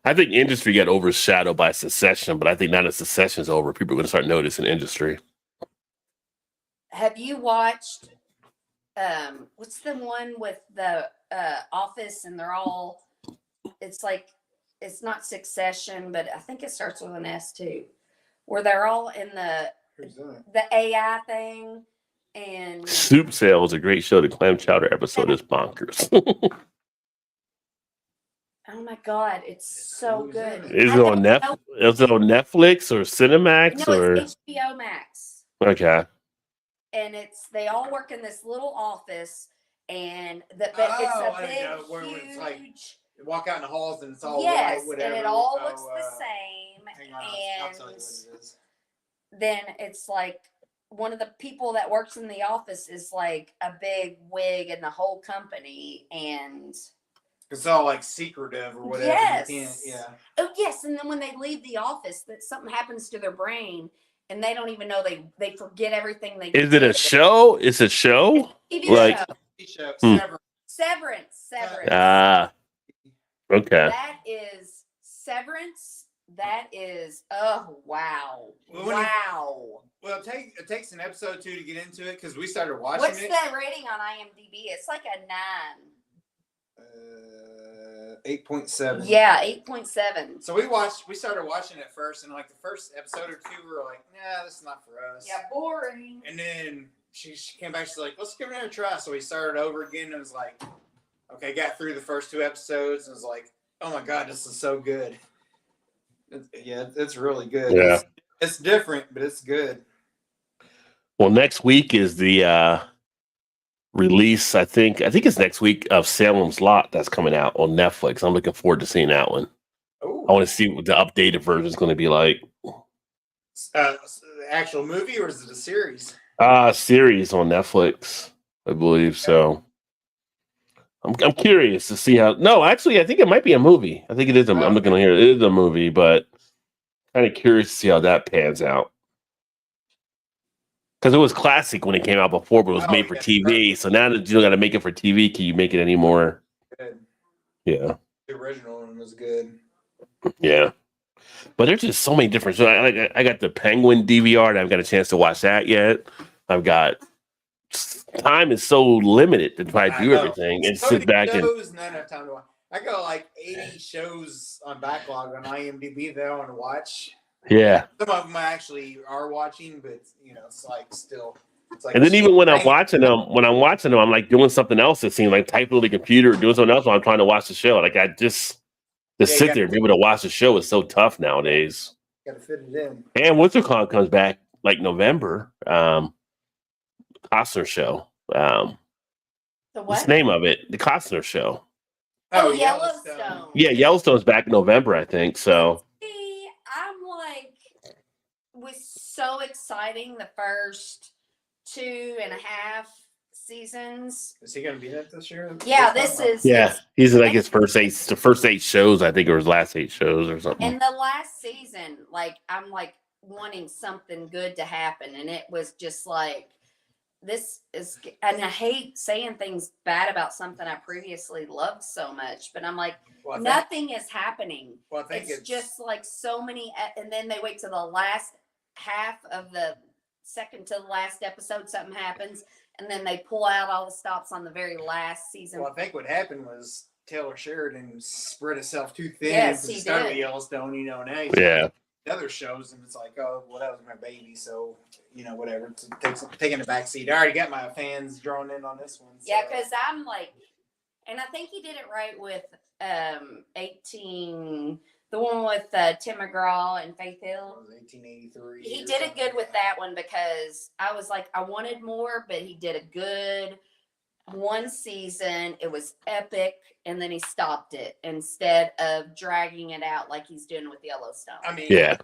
I think Industry got overshadowed by Succession. But I think now that Succession's over, people are going to start noticing Industry. Have you watched... what's the one with the Office and they're all, it's not Succession, but I think it starts with an S too, where they're all in the AI thing. And Soup Sale is a great show. The clam chowder episode is bonkers. oh my God, it's so good. Is it on Netflix or Cinemax or it's HBO Max? Okay. And they all work in this little office, and it's a big, huge. You walk out in the halls and it's all yes, white, whatever. And it all looks the same. Hang on, I'll tell you what it is. Then it's one of the people that works in the office is a big wig in the whole company, and it's all secretive or whatever. Yes. Oh yes, and then when they leave the office, that something happens to their brain. And they don't even know they forget everything they. Is it a show? It's a show. TV show. Severance. Severance. Ah. Okay. That is Severance. That is, oh wow, Well, when you- wow. Well, it takes an episode 2 to get into it because we started watching What's it. the rating on IMDb? It's like a 8.7.9. Yeah, 8.7. So we started watching it first, and like the first episode or two, we were like, nah, this is not for us. Yeah, boring. And then she came back, she's like, let's give it another try. So we started over again, and it was like, okay, got through the first 2 episodes, and it was like, oh my God, this is so good. It's really good. Yeah. It's different, but it's good. Well, next week is the release. I think it's next week of Salem's Lot that's coming out on Netflix. I'm looking forward to seeing that one. Oh, I want to see what the updated version is going to be like. the actual movie, or is it a series? Series on Netflix, I believe. So I'm curious to see how. No, actually, I think it might be a movie. I think it is. I'm looking on here. It is a movie, but kind of curious to see how that pans out. Because it was classic when it came out before, but it was made for TV. Right. So now that you don't got to make it for TV, can you make it anymore? Good. Yeah. The original one was good. Yeah. But there's just so many different. So I got the Penguin DVR, and I haven't got a chance to watch that yet. I've got time is so limited to try to do everything and sit back and. Not enough time to watch. I got like 80 shows on backlog on IMDb that I want to watch. Yeah. Some of them I actually are watching, but it's like still. It's like and then even when I'm watching them, I'm like doing something else. It seems like typing on the computer or doing something else while I'm trying to watch the show. Like I just sit there and be able to watch the show is so tough nowadays. Got to fit it in. And WinterCon comes back like November. Costner show. What's the name of it? The Costner show. Oh, Yellowstone. Yeah, Yellowstone's back in November, I think. So. I'm like, was so exciting the first 2.5 seasons. Is he going to be in it this year? Yeah, this is. Yeah, he's like his first 8 shows, I think, or his last 8 shows or something. And the last season, like, I'm like wanting something good to happen, and it was just like, this is, and I hate saying things bad about something I previously loved so much, but I'm like, nothing is happening. Well, I think it's just like so many, and then they wait to the last half of the second to the last episode, something happens, and then they pull out all the stops on the very last season. Well, I think what happened was Taylor Sheridan spread himself too thin. Yes, he started did. Yellowstone, and yeah. Other shows, and it's like, oh, well, that was my baby, so whatever. Taking the back seat. I already got my fans drawn in on this one. So. Yeah, because I'm like, and I think he did it right with 18, the one with Tim McGraw and Faith Hill. 1883. He did it good with that one because I was like, I wanted more, but he did a good one season. It was epic, and then he stopped it instead of dragging it out like he's doing with Yellowstone. I mean, yeah.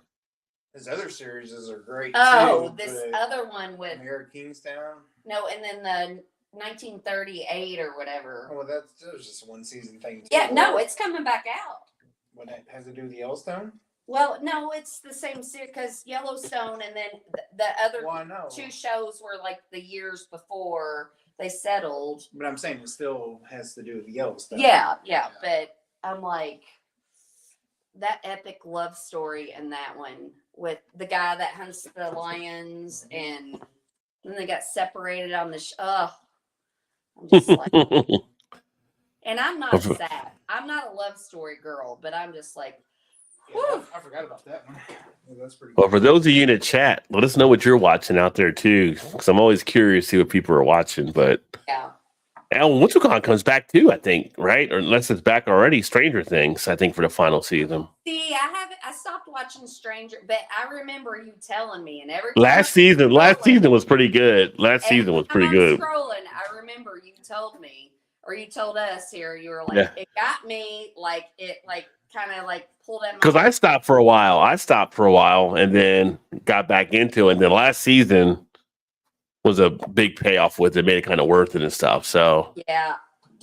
His other series are great. Oh, too, this other one with Mayor of Kingstown. No, and then the 1938 or whatever. Oh, well, that was just a one season thing. Too. Yeah, no, it's coming back out. What that has to do with Yellowstone? Well, no, it's the same series because Yellowstone, and then the other 2 shows were like the years before they settled. But I'm saying it still has to do with Yellowstone. Yeah, but I'm like, that epic love story in that one with the guy that hunts the lions, and then they got separated on the I'm just like, and I'm not sad. I'm not a love story girl, but I'm just like, yeah, I forgot about that one. Well, that's pretty. Well, for those of you in the chat, let us know what you're watching out there too, because I'm always curious to see what people are watching. But yeah. And WinterCon comes back too, I think, right? Or unless it's back already, Stranger Things, I think, for the final season. See, I stopped watching Stranger, but I remember you telling me, and every last season was pretty good. Scrolling, I remember you told me, or you told us here, you were like, It got me, like it, like kind of like pulled at my. Because I stopped for a while, and then got back into it. And then last season was a big payoff with it, made it kind of worth it and stuff. So yeah,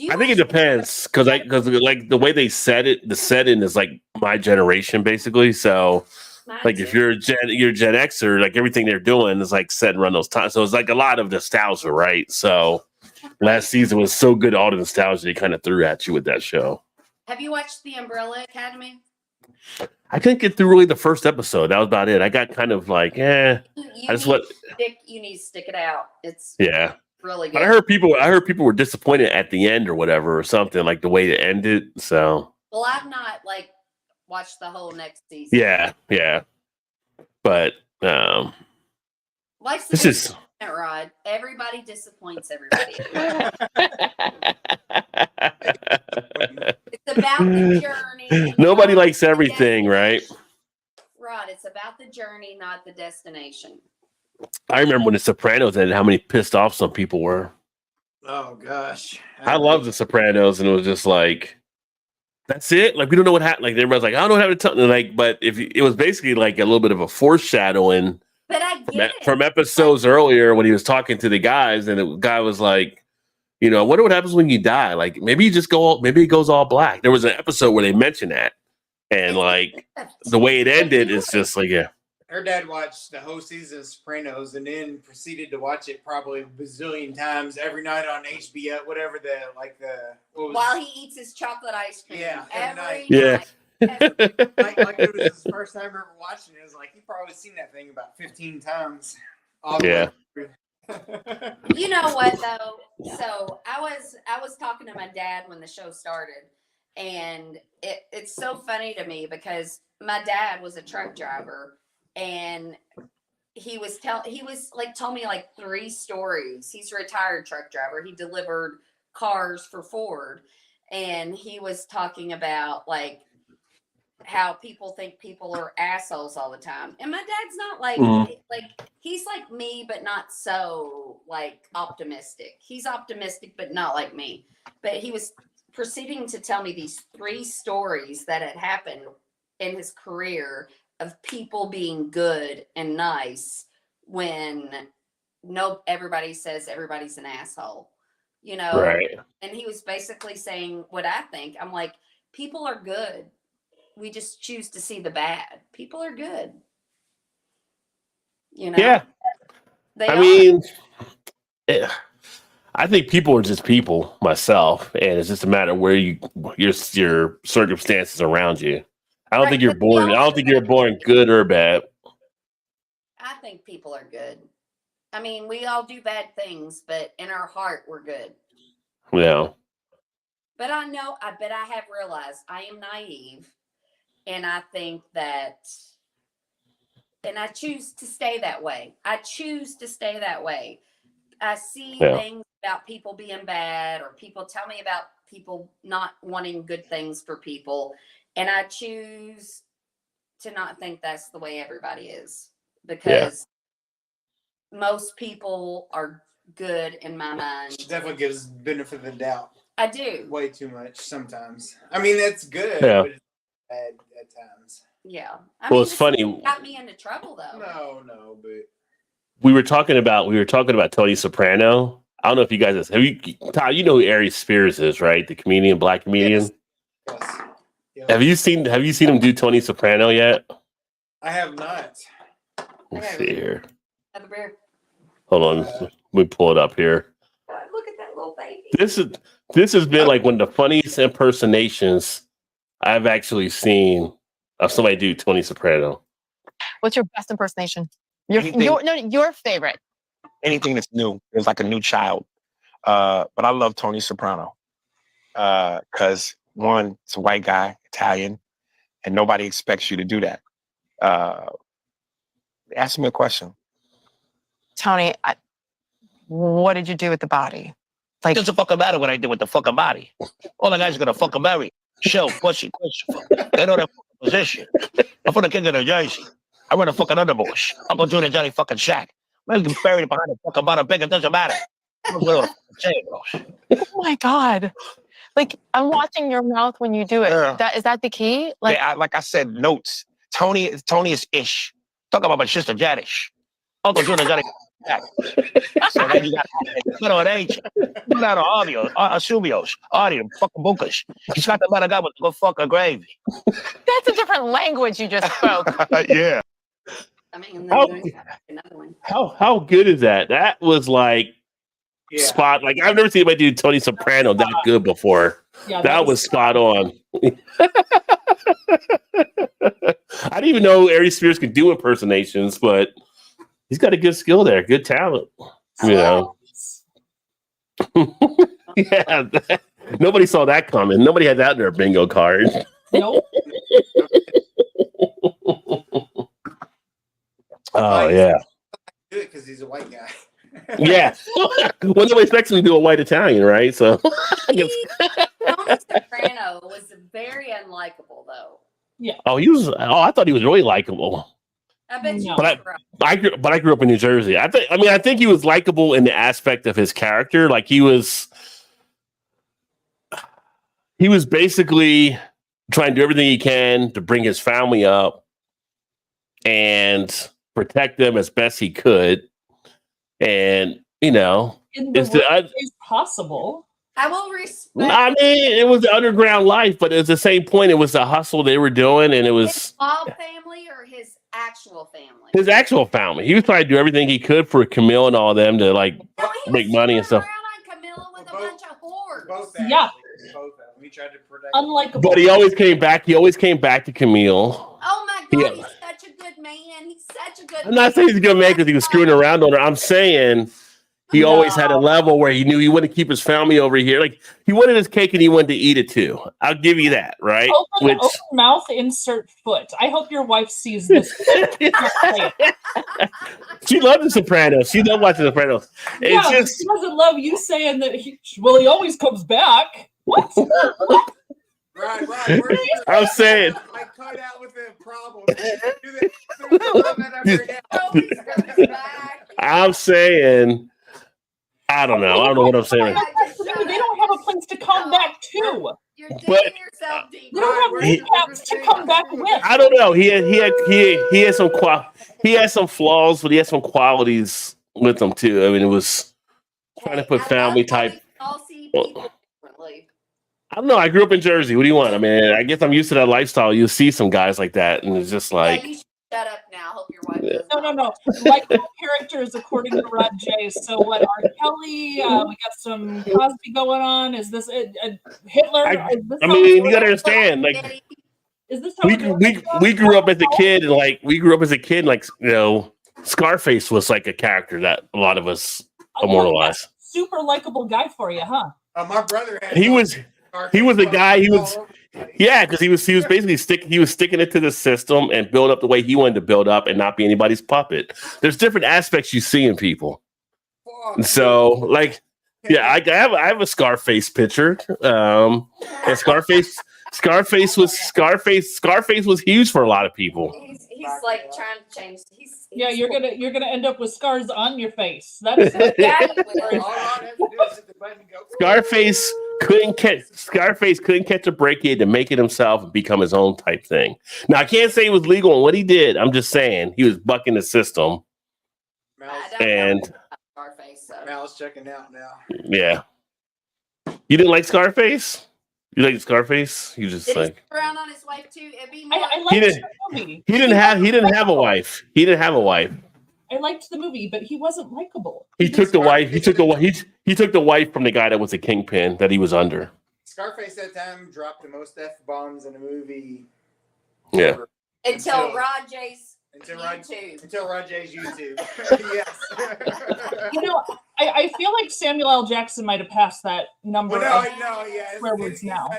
I think it depends because like the way they said it, the setting is like my generation basically. So like if you're Gen Xer, like everything they're doing is like set and run those times. So it's like a lot of nostalgia, right? So last season was so good, all the nostalgia they kind of threw at you with that show. Have you watched The Umbrella Academy? I couldn't get through really the first episode. That was about it. I got kind of like, I just want. You need to stick it out. It's really good. But I heard people were disappointed at the end or whatever or something, like the way it ended. So. Well, I've not like watched the whole next season. Yeah. But like this is Rod. Everybody disappoints everybody. It's about the journey. Nobody likes everything, right? Rod, it's about the journey, not the destination. I remember when The Sopranos ended, how many pissed off some people were. Oh gosh, I love The Sopranos, and it was just like, that's it. Like we don't know what happened. Like everybody's like, I don't know what happened to Tony. Like, but if it was basically like a little bit of a foreshadowing. But I get it. From episodes earlier when he was talking to the guys, and the guy was like, I wonder what happens when you die. Like maybe you just maybe it goes all black. There was an episode where they mentioned that, and like the way it ended is just like, Her dad watched the whole season of Sopranos and then proceeded to watch it probably a bazillion times every night on HBO, whatever while he eats his chocolate ice cream. Yeah, every night. like it was his first time ever watching it. It was like he probably seen that thing about 15 times. You know what though? So I was talking to my dad when the show started, and it's so funny to me because my dad was a truck driver, and he told me like 3 stories. He's a retired truck driver. He delivered cars for Ford, and he was talking about like how people think people are assholes all the time. And my dad's not like he's like me, but not so like optimistic. He's optimistic, but not like me. But he was proceeding to tell me these 3 stories that had happened in his career of people being good and nice when everybody says everybody's an asshole, right. And he was basically saying what I think. I'm like, people are good. We just choose to see the bad. People are good. Yeah. I think people are just people myself, and it's just a matter of where your circumstances around you. I don't think you're born. I don't think you're born good or bad. I think people are good. I mean, we all do bad things, but in our heart, we're good. Yeah. But I have realized I am naive, and I think that, and I choose to stay that way. I see things about people being bad, or people tell me about people not wanting good things for people. And I choose to not think that's the way everybody is, because most people are good in my mind. She definitely gives benefit of the doubt. I do. Way too much sometimes. I mean, that's good, but it's bad at times. Yeah. It's funny. It got me into trouble though. No, but we were talking about Tony Soprano. I don't know if you guys Todd, you know who Ari Spears is, right? The comedian, black comedian. Yes. Have you seen him do Tony Soprano yet? I have not. Let's see here. Have a beer. Hold on. Let me pull it up here. Look at that little baby. This has been like one of the funniest impersonations I've actually seen of somebody do Tony Soprano. What's your best impersonation? Your favorite. Anything that's new. It's like a new child. But I love Tony Soprano. Because one, it's a white guy, Italian, and nobody expects you to do that. Ask me a question. Tony, what did you do with the body? Like, doesn't fucking matter what I did with the fucking body. All the guys are gonna fucking marry. Show, pussy, question. They know that position. I'm from the king of the Jersey. I run a fucking underbush. I'm gonna do the Johnny fucking Shack. I'm gonna bury it behind the fucking bottom big. It doesn't matter. Oh my God. Like, I'm watching your mouth when you do it. Yeah. Is that the key? Like, like I said, notes. Tony is ish. Talk about my sister Jadish. Uncle Junior Johnny. So then you got age. You got audio, Subios, audio, fucking bunkers. He's got the man guy with the good fucking gravy. That's a different language you just spoke. Yeah. I mean, another one. How good is that? That was like spot. Like I've never seen anybody do Tony Soprano that good before. Yeah, that was spot on. I didn't even know Ari Spears could do impersonations, but he's got a good skill there, good talent. You know. Yeah. Nobody saw that coming. Nobody had that in their bingo card. Nope. Oh yeah. Do it because he's a white guy. Yeah. Well, nobody expects him to do a white Italian, right? So I guess. Tony Soprano was very unlikable, though. Oh, he was. Oh, I thought he was really likable. I bet you. No. But I grew up in New Jersey. I think he was likable in the aspect of his character. Like he was basically trying to do everything he can to bring his family up and protect them as best he could. And in the it's worst ways possible. I will respect. I mean, it was the underground life, but at the same point, it was the hustle they were doing, and it was His small family or his actual family? his actual family. He was trying to do everything he could for Camille and all them to like No, he make was money and screwing stuff. around on Camilla with a bunch of whores. Both Yeah. actually. Both of them. We tried to protect. Unlikable. But he always came back. He always came back to Camille. Oh my God, he's such a good man. He's such a good. I'm not saying he's a good man because he was screwing around on her. I'm saying he always had a level where he knew he wouldn't keep his family over here. Like he wanted his cake and he wanted to eat it too. I'll give you that, right? Open mouth, insert foot. I hope your wife sees this. She loved The Sopranos. She loved watching The Sopranos. It's Yeah, just she doesn't love you saying that. He always comes back. What? Right. I'm saying. I cut out with the problem. I'm saying. I don't know. I don't know what I'm saying. They don't have a place to come back to. You're digging But- yourself deep. They don't have recaps to come back with. I don't know. He had some flaws, but he had some qualities with him too. I mean, it was trying to put family type. All see people differently. I don't know. I grew up in Jersey. What do you want? I mean, I guess I'm used to that lifestyle. You see some guys like that, and it's just Yeah, like, you should shut up now. Hope your wife does. No. Like characters according to Rod J. So what? R. Kelly. We got some Cosby going on. Is this Hitler? Is this I how mean, we're you gotta doing? understand. Like, Is this how we we're doing? grew up as a kid, and like Scarface was like a character that a lot of us immortalized. Super likable guy for you, huh? My brother had. He was a guy. Yeah, because he was basically sticking it to the system and build up the way he wanted to build up and not be anybody's puppet. There's different aspects you see in people. So, like, yeah, I have a Scarface picture. And Scarface was huge for a lot of people. He's like trying to change. Yeah, you're gonna end up with scars on your face. That's Scarface couldn't catch a break. He had to make it himself and become his own type thing. Now I can't say it was legal in what he did. I'm just saying he was bucking the system. And Mal's checking out now. yeah, you didn't like Scarface? You like Scarface? You just Did he like stick around on his wife too? It'd be I he liked didn't. the movie. He didn't have a wife. He didn't have a wife. I liked the movie, but he wasn't likable. He took the wife. He took the wife from the guy that was a kingpin that he was under. Scarface that time dropped the most F-bombs in a movie. Yeah. ever. until Rod J's Until YouTube. Rod J's YouTube. Yes. I feel like Samuel L. Jackson might have passed that number. Well, of yeah. swear words now.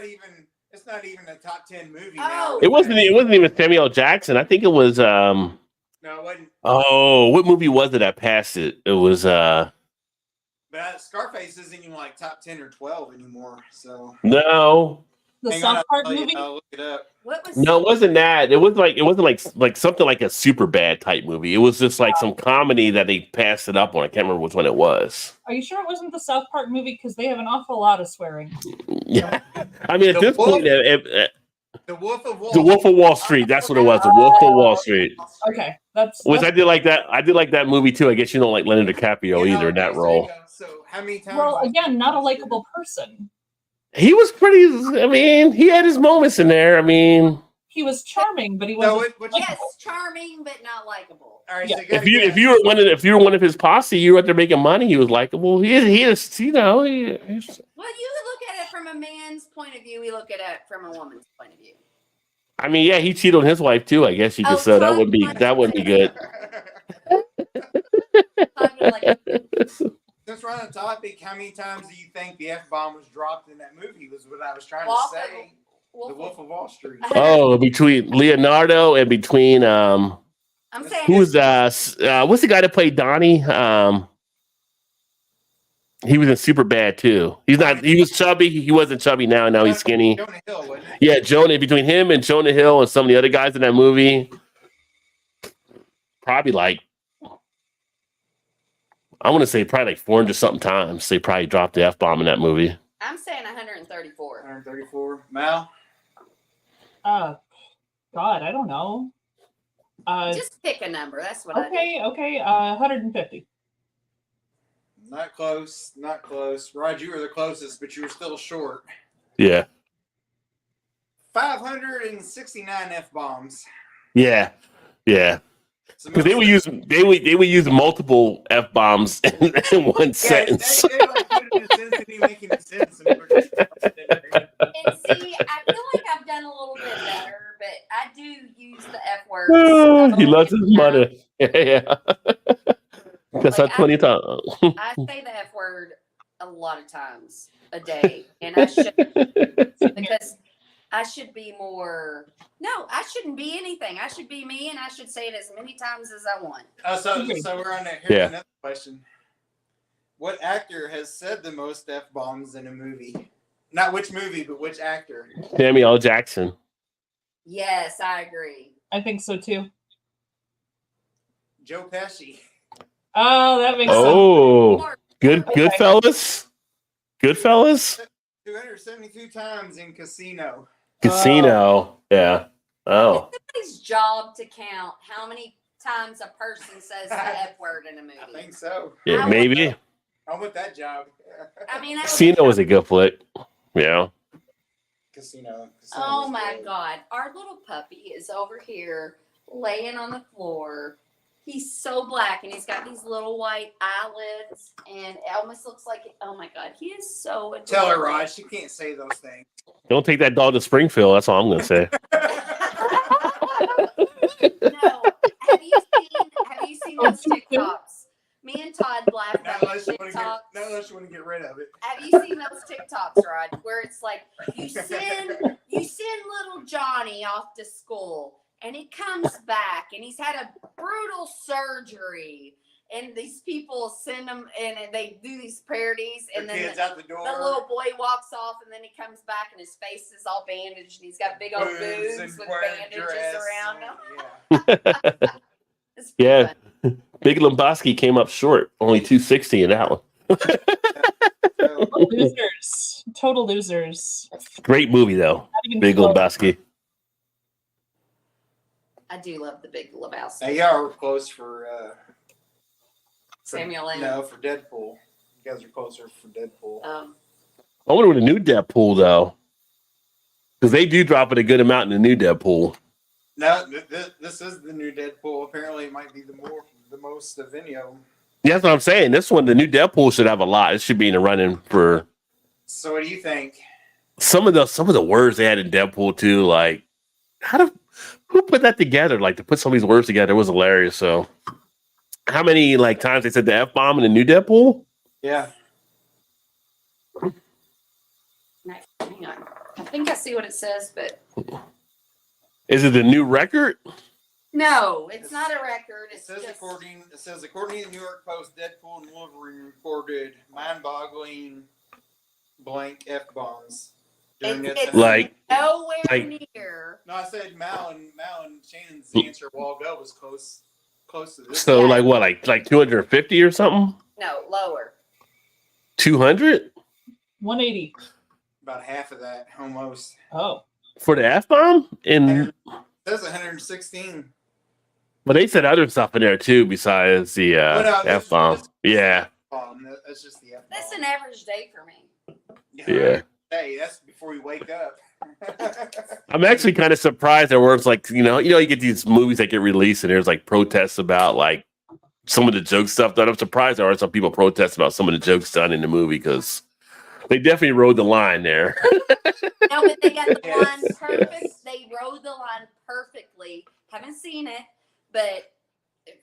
It's not even a top 10 movie Oh. now. It wasn't even Samuel L. Jackson. I think it was No, it wasn't. oh, what movie was it that passed it? It was But Scarface isn't even like top 10 or 12 anymore. So no. The hang on, South Park I'll movie. look it up. What was No, it wasn't that. It wasn't like something like a super bad type movie. It was just like some comedy that they passed it up on. I can't remember which one it was. Are you sure it wasn't the South Park movie? Because they have an awful lot of swearing. Yeah. I mean, at The this Wolf- point, The Wolf of Wall. The Wolf of Wall Street. That's what it was. The Wolf of Wall Street. Okay, that's Which I did like that. I did like that movie too. I guess you don't like Leonardo DiCaprio either in that okay, role. So how many times? well, again, not a likable person. He was pretty. I mean, he had his moments in there. I mean, He was charming, but he So wasn't. yes, charming but not likable. All right. Yeah. So if you were one of his posse, you were out there making money. He was likable. He is. He's. Well, you look at it from a man's point of view. We look at it from a woman's point of view. I mean, yeah, he cheated on his wife too. I guess you could say that wouldn't be good. Since we're on the topic, how many times do you think the F-bomb was dropped in that movie? Was what I was trying to say. The Wolf of Wall Street. Oh, between Leonardo and between I'm saying who's what's the guy that played Donnie? He was in Superbad too. He was chubby. He wasn't chubby now. Now he's skinny. Jonah Hill, wasn't it? Yeah, Jonah. Between him and Jonah Hill and some of the other guys in that movie, probably like I want to say probably like 400 something times. They probably dropped the F-bomb in that movie. I'm saying 134. 134. Mal? God, I don't know. Just pick a number. That's what I do. Okay. 150. Not close. Not close. Rod, you were the closest, but you were still short. Yeah. 569 F-bombs. Yeah. Because they would use multiple F-bombs in one sentence. They don't put it in a sense, it ain't making sense. And see, I feel like I've done a little bit better, but I do use the F word. He loves his mother. Yeah. That's Like, not 20 times. I say the F word a lot of times a day, and I should because I should be more. No, I shouldn't be anything. I should be me, and I should say it as many times as I want. So we're on that. Here's another question. What actor has said the most F-bombs in a movie? Not which movie, but which actor? Samuel L. Jackson. Yes, I agree. I think so too. Joe Pesci. Oh, that makes sense. Goodfellas. 272 times in Casino. Yeah. Oh. It's somebody's job to count how many times a person says the F word in a movie. I think so. Yeah, maybe. I want that job. I mean, Casino was a good flick. Yeah. Casino. Oh my God. Our little puppy is over here laying on the floor. He's so black and he's got these little white eyelids and it almost looks like, oh my God, he is so adorable. Tell her, Rod, she can't say those things. Don't take that dog to Springfield. That's all I'm going to say. No. Have you seen those TikToks? Me and Todd laugh Not at unless TikToks. you want to get rid of it. Have you seen those TikToks, Rod, where it's like you send little Johnny off to school and he comes back and he's had a brutal surgery and these people send him and they do these parodies and The then kids out the door. the little boy walks off and then he comes back and his face is all bandaged and he's got big old boobs and with wearing bandages dress around and- him. It's Yeah. fun. Big Lebowski came up short. Only 260 in that one. Total losers. Great movie, though. Not even Big close. Lebowski. I do love the Big Lebowski. Now, y'all were close for Samuel L. No, for Deadpool. You guys are closer for Deadpool. I wonder what the new Deadpool, though. Because they do drop it a good amount in the new Deadpool. No, this is the new Deadpool. Apparently, it might be the most of any of them. Yeah, that's what I'm saying. This one, the new Deadpool should have a lot. It should be in the running for So, what do you think? some of the words they had in Deadpool too. Like, who put that together? Like to put some of these words together was hilarious. So, how many like times they said the F-bomb in the new Deadpool? Yeah. Hang on. I think I see what it says, but Is it the new record? no, it's not a record. It It's says just according to the New York Post, Deadpool and Wolverine recorded mind-boggling blank F-bombs during It's this. Like- nowhere like- near. No, I said Mal and Shannon's answer a while ago was close to this. So like what? Like 250 or something? No, lower. 200 180. About half of that, almost. Oh. for the F-bomb? And It says 116. but they said other stuff in there too besides the Well, no, this- F-bomb. this- Yeah. That's just the F-bomb. That's an average day for me. Yeah. Hey, that's before you wake up. I'm actually kind of surprised that where it's like, you get these movies that get released and there's like protests about like some of the joke stuff done. I'm surprised there are some people protest about some of the jokes done in the movie because they definitely rode the line there. No, but they got the Yes, line perfect. yes. They wrote the line perfectly. Haven't seen it, but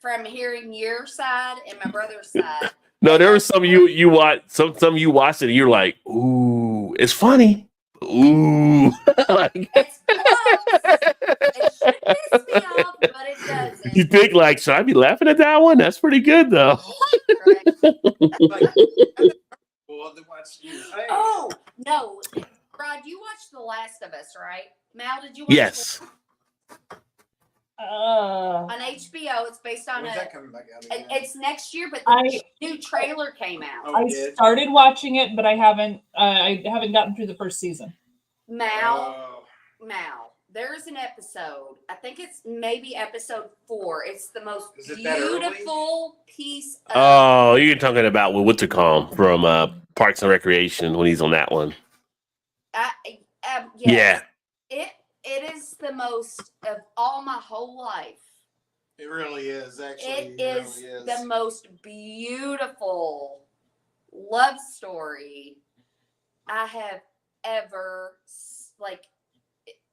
from hearing your side and my brother's side. No, they there were was some you watch some you watched it and you're like, ooh, it's funny. Ooh. Like, It's close. It should piss me off, but it doesn't. you think like, should I be laughing at that one? That's pretty good though. Right? Like, well, to watch you. Hey, Oh no, Rod, you watched The Last of Us, right? Mal, did you watch Yes. on HBO? It's based on when's a. that coming back out again? It's next year, but I- the new trailer came out. Oh, I it did? started watching it, but I haven't gotten through the first season. Mal, there's an episode. I think it's maybe episode 4. It's the most Is it that early? beautiful piece of. Oh, you're talking about with what's it called from Parks and Recreation when he's on that one. Yes. It is the most of all my whole life. It really is, actually. It is really the most beautiful love story I have ever like.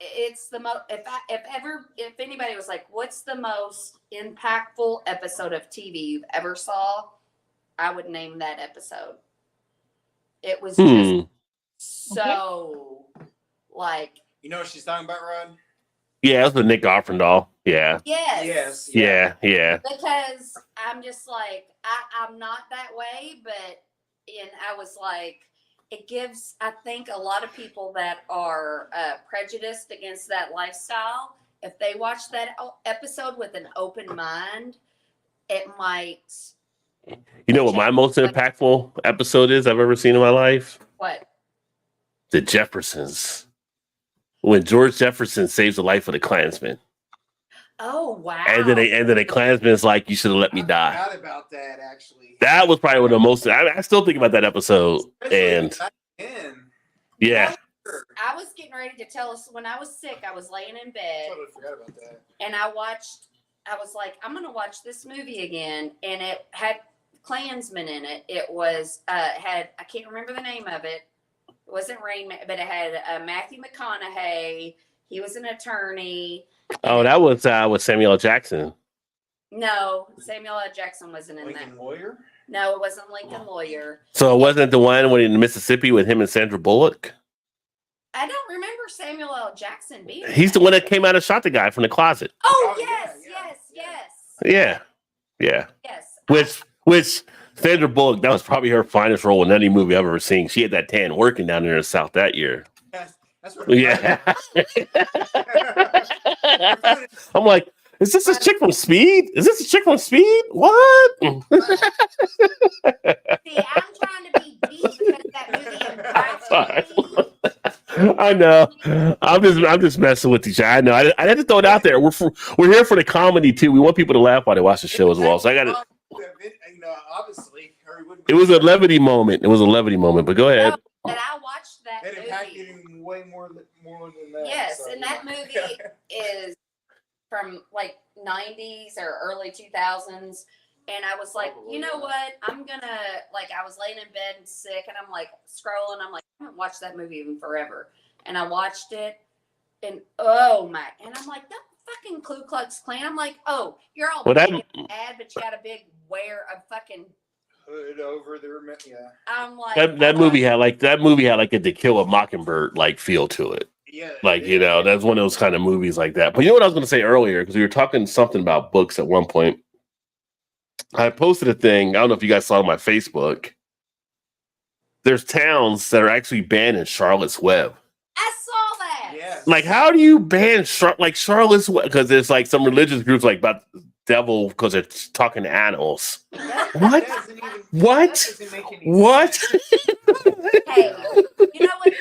It's the most. If anybody was like, "What's the most impactful episode of TV you've ever saw?" I would name that episode. It was just so like. You know what she's talking about, Rod? Yeah, that's the Nick Offerdahl. Yeah. Yes. Yeah. Because I'm just like I'm not that way, but I was like, it gives I think a lot of people that are prejudiced against that lifestyle, if they watch that episode with an open mind, it might. You know what my most impactful episode is I've ever seen in my life? What? The Jeffersons. When George Jefferson saves the life of the Klansman. Oh wow! And then the Klansman is like, "You should have let me I die." forgot about that, actually. That was probably one of the most. I still think about that episode. And back then. yeah, I was getting ready to tell us when I was sick. I was laying in bed. Totally forgot about that. And I was like, I'm gonna watch this movie again, and it had Klansmen in it. It was had I can't remember the name of it. It wasn't Rain Man, but it had Matthew McConaughey. He was an attorney. oh, that was with Samuel L. Jackson. No, Samuel L. Jackson wasn't in Lincoln that. Lawyer? No, it wasn't Lincoln Lawyer. So it wasn't the one when in Mississippi with him and Sandra Bullock. I don't remember Samuel L. Jackson being. He's the one that came out and shot the guy from the closet. Oh, Oh, yeah, yes. Yeah. Which Sandra Bullock, that was probably her finest role in any movie I've ever seen. She had that tan working down there in the South that year. That's what Yeah. I'm like, is this a chick from Speed? Is this a chick from Speed? What? See, I'm trying to be deep because that movie impacted me. I know. I'm just messing with you. I know. I had to throw it out there. We're here for the comedy too. We want people to laugh while they watch the show as well. So I got it. You know, obviously, It was a levity moment. But go ahead. No, but I watched that it impacted movie. him way more than that. Yes, so, and that yeah. movie is from like 90s or early 2000s. And I was like, you know what? I'm gonna I was laying in bed and sick, and I'm like scrolling. I'm like, I haven't watched that movie in forever. And I watched it, and oh my! And I'm like, that fucking Ku Klux Klan. I'm like, oh, you're all bad, but you got a big wear of fucking hood over there. Yeah. I'm like That movie had like a To Kill a Mockingbird like feel to it. Yeah. You know, that's one of those kind of movies like that. But you know what I was going to say earlier, because we were talking something about books at one point. I posted a thing. I don't know if you guys saw it on my Facebook. There's towns that are actually banned in Charlotte's Web. I saw that. Yeah. Like, how do you ban Charlotte's Web? Because there's like some religious groups like about the devil because they're talking to animals. What? What? Hey, you know what,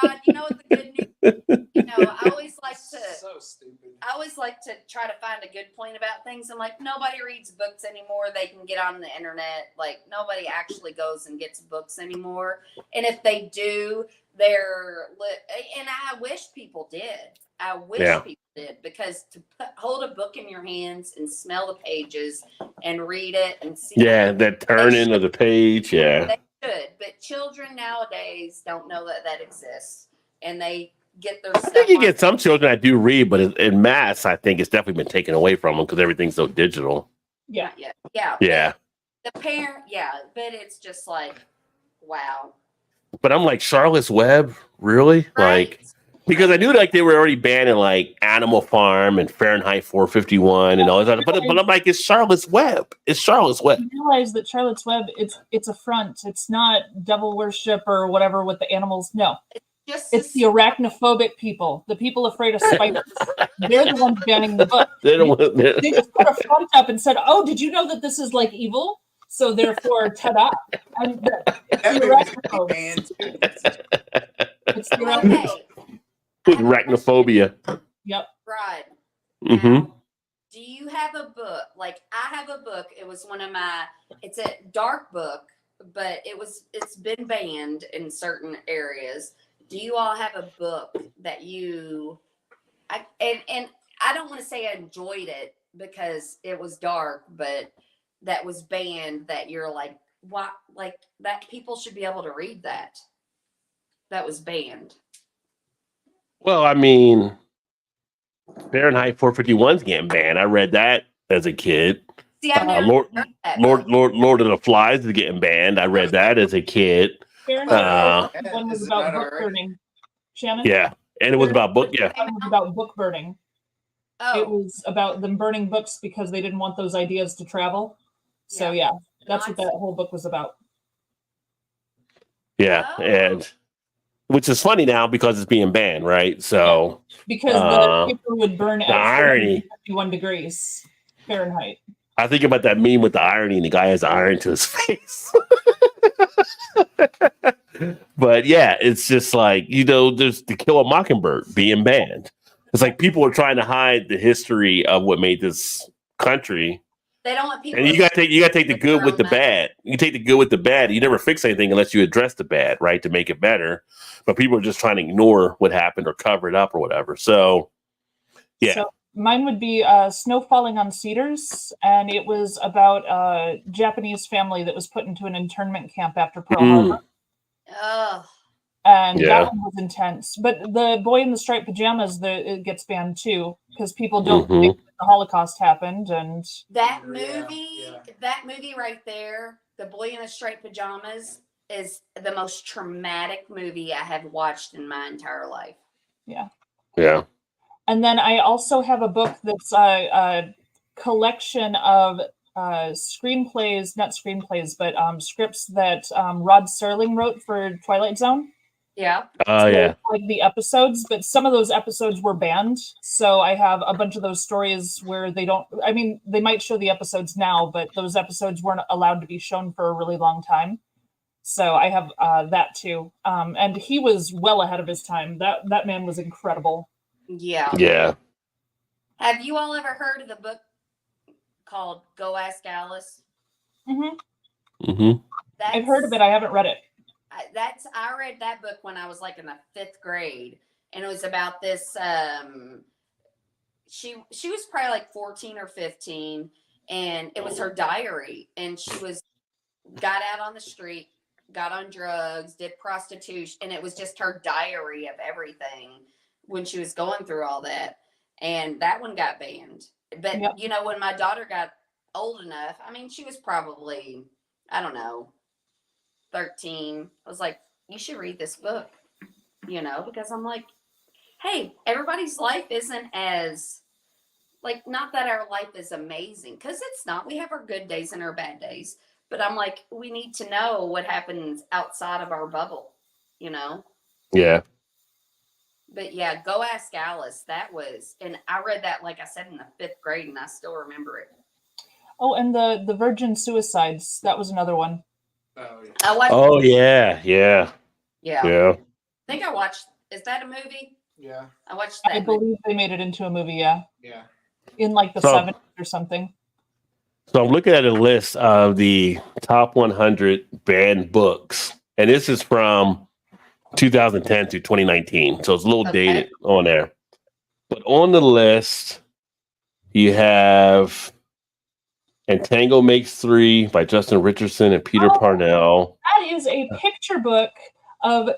Rod? You know what the good news? You know, I always like to. So stupid. I always like to try to find a good point about things. I'm like, nobody reads books anymore. They can get on the internet. Like, nobody actually goes and gets books anymore. And if they do, and I wish people did. I wish people did, because to hold a book in your hands and smell the pages and read it and see. Yeah, that turning of the page. Yeah. They should, but children nowadays don't know that exists, and they get their I stuff. think you on- get some children that do read, but in mass, I think it's definitely been taken away from them because everything's so digital. Yeah. Yeah. Yeah. The parent, yeah, but it's just like, wow. But I'm like, Charlotte's Web? Really? Right? Like, because I knew like they were already banning like Animal Farm and Fahrenheit 451 and all that. But I'm like, it's Charlotte's Web. It's Charlotte's Web. You realize that Charlotte's Web, it's a front. It's not devil worship or whatever with the animals. No, Just it's the arachnophobic people, the people afraid of spiders. They're the ones banning the book. They don't want They just put a front up and said, "Oh, did you know that this is like evil? So therefore, ta-da!" And it's That the movie's arachnophobes. banned too. It's the Well, arachnophobes. hey, arachnophobia. Yep. Rod, Mm-hmm. now, do you have a book? Like I have a book. It was one of my. It's a dark book, but it's been banned in certain areas. Do you all have a book that you? And I don't want to say I enjoyed it because it was dark, but that was banned. That you're like, what? Like that people should be able to read that. That was banned. Well, I mean, Fahrenheit 451's getting banned. I read that as a kid. See, I've never Lord, read that book. Lord of the Flies is getting banned. I read that as a kid. Fahrenheit one was Is it about not book already? burning. Shannon? Yeah, and it was about book. Yeah, One was about book burning. It Oh, was about them burning books because they didn't want those ideas to travel. So yeah, that's what that whole book was about. yeah, Oh. and which is funny now because it's being banned, right? So Because Uh, the paper would burn the at irony. 51 degrees Fahrenheit. I think about that meme with the irony, and the guy has iron to his face. But yeah, it's just like, there's To Kill a Mockingbird being banned. It's like people are trying to hide the history of what made this country. they don't want people. And you gotta take the good with the bad. You take the good with the bad. You never fix anything unless you address the bad, right? To make it better. But people are just trying to ignore what happened or cover it up or whatever. So yeah. So mine would be Snow Falling on Cedars, and it was about a Japanese family that was put into an internment camp after Pearl Harbor. Ugh. And Yeah. that one was intense. But the Boy in the Striped Pajamas, it gets banned too because people don't Mhm. think that the Holocaust happened. And That Yeah, movie, yeah. that movie right there, The Boy in the Striped Pajamas, is the most traumatic movie I have watched in my entire life. Yeah. and then I also have a book that's a collection of screenplays, not screenplays, but scripts that Rod Serling wrote for Twilight Zone. Yeah. Oh So, yeah. like the episodes, but some of those episodes were banned. So I have a bunch of those stories where they might show the episodes now, but those episodes weren't allowed to be shown for a really long time. So I have that too. And he was well ahead of his time. That man was incredible. Yeah. Yeah. Have you all ever heard of the book called Go Ask Alice? Hmm Mm-hmm. I've heard of it. I haven't read it. I read that book when I was like in the 5th grade, and it was about this. She was probably like 14 or 15, and it was her diary, and she got out on the street, got on drugs, did prostitution, and it was just her diary of everything when she was going through all that, and that one got banned. But Yep. when my daughter got old enough, I mean, she was probably, I don't know, 13. I was like, you should read this book, because I'm like, hey, everybody's life isn't as, like, not that our life is amazing, because it's not. We have our good days and our bad days. But I'm like, we need to know what happens outside of our bubble, Yeah. But yeah, Go Ask Alice. That was, and I read that, like I said, in the 5th grade, and I still remember it. Oh, and the Virgin Suicides. That was another one. Oh, yeah. I watched. Oh yeah. Yeah. Yeah. Yeah. I think I watched. Is that a movie? Yeah. I watched I that. movie. believe they made it into a movie, yeah. Yeah. In like the So- 70s or something. So I'm looking at a list of the top 100 banned books, and this is from 2010 to 2019. So it's a little Okay. dated on there. But on the list, you have And Tango Makes Three by Justin Richardson and Peter Oh. Parnell. That is a picture book of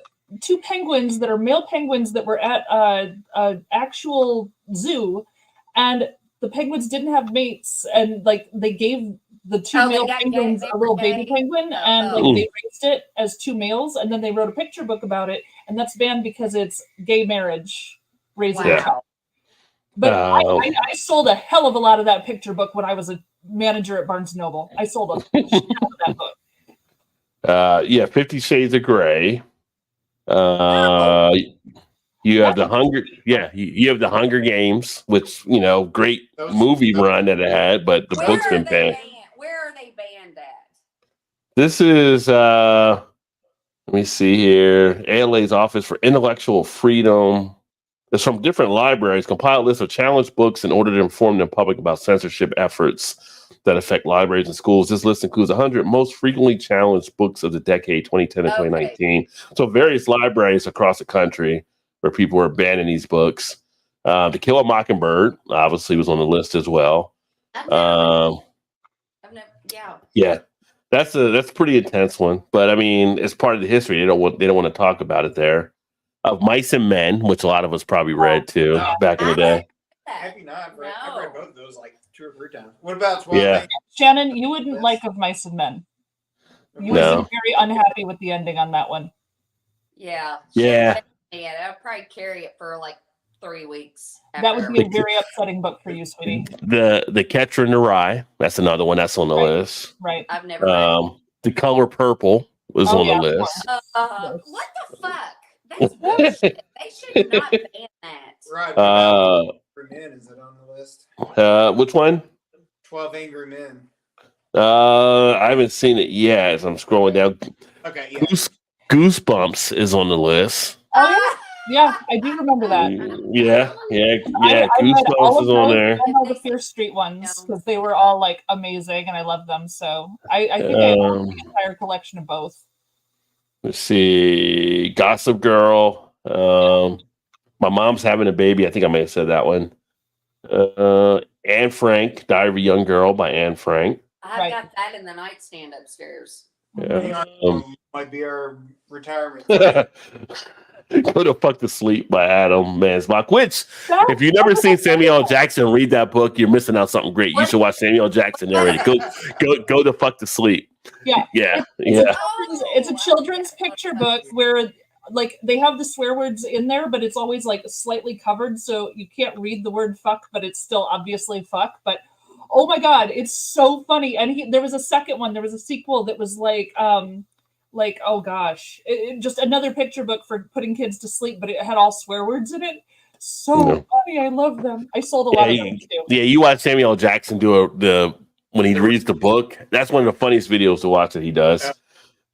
two penguins that are male penguins that were at a actual zoo, and the penguins didn't have mates, and like they gave the two Oh, they male got penguins gay- a little they were baby gay? penguin, and like Oh. they raised it as two males, and then they wrote a picture book about it, and that's banned because it's gay marriage raising a Wow. child. But I sold a hell of a lot of that picture book when I was a manager at Barnes & Noble. I sold a shit ton of that book. Yeah, 50 Shades of Grey. You have the Hunger. Yeah, you have the Hunger Games, which great Those- movie run that it had, but the Where book's are been they banned. banned? Where are they banned at? This is let me see here. ALA's Office for Intellectual Freedom. It's from different libraries. Compile a list of challenged books in order to inform the public about censorship efforts that affect libraries and schools. This list includes 100 most frequently challenged books of the decade 2010 to Okay. 2019. So various libraries across the country where people were banning these books. To Kill a Mockingbird obviously was on the list as well. I've never, yeah. Yeah, that's a pretty intense one. But I mean, it's part of the history. They don't want to talk about it there. Of Mice and Men, which a lot of us probably read too back in the day. Happy Night. I've read No. both of those like 2 or 3 times. What about 12 Yeah. Angry Shannon, you wouldn't like Of Mice and Men. You would No. have been very unhappy with the ending on that one. Yeah. Yeah. Yeah, I'd probably carry it for like 3 weeks. That would be a after. very upsetting book for you, sweetie. The Catcher in the Rye. That's another one that's on the Right. list. Right. I've never read The Color Purple was Oh, on yeah, the of list. what the fuck? That's bullshit. They should not ban that. Right. What about Uh, Angry Men? Is it on the list? which one? 12 Angry Men. I haven't seen it yet. As I'm scrolling down, Okay, yeah. Goosebumps is on the list. Oh, yeah, I do remember that. Yeah. I read Goosebumps all is of on those there. and all the Fear Street ones because they were all like amazing and I loved them. So I think I own the entire collection of both. Let's see, Gossip Girl. My Mom's Having a Baby. I think I may have said that one. Anne Frank, Diary of a Young Girl by Anne Frank. I've Right. got that in the nightstand upstairs. Yeah. Might be our retirement. Go to Fuck to Sleep by Adam Mansbach. Which, if you've never seen Samuel L. Jackson read that book, you're missing out something great. You should watch Samuel L. Jackson already. Go to Fuck to Sleep. Yeah. Yeah. It's a children's picture book where like they have the swear words in there, but it's always like slightly covered, so you can't read the word fuck, but it's still obviously fuck. But oh my god, it's so funny. And there was a second one, there was a sequel that was like oh gosh, just another picture book for putting kids to sleep, but it had all swear words in it. So Yeah. funny, I love them. I sold a lot of them too. Yeah, you watch Samuel L. Jackson do when he reads the book. That's one of the funniest videos to watch that he does.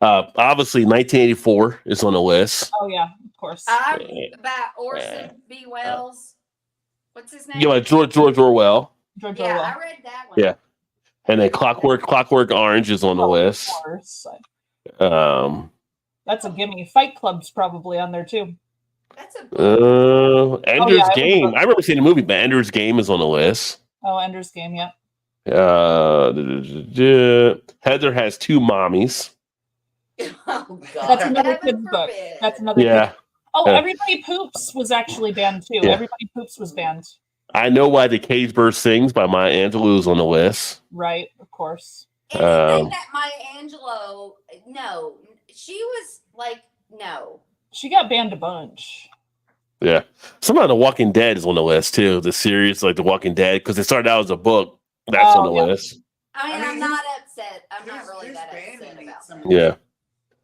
Obviously, 1984 is on the list. Oh yeah, of course. About Orson B. Wells. What's his name? You know, George Orwell. George Yeah, Orwell. I read that one. Yeah. And then Clockwork Orange is on the list. Of course. That's a gimme. Fight Club's probably on there too. That's a Ender's I Game. remember. I remember seeing the movie, but Ender's Game is on the list. Oh, Ender's Game, yeah. Heather Has Two Mommies. Oh God. That's another Heaven kid's book. forbid. That's another Yeah. kid's. Oh, Yeah. Everybody Poops was actually banned too. Yeah. Everybody Poops was banned. I Know Why the Cage Bird Sings by Maya Angelou is on the list. Right, of course. Anything that Maya Angelou, no, she was like, no. She got banned a bunch. Yeah. Somehow The Walking Dead is on the list too. The series, like The Walking Dead, because it started out as a book. That's on the list. I mean, I I'm mean, not upset. I'm not really who's that banning upset it? about Some- that. Yeah.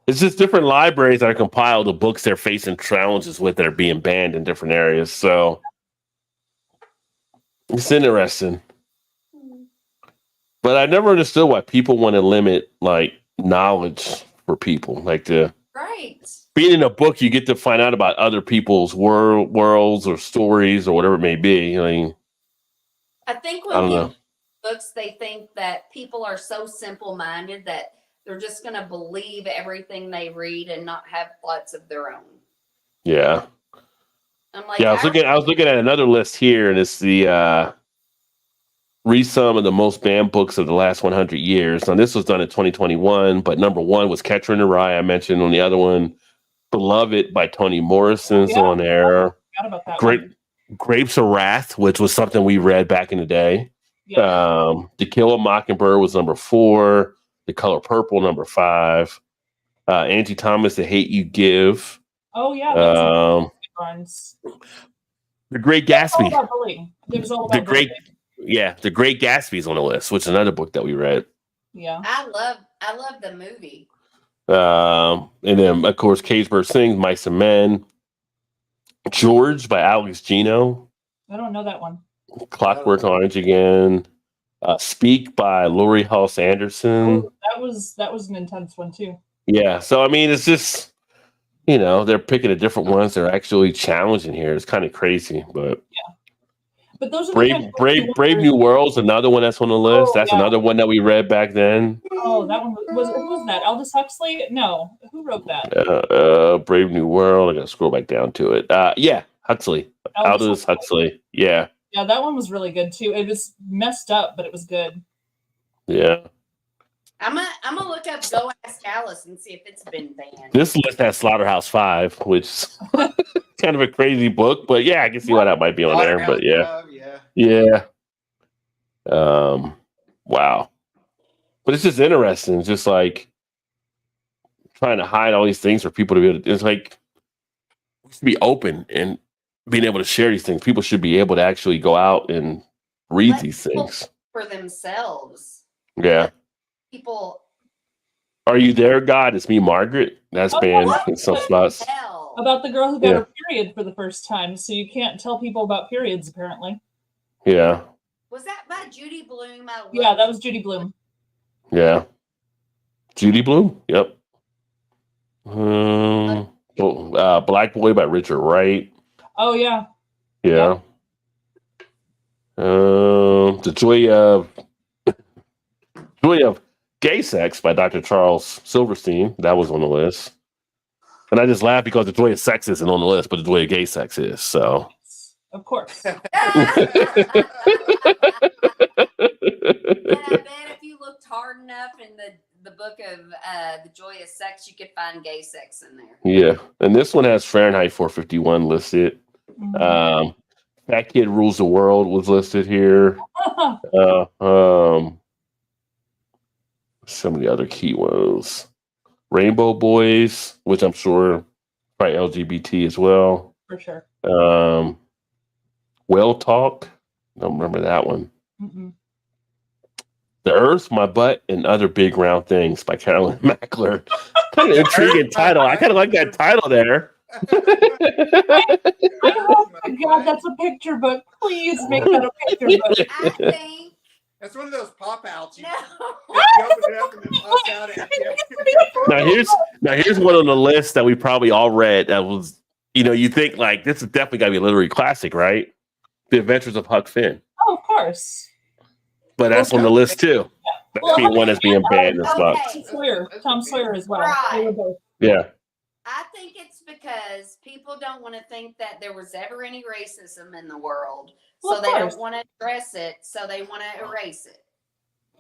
It's just different libraries that are compiled the books they're facing challenges with that are being banned in different areas. So it's interesting. But I never understood why people want to limit like knowledge for people. Like Right. being in a book, you get to find out about other people's worlds or stories or whatever it may be. I mean, I think I when don't people know. books, they think that people are so simple-minded that they're just going to believe everything they read and not have thoughts of their own. Yeah. I'm like, Yeah, I was looking at another list here, and it's the read some of the most banned books of the last 100 years. Now, this was done in 2021, but number one was Catcher in the Rye. I mentioned on the other one, Beloved by Toni Morrison's Yeah. on there. Forgot about that Great one. Grapes of Wrath, which was something we read back in the day. Yeah. To Kill a Mockingbird was number 4. The Color Purple, number 5. Angie Thomas, The Hate You Give. Oh yeah. That's Um, Barnes. The Great It was all Gatsby. about bullying. It was all about The Great, bullying. yeah, The Great Gatsby's on the list, which is another book that we read. Yeah. I love the movie. And then, of course, Cageburg Sings, Mice and Men. George by Alex Gino. I don't know that one. Clockwork Orange again. Speak by Laurie Halse Anderson. Oh, that was an intense one too. Yeah, so I mean, it's just, they're picking the different ones that are actually challenging here. It's kind of crazy, but But those are the kinds of books you Brave wonder- New World's another one that's on the list. Oh, That's yeah. another one that we read back then. Oh, that one who was that? Aldous Huxley? No, who wrote that? Brave New World. I gotta scroll back down to it. Yeah, Huxley. Aldous Huxley. Yeah, Yeah, that one was really good too. It was messed up, but it was good. yeah. I'm gonna look up Go Ask Alice and see if it's been banned. This list has Slaughterhouse-Five, which is kind of a crazy book, but yeah, I can see why that might be on there. But yeah. Yeah. Wow. But it's just interesting. Just like trying to hide all these things for people to be able to, it's like we should be open and being able to share these things. People should be able to actually go out and read Let these people things. for themselves. Yeah. People Are you there, God? It's me, Margaret. That's Oh, been what? in some spots. tell. About the girl who got Yeah. her period for the first time, so you can't tell people about periods apparently. Yeah. Was that by Judy Blume? I Yeah, love that was Judy Blume. Yeah. Judy Blume. Yep. Black Boy by Richard Wright. Oh yeah. Yeah. The Joy of Gay Sex by Dr. Charles Silverstein. That was on the list. And I just laugh because The Joy of Sex isn't on the list, but The Joy of Gay Sex is. So. Of course. And I bet if you looked hard enough in the book of The Joy of Sex, you could find gay sex in there. Yeah. And this one has Fahrenheit 451 listed. Mhm. Fat Kid Rules the World was listed here. Some of the other key ones. Rainbow Boys, which I'm sure probably LGBT as well. For sure. Well Talk. Don't remember that one. Mm-mm. The Earth, My Butt, and Other Big Round Things by Carolyn Mackler. Kind of intriguing title. I kind of like that title there. I hope to God that's a picture book. Please make that a picture book. I think That's one of those pop outs. You no. open it up and it pops out at you. Now here's one on the list that we probably all read that was, you think like this is definitely gotta be a literary classic, right? The Adventures of Huck Finn. Oh, of course. But that's on the list too. That's Well, being one that's being banned and stuff. Okay. Tom Sawyer as well. Right. They were both. Yeah. I think it's because people don't want to think that there was ever any racism in the world. Well, So of they course. don't want to address it. So they want to erase it.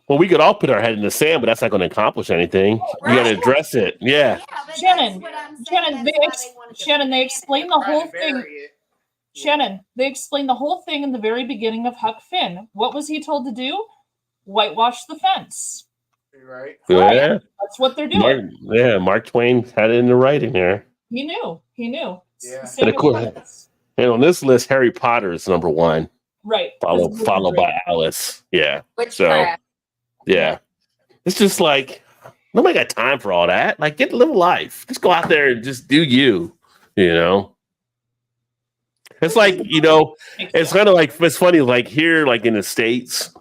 Well, we could all put our head in the sand, but that's not going to accomplish anything. You got to Right. address it. Yeah. Yeah, but Shannon, that's what I'm saying. Shannon, That's they why they wanted to Shannon, they ban it. explain the whole Trying to thing. bury it. Shannon, they explain the whole thing in the very beginning of Huck Finn. What was he told to do? Whitewash the fence. You're right. Yeah. That's what they're doing. Mark Twain had it in the writing there. He knew. Yeah. Same And of course- with Huck. And on this list, Harry Potter is number 1, Right. followed by Alice. Yeah. Witchcraft. Yeah. It's just like, nobody got time for all that. Like, live life. Just go out there and just do you, It's like, it's kind of like, it's funny, like here, like in the States,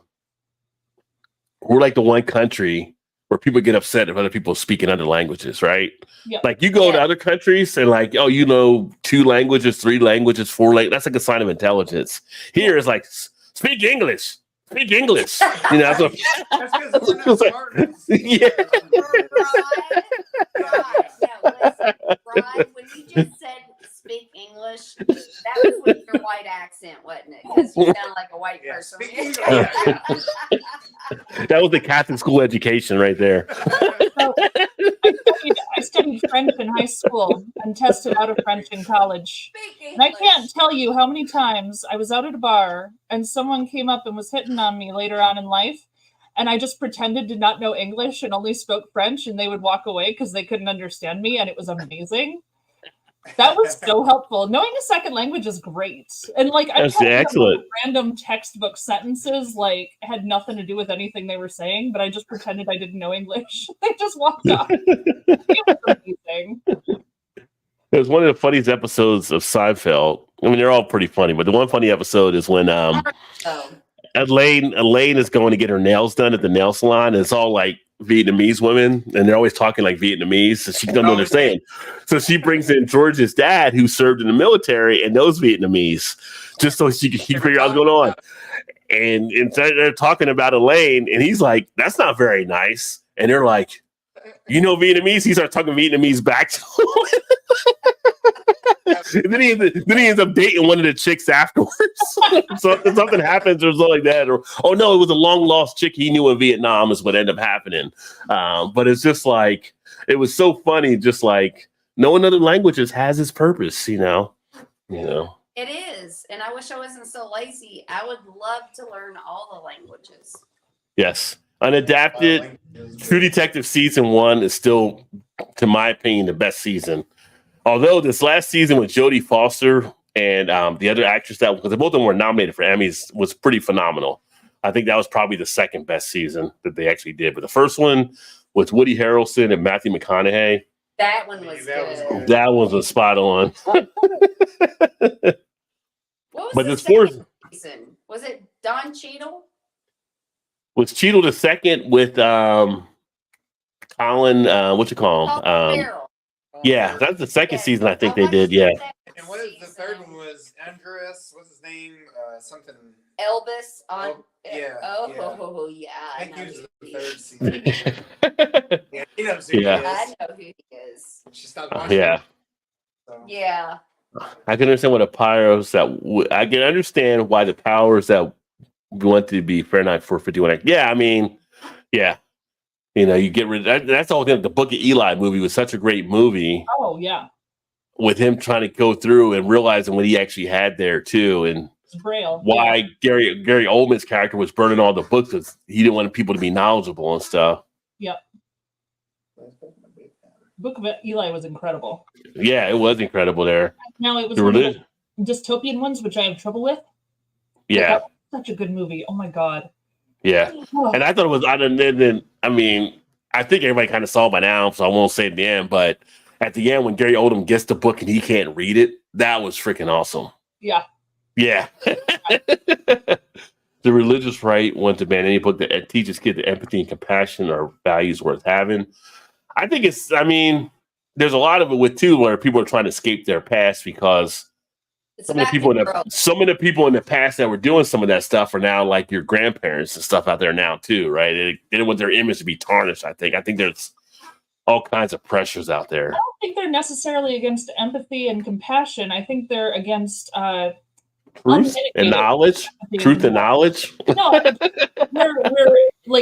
we're like the one country where people get upset if other people speak in other languages, right? Yeah. Like you go to Yeah. other countries and like, oh, 2 languages, 3 languages, 4 languages. That's like a sign of intelligence. Here it's like, speak English. Speak English. That's what, That's because we're not smart enough. yeah. Right. No, listen, Brian, when you just said speak English, that was with your white accent, wasn't it? Because you sound like a white Yeah, person. speak English. That was the Catholic school education right there. So, I studied French in high school and tested out of French in college. And I can't tell you how many times I was out at a bar and someone came up and was hitting on me later on in life. And I just pretended to not know English and only spoke French, and they would walk away because they couldn't understand me. And it was amazing. That was so helpful. Knowing a second language is great. And like, I That's excellent. random textbook sentences, like had nothing to do with anything they were saying, but I just pretended I didn't know English. They just walked off. It was amazing. It was one of the funniest episodes of Seinfeld. I mean, they're all pretty funny, but the one funny episode is when Elaine is going to get her nails done at the nail salon, and it's all like Vietnamese women, and they're always talking like Vietnamese, so she don't know what they're saying. So she brings in George's dad, who served in the military and knows Vietnamese, just so she can figure out what's going on. And they're talking about Elaine, and he's like, "That's not very nice." And they're like, "You know Vietnamese?" He starts talking Vietnamese back to him. And then he ends up dating one of the chicks afterwards. So something happens or something like that. Or, oh no, it was a long lost chick he knew in Vietnam is what ended up happening. But it's just like, it was so funny. Just like knowing other languages has its purpose, you know. It is. And I wish I wasn't so lazy. I would love to learn all the languages. Yes. Unadapted, True Detective season 1 is still, to my opinion, the best season. Although this last season with Jodie Foster and the other actress because both of them were nominated for Emmys, was pretty phenomenal. I think that was probably the second best season that they actually did. But the first one with Woody Harrelson and Matthew McConaughey. That one was good. That one was spot on. What was But the this fourth season? Was it Don Cheadle? was Cheadle the second with Colin, what you call him? Farrell. Yeah, that's the second season I think they watched did. Yeah. And what is the third one? Was Andreas? What's his name? Something. Elvis on. Yeah. Oh, yeah. I I think know he was who the he third is. season. Yeah, he knows who Yeah. he I is. know who he is. She's not watching. Yeah. So. Yeah. I can understand what the powers I can understand why the powers that want to be Fahrenheit 451. Yeah, I mean, yeah. You know, you get rid of that's all. The Book of Eli movie was such a great movie. Oh yeah. With him trying to go through and realizing what he actually had there too, and Braille. why Gary Oldman's character was burning all the books because he didn't want people to be knowledgeable and stuff. Yep. Book of Eli was incredible. Yeah, it was incredible there. Now it was The one of religion. the dystopian ones, which I have trouble with. Yeah, Such a good movie. Oh my god. yeah. Oh, And I thought it was. I mean, I think everybody kind of saw it by now, so I won't say it at the end. But at the end, when Gary Oldman gets the book and he can't read it, that was freaking awesome. yeah. Yeah. The religious right wants to ban any book that teaches kids that empathy and compassion are values worth having. I think there's a lot of it with too where people are trying to escape their past because some of the people in the past that were doing some of that stuff are now like your grandparents and stuff out there now too, right? They didn't want their image to be tarnished. I think there's all kinds of pressures out there. I don't think they're necessarily against empathy and compassion. I think they're against Truth and knowledge. Truth and knowledge. No,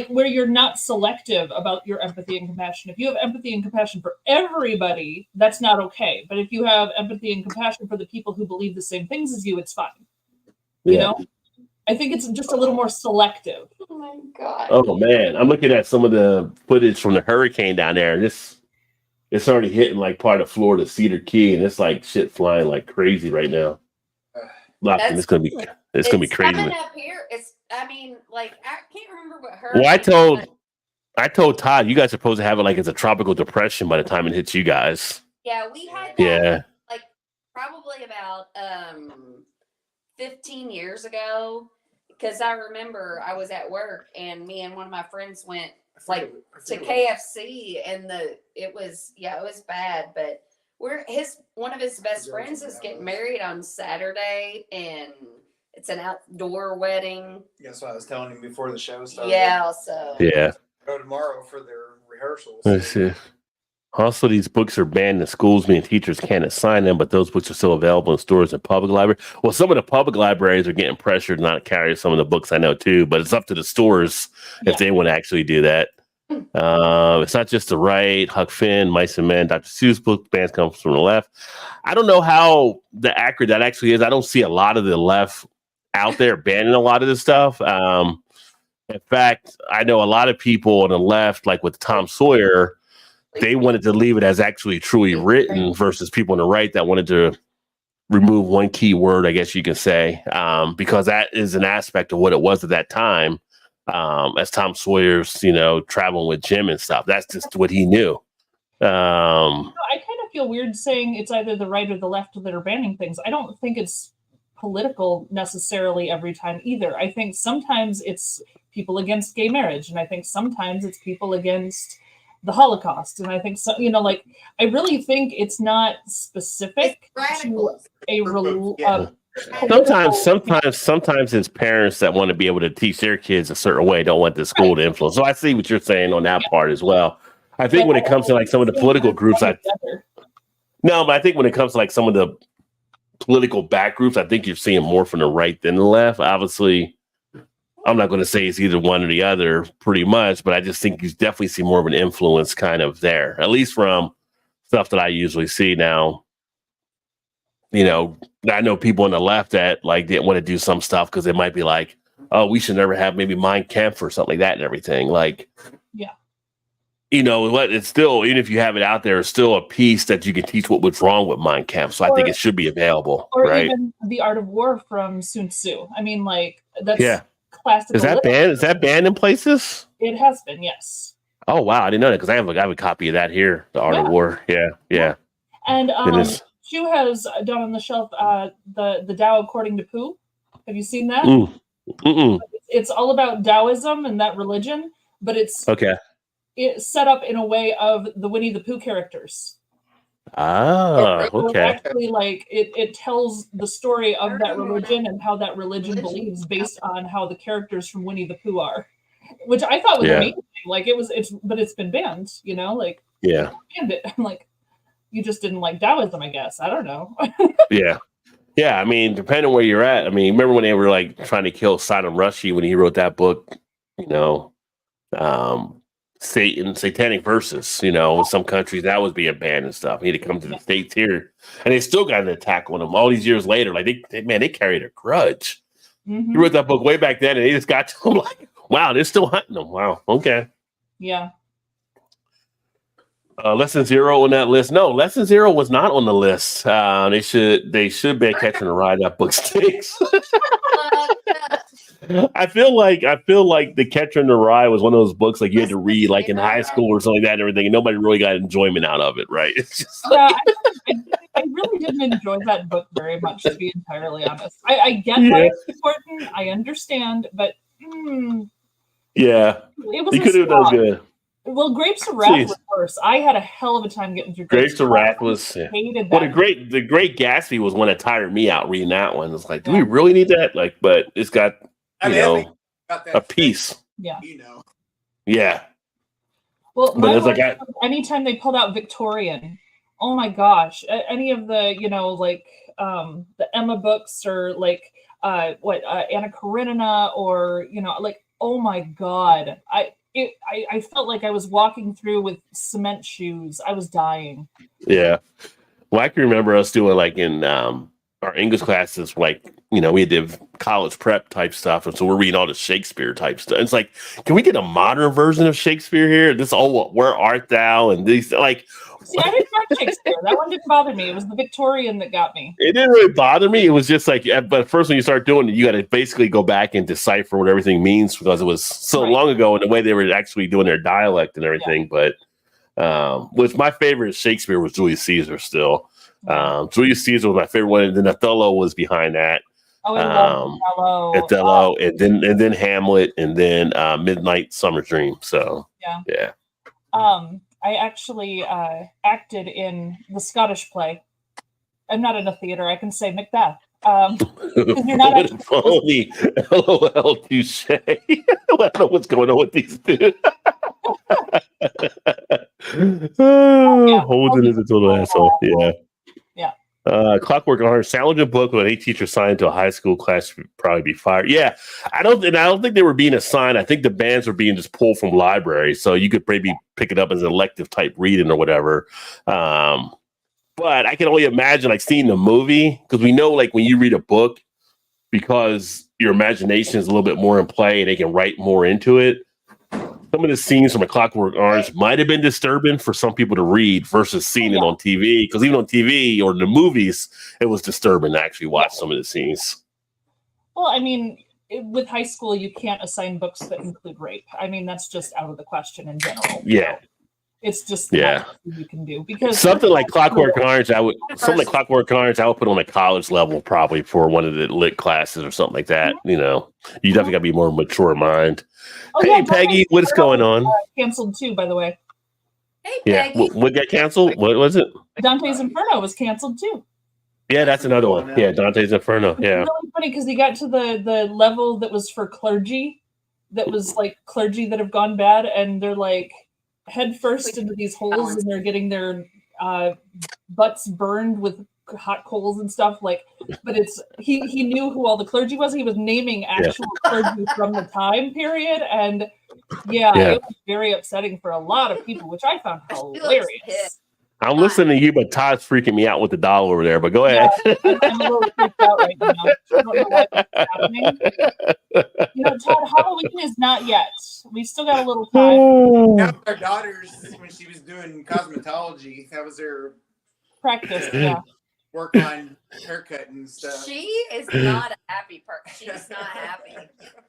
where you're not selective about your empathy and compassion. If you have empathy and compassion for everybody, that's not okay. But if you have empathy and compassion for the people who believe the same things as you, it's fine. You know? I think it's just a little more selective. Oh my god. Oh man, I'm looking at some of the footage from the hurricane down there, and it's already hitting like part of Florida, Cedar Key, and it's like shit flying like crazy right now. It's gonna be crazy. Coming up here. I can't remember what her. Well, I told Todd you guys are supposed to have it like it's a tropical depression by the time it hits you guys. Yeah, we had that. Yeah. Like probably about 15 years ago, because I remember I was at work and me and one of my friends went to KFC and it was bad, but one of his best friends is getting married on Saturday and it's an outdoor wedding. That's what I was telling him before the show started. Yeah, so Go tomorrow for their rehearsals. Let's see. Also, these books are banned in schools, meaning teachers can't assign them, but those books are still available in stores and public libraries. Well, some of the public libraries are getting pressured not to carry some of the books, I know too, but it's up to the stores if they want to actually do that. It's not just the right. Huck Finn, Mice and Men, Dr. Seuss book, bands comes from the left. I don't know how accurate that actually is. I don't see a lot of the left out there banning a lot of this stuff. In fact, I know a lot of people on the left, like with Tom Sawyer, they wanted to leave it as actually truly written versus people on the right that wanted to remove one key word, I guess you can say, because that is an aspect of what it was at that time. As Tom Sawyer's, traveling with Jim and stuff. That's just what he knew. I kind of feel weird saying it's either the right or the left that are banning things. I don't think it's political necessarily every time either. I think sometimes it's people against gay marriage, and I think sometimes it's people against the Holocaust, and I think so. I really think it's not specific to a Sometimes it's parents that want to be able to teach their kids a certain way, don't want the school to influence. So I see what you're saying on that part as well. I think when it comes to like some of the political groups, but I think when it comes to like some of the political back groups, I think you're seeing more from the right than the left. Obviously, I'm not going to say it's either one or the other pretty much, but I just think you definitely see more of an influence kind of there, at least from stuff that I usually see now. I know people on the left that like didn't want to do some stuff because it might be like, oh, we should never have maybe Mein Kampf or something like that and everything. Like, yeah, what? It's still, even if you have it out there, it's still a piece that you can teach what was wrong with Mein Kampf. So I think it should be available, or right? Even The Art of War from Sun Tzu. I mean, like that's classical. Is that banned? Is that banned in places? It has been, yes. Oh wow, I didn't know that because I have a copy of that here. The Art of War. Yeah. And Chu has down on the shelf the Tao According to Pooh. Have you seen that? It's all about Taoism and that religion, but it's set up in a way of the Winnie the Pooh characters. Oh, So okay. actually, like it tells the story of that religion and how that religion believes based on how the characters from Winnie the Pooh are, which I thought was amazing. Like but it's been banned. Banned it. I'm like, you just didn't like Taoism, I guess. I don't know. Yeah. I mean, depending on where you're at. I mean, remember when they were like trying to kill Saddam Rushdie when he wrote that book, Satanic Verses, in some countries that was being banned and stuff. He had to come to the States here, and they still got an attack on him all these years later. Like they carried a grudge. Mm-hmm. He wrote that book way back then, and they just got to him like, wow, they're still hunting him. Wow, okay. Yeah. Lesson Zero on that list. No, Lesson Zero was not on the list. They should be Catching a Ride. That book stinks. I feel like The Catcher in the Rye was one of those books like you had to read like in high school or something like that and everything, and nobody really got enjoyment out of it, right? It's just I really didn't enjoy that book very much, to be entirely honest. I get why it's important. I understand, but it was. You could have done good. Well, Grapes of Wrath was worse. I had a hell of a time getting through Grapes of Wrath. Was hated that. Well, the Great Gatsby was one that tired me out reading that one. It's like, do we really need that? Like, but it's got a piece. Yeah. Yeah. Well, anytime they pulled out Victorian, oh my gosh, any of the the Emma books or like Anna Karenina or oh my god, I felt like I was walking through with cement shoes. I was dying. Yeah. Well, I can remember us doing like in our English classes, like, we did college prep type stuff. And so we're reading all the Shakespeare type stuff. It's like, can we get a modern version of Shakespeare here? This where art thou? And these like. See, I didn't like Shakespeare. That one didn't bother me. It was the Victorian that got me. It didn't really bother me. It was just like, but first when you start doing it, you got to basically go back and decipher what everything means because it was so long ago and the way they were actually doing their dialect and everything. Yeah. But which my favorite Shakespeare was Julius Caesar still. Julius Caesar was my favorite one, and then Othello was behind that. Othello, and then Hamlet, and then Midnight Summer's Dream. So yeah. I actually acted in the Scottish play. I'm not in a theater. I can say Macbeth. You're not actually LOL, touche. I don't know what's going on with these two. Holden is a total asshole. Yeah. Clockwork Orange sound like a book when a teacher assigned to a high school class would probably be fired. Yeah, I don't think they were being assigned. I think the bands were being just pulled from libraries, so you could maybe pick it up as an elective type reading or whatever. But I can only imagine like seeing the movie, because we know like when you read a book, because your imagination is a little bit more in play and they can write more into it. Some of the scenes from A Clockwork Orange might have been disturbing for some people to read versus seeing it on TV. Because even on TV or the movies, it was disturbing to actually watch some of the scenes. Well, I mean, with high school, you can't assign books that include rape. I mean, that's just out of the question in general. Yeah. It's just not something you can do, because something like Clockwork Orange, I would put on a college level probably for one of the lit classes or something like that. You know, you definitely got to be more mature mind. Oh, hey, yeah, Peggy, what's going on? Canceled too, by the way. Hey, Yeah, Peggy. what got canceled? What was it? Dante's Inferno was canceled too. Yeah, that's another one. Yeah, Dante's Inferno. Yeah, It's really funny because they got to the level that was for clergy, that was like clergy that have gone bad, and they're like head first into these holes, and they're getting their butts burned with hot coals and stuff. Like, but it's he knew who all the clergy was. He was naming actual clergy from the time period, and it was very upsetting for a lot of people, which I found hilarious. I'm listening to you, but Todd's freaking me out with the doll over there. But go ahead. I'm a little freaked out right now. I don't know why that's happening. You know, Todd, Halloween is not yet. We still got a little time. Now, our daughters, when she was doing cosmetology, that was her practice. Work on haircut and stuff. She is not a happy person. She's not happy.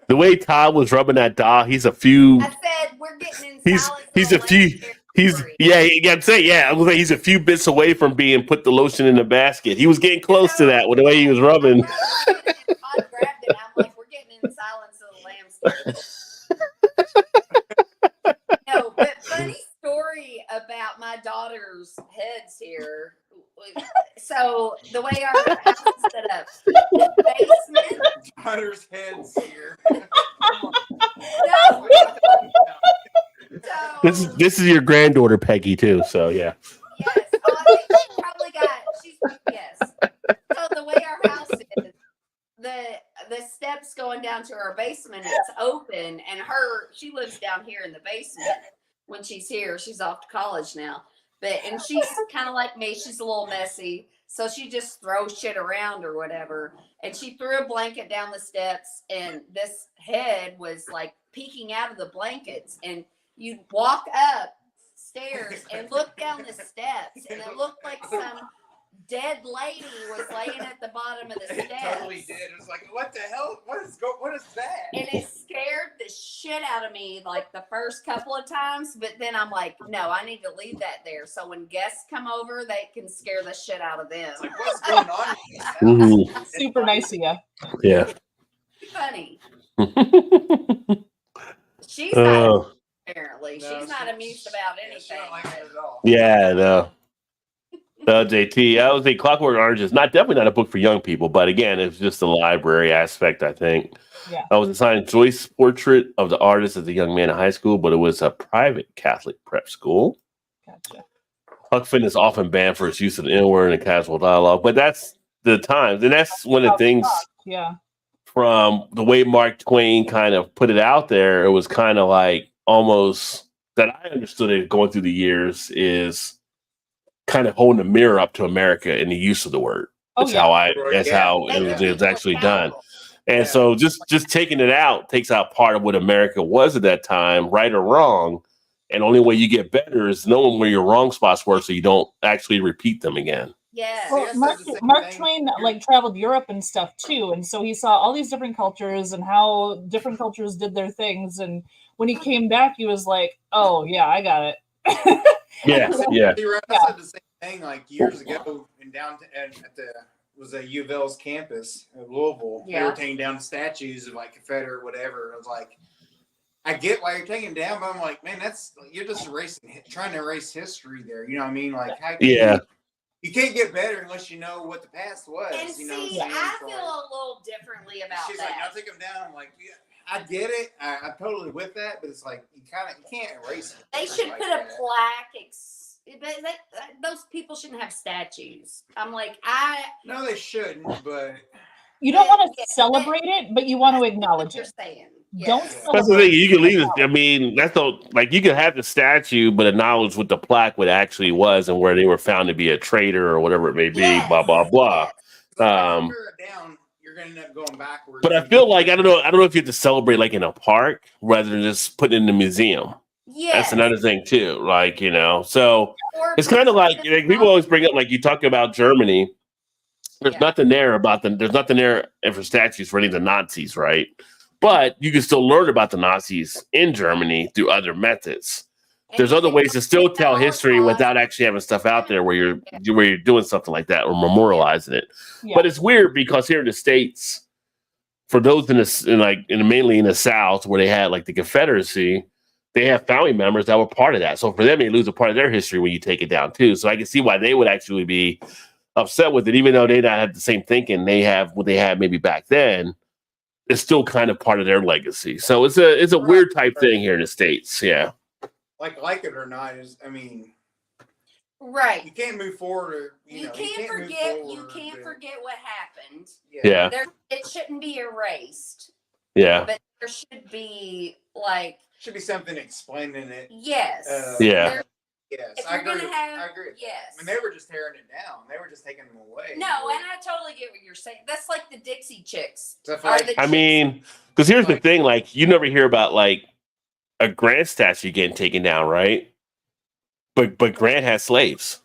The way Todd was rubbing that doll, he's a few. I said we're getting in. He's a few. He's a few bits away from being put the lotion in the basket. He was getting close to that with the way he was rubbing. Todd grabbed it. I'm like, we're getting in Silence of the Lambs. No, but funny story about my daughter's heads here. So the way our house is set up, the basement. Daughter's heads here. No. So, This is your granddaughter Peggy too. So yeah. Yes. Oh, I think she probably she's yes. So the way our house is, the steps going down to our basement, it's open, and she lives down here in the basement. When she's here, she's off to college now. And she's kind of like me, she's a little messy. So she just throws shit around or whatever. And she threw a blanket down the steps, and this head was like peeking out of the blankets. And you'd walk up stairs and look down the steps, and it looked like some dead lady was laying at the bottom of the steps. It totally did. It was like, what the hell? What is that? And it scared the shit out of me like the first couple of times, but then I'm like, no, I need to leave that there so when guests come over, they can scare the shit out of them. It's like, what's going on? Super nice of you. Yeah. Funny. She's not apparently. No, she's not amused about anything. She don't like it at all. Yeah, no. JT, I would say Clockwork Orange is definitely not a book for young people, but again, it's just the library aspect, I think. Yeah. I was assigned Joyce's portrait of the artist as a young man in high school, but it was a private Catholic prep school. Gotcha. Huck Finn is often banned for its use of the N-word and casual dialogue, but that's the times, and that's one of the things. Yeah. From the way Mark Twain kind of put it out there, it was kind of like almost that I understood it going through the years is kind of holding a mirror up to America in the use of the word. That's how it was actually done. And so just taking it out takes out part of what America was at that time, right or wrong. And the only way you get better is knowing where your wrong spots were so you don't actually repeat them again. Yeah. Well, Mark Twain traveled Europe and stuff too, and so he saw all these different cultures and how different cultures did their things. And when he came back, he was like, "Oh yeah, I got it." Yeah. I said the same thing like years ago in downtown was a U of L's campus in Louisville. Yeah. They were taking down statues of like Confederate whatever. I was like, I get why you're taking it down, but I'm like, man, you're just trying to erase history there. You know what I mean? Like, you can't get better unless you know what the past was. And you know see, I feel a little differently about she's that. Like, I'll take them down. I'm like, yeah, I get it. I'm totally with that, but it's like you can't erase it. They should like put a plaque those people shouldn't have statues. I'm like, No, they shouldn't, but You don't want Yeah, to celebrate it, but you want to acknowledge you're it. saying. Don't Yes. celebrate. That's the thing. You can leave it. I mean, that's the like you can have the statue, but acknowledge what the plaque what actually was and where they were found to be a traitor or whatever it may be. Yes, Blah blah blah. if you tear it down, you're gonna end up going backwards. But I feel like I don't know if you have to celebrate like in a park rather than just put it in the museum. Yes. That's another thing too. Like so Or it's kind of like people always bring up like you talk about Germany. There's Yeah. nothing there about them. There's nothing there for statues for any of the Nazis, right? But you can still learn about the Nazis in Germany through other methods. There's other ways to still tell history without actually having stuff out there where you're doing something like that or memorializing it. Yeah. But it's weird because here in the States, for those mainly in the South where they had like the Confederacy, they have family members that were part of that. So for them, they lose a part of their history when you take it down too. So I can see why they would actually be upset with it, even though they not have the same thinking they have what they had maybe back then. It's still kind of part of their legacy. So it's a weird type thing here in the States. Yeah. Like it or not, I mean, Right. you can't move forward. Or, You know, can't move forget. forward, You can't but- forget what happened. Yeah. It shouldn't be erased, Yeah. but there should be like Should be something explaining it. yes. Yeah. There- Yes, If I you're agree. gonna have I agree. yes. I mean, they were just tearing it down. They were just taking them away. No, and I totally get what you're saying. That's like the Dixie Chicks. So I feel Are like- the I chicks- mean, because here's the thing, like you never hear about like a Grant statue getting taken down, right? But Grant has slaves.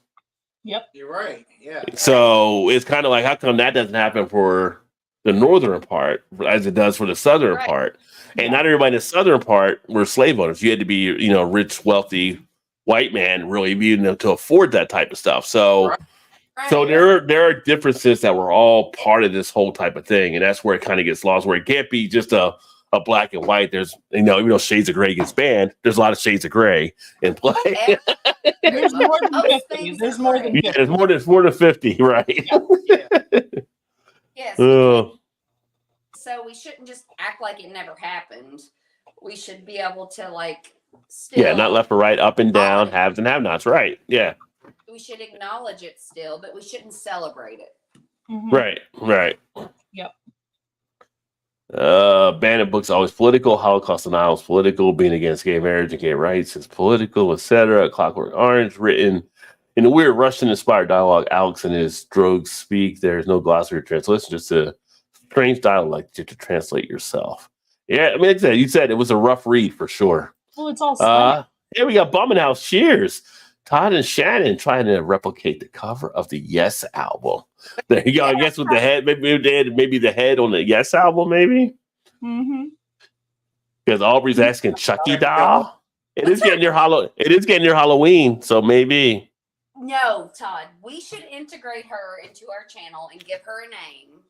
You're right. Yeah. So it's kind of like how come that doesn't happen for the northern part as it does for the southern Right. part? And not everybody in the southern part were slave owners. You had to be, rich, wealthy white man really even to afford that type of stuff. So Right. so there are differences that were all part of this whole type of thing, and that's where it kind of gets lost. Where it can't be just a black and white. There's even though Shades of Gray gets banned, there's a lot of shades of gray in play. There's more than Most 50. things There's are more right. than Yeah, 50. there's more than 50, right? Yes. So we shouldn't just act like it never happened. We should be able to like still. Yeah, not left or right, up and down, haves and have-nots, right? Yeah, We should acknowledge it still, but we shouldn't celebrate it. Mhm. right. Yep. Banning books always political. Holocaust denial is political. Being against gay marriage and gay rights is political, etc. Clockwork Orange, written in a weird Russian-inspired dialogue. Alex and his drogues speak. There's no glossary translation, just a strange dialogue to translate yourself. Yeah, I mean, like I said, you said it was a rough read for sure. Well, it's all slang. Here we got Bumming House. Cheers. Todd and Shannon trying to replicate the cover of the Yes album. There you go. I guess with the head, maybe the head on the Yes album, maybe. Mm-hmm. Because Aubrey's asking Chucky doll. It is getting near Halloween, so maybe. No, Todd, we should integrate her into our channel and give her a name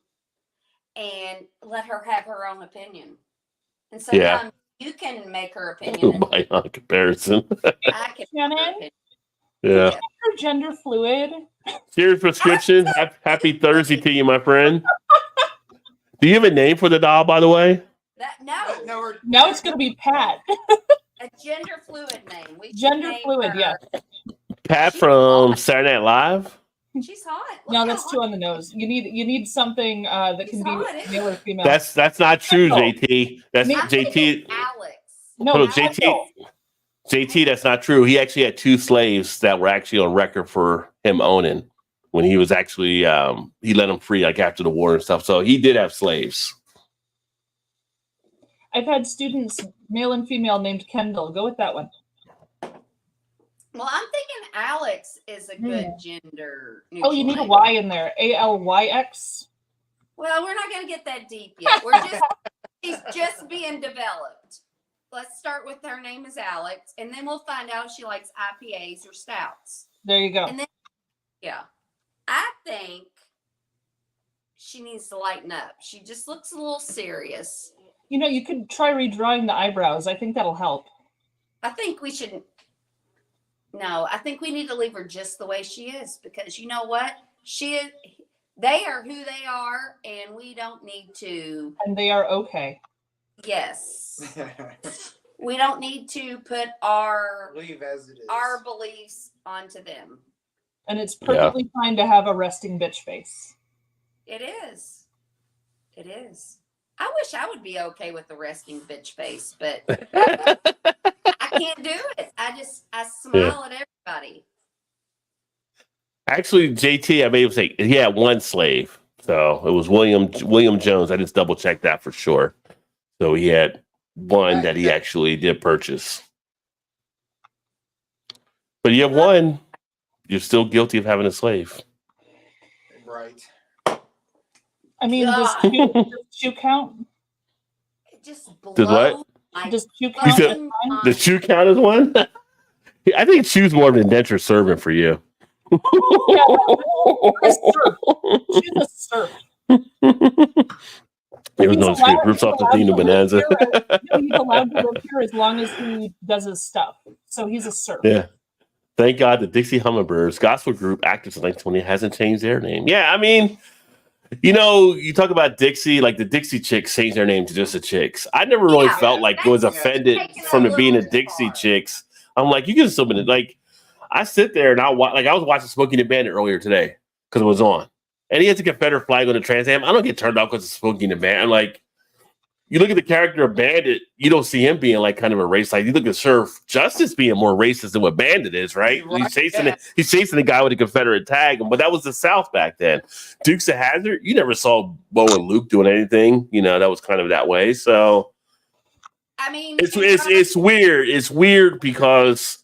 and let her have her own opinion. And sometimes you can make her opinion. By comparison. I can Shannon? make her opinion. Yeah. You're gender fluid. Cheers, prescription. Happy Thursday to you, my friend. Do you have a name for the doll, by the way? No, Now it's going to be Pat. a gender fluid name. We should Gender name fluid, her- yeah. Pat from Saturday Night Live. She's hot. Look No, how that's hot too on the nose. You need something that can She's be hot, isn't male or female. That's not true, No. JT. That's I'm JT. Alex. no, Hold on, JT, that's not true. He actually had 2 slaves that were actually on record for him owning when he was actually he let them free like after the war and stuff. So he did have slaves. I've had students, male and female, named Kendall. Go with that one. Well, I'm thinking Alex is a good gender. Oh, you need a Y in there. ALYX. Well, we're not going to get that deep yet. She's just being developed. Let's start with her name is Alex, and then we'll find out if she likes IPAs or stouts. There you go. And then, yeah, I think she needs to lighten up. She just looks a little serious. You could try redrawing the eyebrows. I think that'll help. I think we should. No, I think we need to leave her just the way she is because you know what? They are who they are, and we don't need to. And they are okay. Yes. We don't need to put our Leave as it is. beliefs onto them. And it's perfectly fine to have a resting bitch face. It is. It is. I wish I would be okay with the resting bitch face, but I can't do it. I smile at everybody. Actually, JT, I made a mistake. He had one slave. So it was William Jones. I just double checked that for sure. So he had one that he actually did purchase. But you have one, you're still guilty of having a slave. Right. I mean, does shoe count? It just Does what? Does shoe You count? said the shoe count as one? I think shoe's more of an indenture servant for you. She's a serf. There was no script. Rips off the theme of Bonanza. He's allowed to live here as long as he does his stuff. So he's a serf. Yeah. Thank God the Dixie Hummingbirds gospel group active since 1920 hasn't changed their name. Yeah, I mean, you know, you talk about Dixie, like the Dixie Chicks changed their name to just the Chicks. I never really felt like it was offended from it being a Dixie Chicks. I'm like, you can still be like, I sit there and I was watching Smokey and the Bandit earlier today because it was on. And he has a Confederate flag on the Trans Am. I don't get turned off because of Smokey and the Bandit. I'm like, you look at the character of Bandit, you don't see him being like kind of a race. Like you look at Surf Justice being more racist than what Bandit is, right? He's chasing the guy with a Confederate tag, but that was the South back then. Dukes of Hazzard, you never saw Bo and Luke doing anything, you know, that was kind of that way. So I mean, it's weird. It's weird because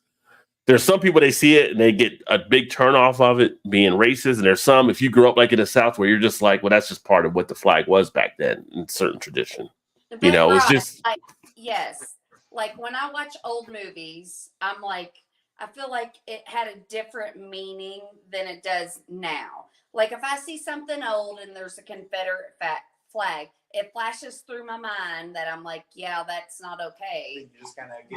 there's some people, they see it and they get a big turn off of it being racist. And there's some, if you grew up like in the South, where you're just like, well, that's just part of what the flag was back then in certain tradition. But You know, it's Rob, just like, yes. Like when I watch old movies, I'm like, I feel like it had a different meaning than it does now. Like if I see something old and there's a Confederate flag, it flashes through my mind that I'm like, yeah, that's not okay.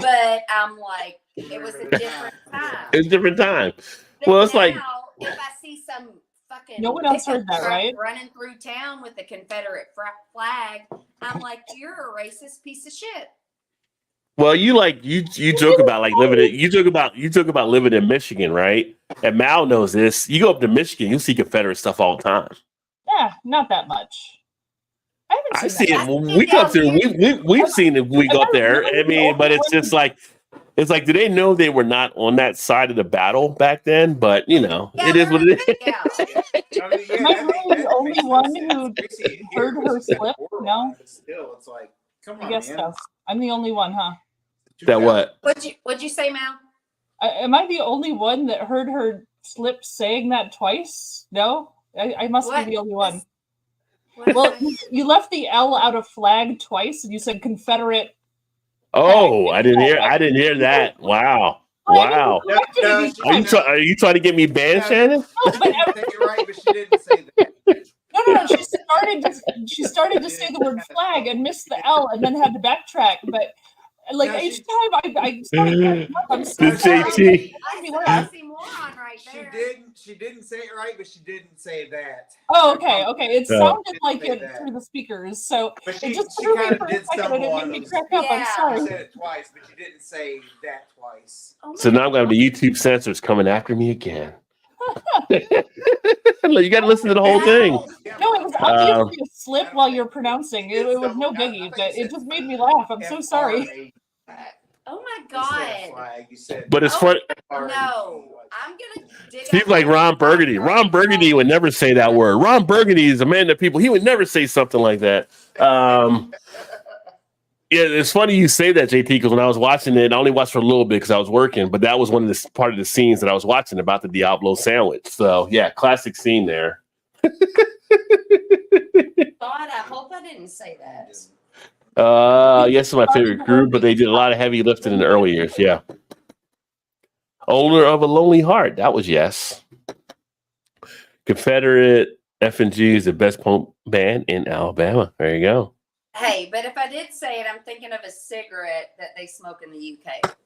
But I'm like, it was a different time. it's a different time. But Well, it's like, now, if I see some fucking No one else heard pickup that, truck right? running through town with the Confederate flag, I'm like, you're a racist piece of shit. well, you joke about like you joke about living in Michigan, right? And Mal knows this. You go up to Michigan, you see Confederate stuff all the time. Yeah, not that much. I see it when we come through. We've seen it when we go up there. I mean, but it's just like, it's like, do they know they were not on that side of the battle back then? But you know, it is what it is. Yeah. Am I really the only one who heard her slip? No? Still, it's like, come on, I guess man. so. I'm the only one, huh? That what? What'd you say, Mal? Am I the only one that heard her slip saying that twice? No? I must What? be the only one. What Well, is that? you left the L out of flag twice, and you said Confederate. Oh, I didn't hear that. Wow. Wow. No, Are you trying to get me banned, Shannon? No, but Say it right, but she didn't say that. no. She started to say the word flag and missed the L, and then had to backtrack. But like No, each she- time I started cracking up, I'm so Did sorry. JT? I see moron right there. She didn't say it right, but she didn't say that. Oh, okay. It Yeah. sounded like Say it that. through the speakers, so But it just she threw me kind for of a did second, and stumble it on made me those. crack up. I'm Yeah. You sorry. said it twice, but you didn't say that twice. Oh So my now I'm going to have the YouTube censors coming after me again. You got to listen to the whole thing. No, it was obviously a slip while you're pronouncing. It was no biggie, but it just made me laugh. I'm so sorry. Oh my god. Flag, you said But it's funny. No. I'm gonna dig He's up like my- Ron Burgundy. Ron Burgundy would never say that word. Ron Burgundy is a man that people, he would never say something like that. Yeah, it's funny you say that, JT, because when I was watching it, I only watched for a little bit because I was working, but that was one of the part of the scenes that I was watching about the Diablo sandwich. So yeah, classic scene there. God, I hope I didn't say that. Yes, it's my favorite group, but they did a lot of heavy lifting in the early years. Yeah. Owner of a Lonely Heart. That was yes. Confederate F&G is the best punk band in Alabama. There you go. Hey, but if I did say it, I'm thinking of a cigarette that they smoke in the UK.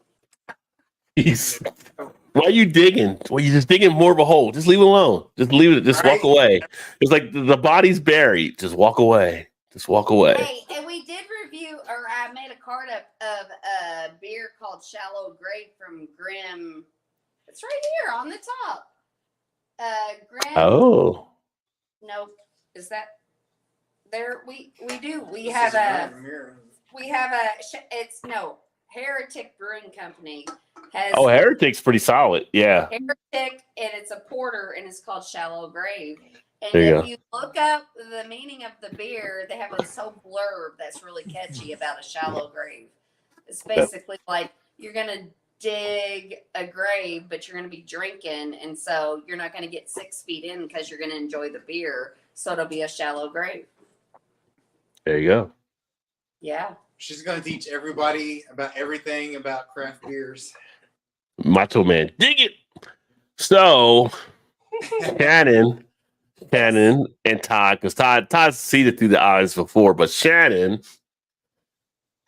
Why are you digging? Well, you're just digging more of a hole. Just leave it alone. Just leave it. Just walk away. It's like the body's buried. Just walk away. Just walk away. Hey, and we did review, or I made a cart up of a beer called Shallow Grave from Grimm. It's right here on the top. Grimm. Oh, No, is that there? We do. We This have is a. right here. We have a. It's no Heretic Brewing Company has oh, Heretic's pretty solid. Yeah, Heretic, and it's a porter, and it's called Shallow Grave. And There you if go. you look up the meaning of the beer, they have a whole blurb that's really catchy about a shallow grave. It's basically like you're gonna dig a grave, but you're gonna be drinking, and so you're not gonna get 6 feet in because you're gonna enjoy the beer. So it'll be a shallow grave. there you go. Yeah. She's gonna teach everybody about everything about craft beers. Macho Man, dig it. So, Shannon, and Todd, because Todd's seen it through the eyes before, but Shannon,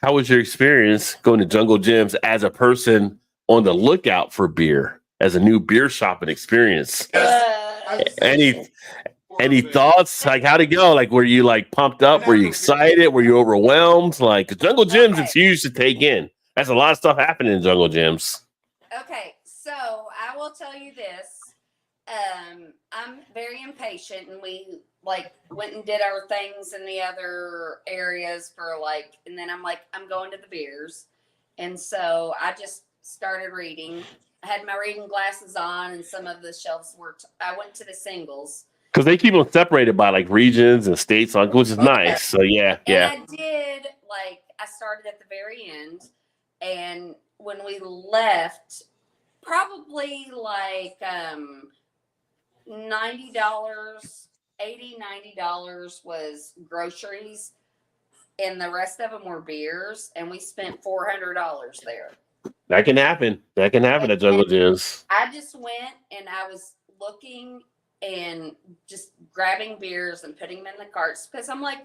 how was your experience going to Jungle Gyms as a person on the lookout for beer, as a new beer shopping experience? Any thoughts? Like, how'd it go? Like, were you like pumped up? Were you excited? Were you overwhelmed? Like, 'cause Jungle Gyms, it's huge to take in. That's a lot of stuff happening in Jungle Gyms. Okay, so I will tell you this. I'm very impatient, and we like went and did our things in the other areas for like, and then I'm like, I'm going to the beers, and so I just started reading. I had my reading glasses on, and some of the shelves were. I went to the singles. Because they keep them separated by like regions and states, like, which is nice. So yeah. And I did like I started at the very end, and when we left, probably like $90, $90 was groceries, and the rest of them were beers, and we spent $400 there. That can happen. That can happen at Jungle Gyms. I just went and I was looking and just grabbing beers and putting them in the carts because I'm like,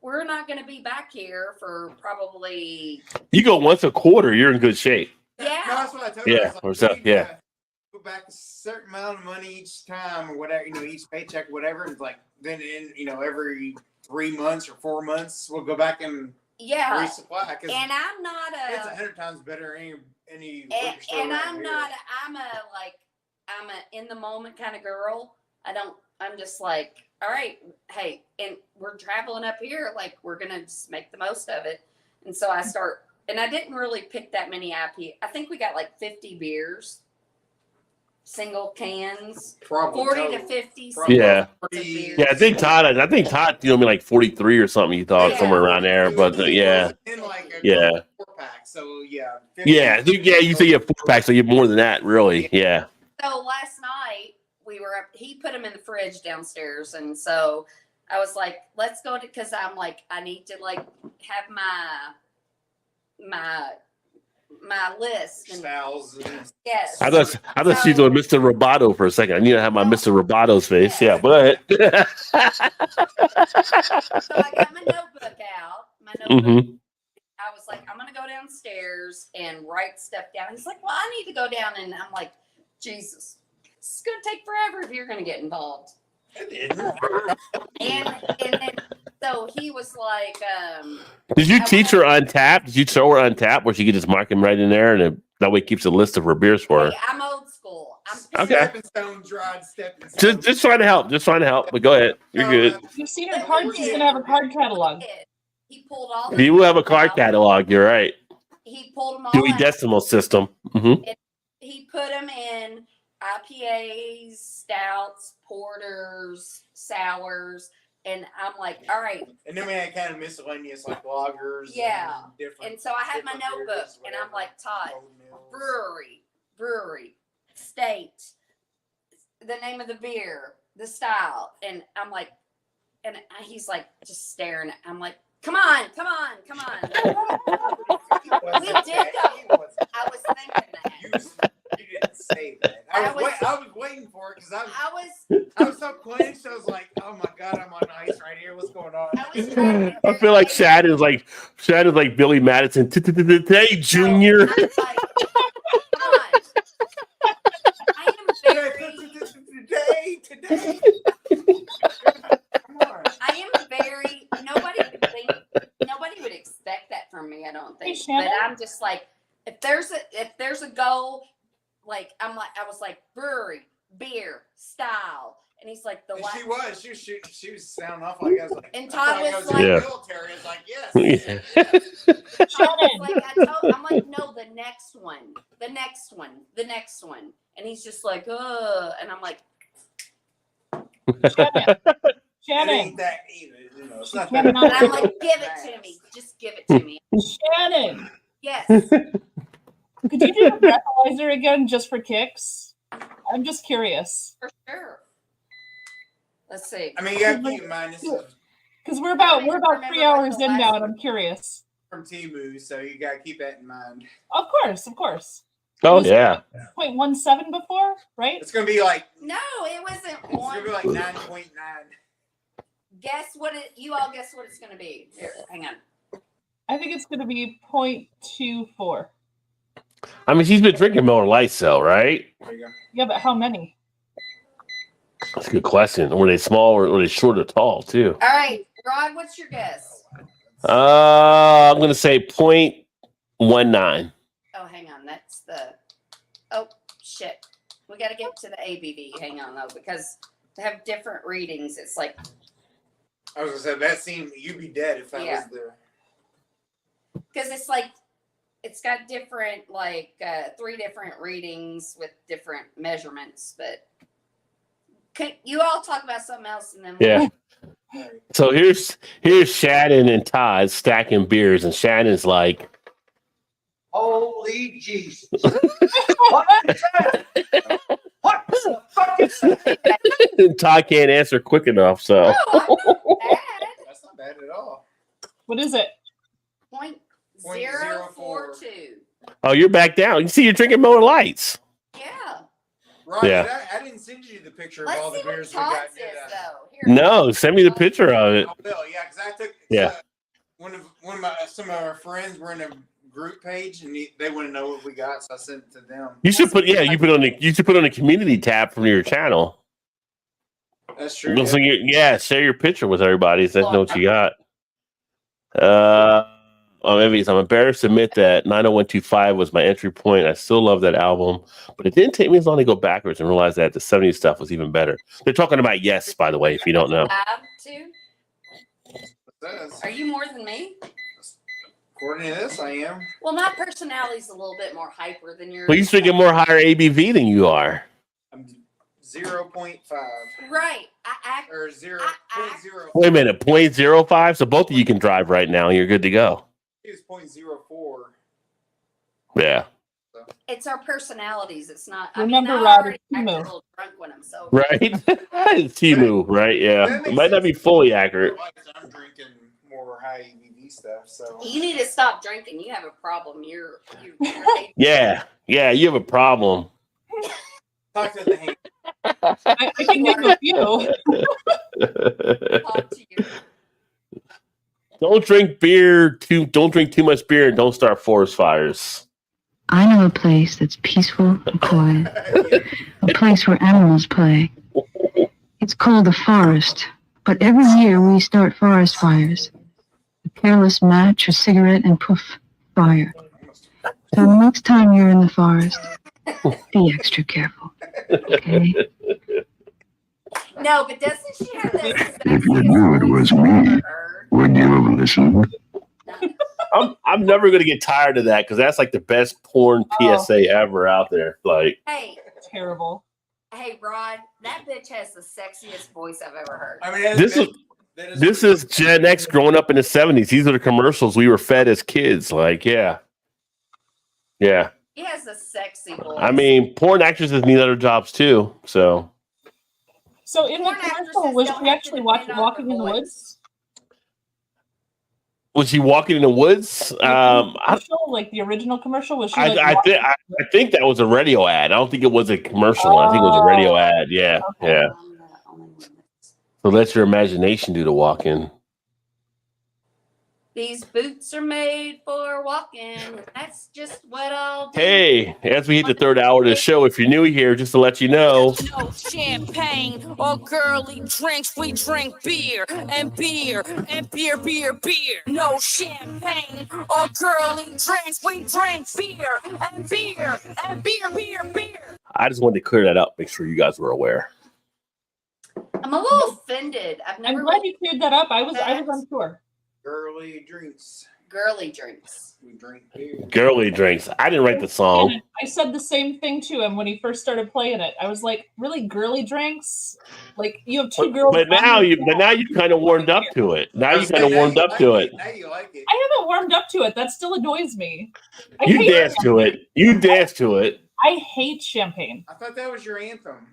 we're not going to be back here for probably. You go once a quarter, you're in good shape. Yeah. No, that's what I told her. Yeah, I was like, or so, we need yeah. to Go back a certain amount of money each time or whatever, each paycheck, whatever. And like then every 3 months or 4 months, we'll go back and resupply. Cause And I'm not it's 100 times better than any and, liquor store and around I'm here. not I'm a in the moment kind of girl. I'm just like, all right, hey, and we're traveling up here, like we're gonna just make the most of it. And so I start, and I didn't really pick that many IP. I think we got like 50 beers, single cans, Probably 40 total. to 50 Probably. single Yeah. cans of beers. Yeah, I think Todd, you know, me like 43 or something. You thought Yeah. somewhere around there, but yeah, In like a yeah, 4-pack, so yeah. 50. yeah. You say you have 4 packs, so you have more than that, really. Yeah. So last night we were up, he put them in the fridge downstairs. And so I was like, let's go to, cause I'm like, I need to like have my list. And Styles and yes. I thought she was doing Mr. Roboto for a second. I need to have my Mr. Roboto's face. Yeah, but So I got my notebook out. My notebook. Mhm. I was like, I'm gonna go downstairs and write stuff down. He's like, well, I need to go down, and I'm like, Jesus, this is gonna take forever if you're gonna get involved. And then so he was like, Did you I teach wanna- her Untapped? Did you show her Untapped where she could just mark him right in there, and that way it keeps a list of her beers for her? hey, I'm old school. I'm Okay. Stepping stone, dried stepping stone. Just trying to help. Just trying to help. But go ahead. You're good. You've seen her cards. She's gonna have a card catalog. He pulled all the You will have a card out. catalog. You're right. He pulled them all Dewey out. Decimal System. Hmm. He put them in IPAs, stouts, porters, sours, and I'm like, all right. And then we had kind of miscellaneous like lagers. Yeah. And different. And so I had my different notebook, beers, and I'm whatever. like, Todd, Old mills. brewery, state, the name of the beer, the style, and I'm like, and he's like just staring. I'm like, come on. He We wasn't did that- go. he wasn't- I was thinking that. You didn't say that. I was waiting for it because I was so clenched. I was like, oh my God, I'm on ice right here. What's going on? I was trying to I feel like Shad is like Billy Madison. Today, Junior. I was like, come on. I am very. Today. Come on. I am very. Nobody would expect that from me. I don't something. Hey, Shannon? But I'm just like, if there's a goal, like I was like brewery, beer, style. And he's like And she was sounding off like I was like, And Todd was like- Yeah. military. I was like, yes. I'm like, no, the next one. And he's just like, and I'm like, Shannon. It Shannon. ain't that either. You know, it's not Shannon, that. and I'm like, give it to me. Just give it to me. Shannon. Yes. Could you do the breathalyzer again just for kicks? I'm just curious. For sure. Let's see. I mean, you got to keep in mind this is Because we're about Remember 3 hours the in last now, and one. I'm curious. from Temu, so you got to keep that in mind. Of course. Oh yeah. 0.17 before, right? It's gonna be like No, it wasn't it's gonna one. be like 9.9. Guess what you all guess what it's gonna be. Here, hang on. I think it's going to be 0.24. I mean, she's been drinking Miller Lite, though, right? There you go. Yeah, but how many? That's a good question. Were they small or were they short or tall too? All right, Rod, what's your guess? I'm gonna say 0.19. Oh, hang on. That's the. Oh shit. We got to get to the ABV. Hang on though, because to have different readings, it's like I was gonna say that seemed you'd be dead if that Yeah. was the. because it's like it's got different like 3 different readings with different measurements. But can you all talk about something else and then Yeah. So here's Shannon and Todd stacking beers, and Shannon's like, Holy Jesus. What the fuck is that? and Todd can't answer quick enough. So Oh, I'm not bad. That's not bad at all. What is it? 0.042. oh, you're back down. You see, you're drinking Miller Lights. Yeah. Ron, Yeah. I didn't send you the picture of Let's all the see what beers we Todd got. says Did, though. Here. No, send me the picture of it. I will, yeah, because I took. Yeah. One of my some of our friends were in a group page and they want to know what we got, so I sent it to them. You should put you should put on the community tab from your channel. That's true. Looks like share your picture with everybody so they know what you got. Maybe I'm embarrassed to admit that 90125 was my entry point. I still love that album, but it didn't take me as long to go backwards and realize that the 70s stuff was even better. They're talking about Yes, by the way, if you don't know. Too? Says, Are you more than me? according to this, I am. Well, my personality's a little bit more hyper than yours. Well, you're drinking more higher ABV than you are. I'm 0.5 Right. I act. or 0.0. Wait a minute, 0.05? So both of you can drive right now. You're good to go. It's 0.04. Yeah. It's our personalities. It's not. Remember, I mean, Rod, I already act a Timo. little drunk when I'm sober. Right? It's Timu, right? Yeah. It might not be fully accurate. I'm drinking more high ABV stuff, so. You need to stop drinking. You have a problem. You're Yeah. Yeah, you have a problem. Talk to the hand. I can name a few. talk to you. Don't drink too much beer and don't start forest fires. I know a place that's peaceful and quiet, a place where animals play. It's called the forest, but every year we start forest fires. A careless match, a cigarette, and poof, fire. So the next time you're in the forest, be extra careful, okay? No, but doesn't she have that? If you knew it was me, would you have listened? I'm never gonna get tired of that because that's like the best porn PSA ever out there. Like, Hey, Terrible. hey, Rod, that bitch has the sexiest voice I've ever heard. I mean, this is Gen X growing up in the 70s. These are the commercials we were fed as kids. Like, yeah. He has a sexy voice. I mean, porn actresses need other jobs too. So So in the Porn commercial, actresses was don't she have actually to walking depend on in her the voice. woods? was she walking in the woods? Like the original commercial, was she? Like, I think that was a radio ad. I don't think it was a commercial. I think it was a radio ad. Yeah, yeah. I'm the only one that's- So let your imagination do the walking. These boots are made for walking. That's just what I'll do. Hey, as we hit the third hour of the show, if you're new here, just to let you know, No champagne or girly drinks. We drink beer and beer and beer, beer, beer. No champagne or girly drinks. We drink beer and beer and beer, beer, beer. I just wanted to clear that up, make sure you guys were aware. I'm a little offended. I've I'm never glad you cleared that up. I was on tour. Girly drinks. girly drinks. We drink beer. Girly drinks. I didn't write the song. I said the same thing to him when he first started playing it. I was like, "Really, girly drinks? Like you have two girls?" But now you kind of warmed up to it. Now you kind of warmed up to it. Now you like it. I haven't warmed up to it. That still annoys me. You dance to it. You dance to it. I hate champagne. I thought that was your anthem.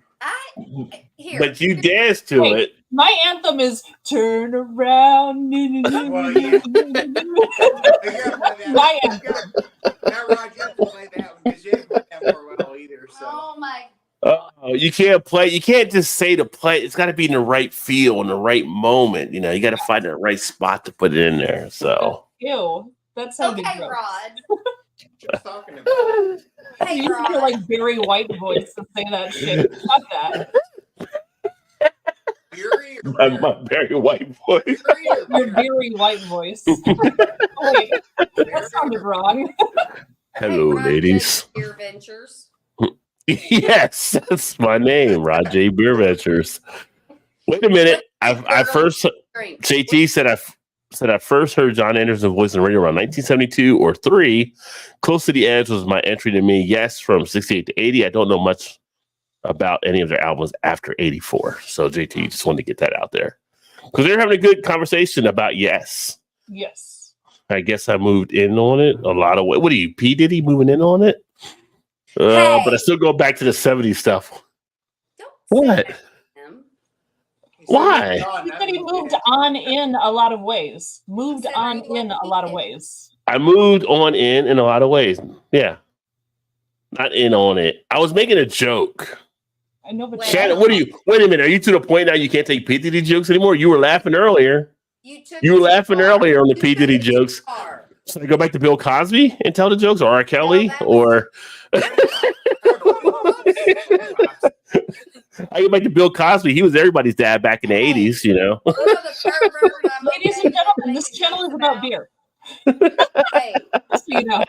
But you dance to it. My anthem is "Turn Around." Well, yeah. My anthem. Now, Rod, you have to play that one because you didn't play that more well either. So. Oh my! You can't play. You can't just say to play. It's got to be in the right feel, in the right moment. You know, you got to find the right spot to put it in there. So. Ew, that sounded Okay, gross. Rod. Just talking about. Hey, you use your like Barry White voice to say that shit. Fuck that. My Barry White voice. Your Barry White voice. Oh, wait, that sounded wrong. Hello, ladies. Beer Ventures. Yes, that's my name, Rod J. Beer Ventures. Wait a minute. I first JT said I first heard John Anderson's voice on the radio around 1972 or 3. Close to the Edge was my entry to me. Yes, from 68 to 80. I don't know much about any of their albums after 84. So JT, just wanted to get that out there because they're having a good conversation about Yes. Yes. I guess I moved in on it a lot of way. What are you, P Diddy moving in on it? But I still go back to the 70s stuff. What? Why? He said he moved on in a lot of ways. Moved on in a lot of ways. I moved on in a lot of ways. Yeah. Not in on it. I was making a joke. I know, but Shannon, what are you? Wait a minute. Are you to the point now you can't take P. Diddy jokes anymore? You were laughing earlier. You were laughing earlier on the P. Diddy jokes. Should I go back to Bill Cosby and tell the jokes, or R. Kelly, or I go back to Bill Cosby. He was everybody's dad back in the 80s, you know. Ladies and gentlemen, this channel is about beer. Just so you know.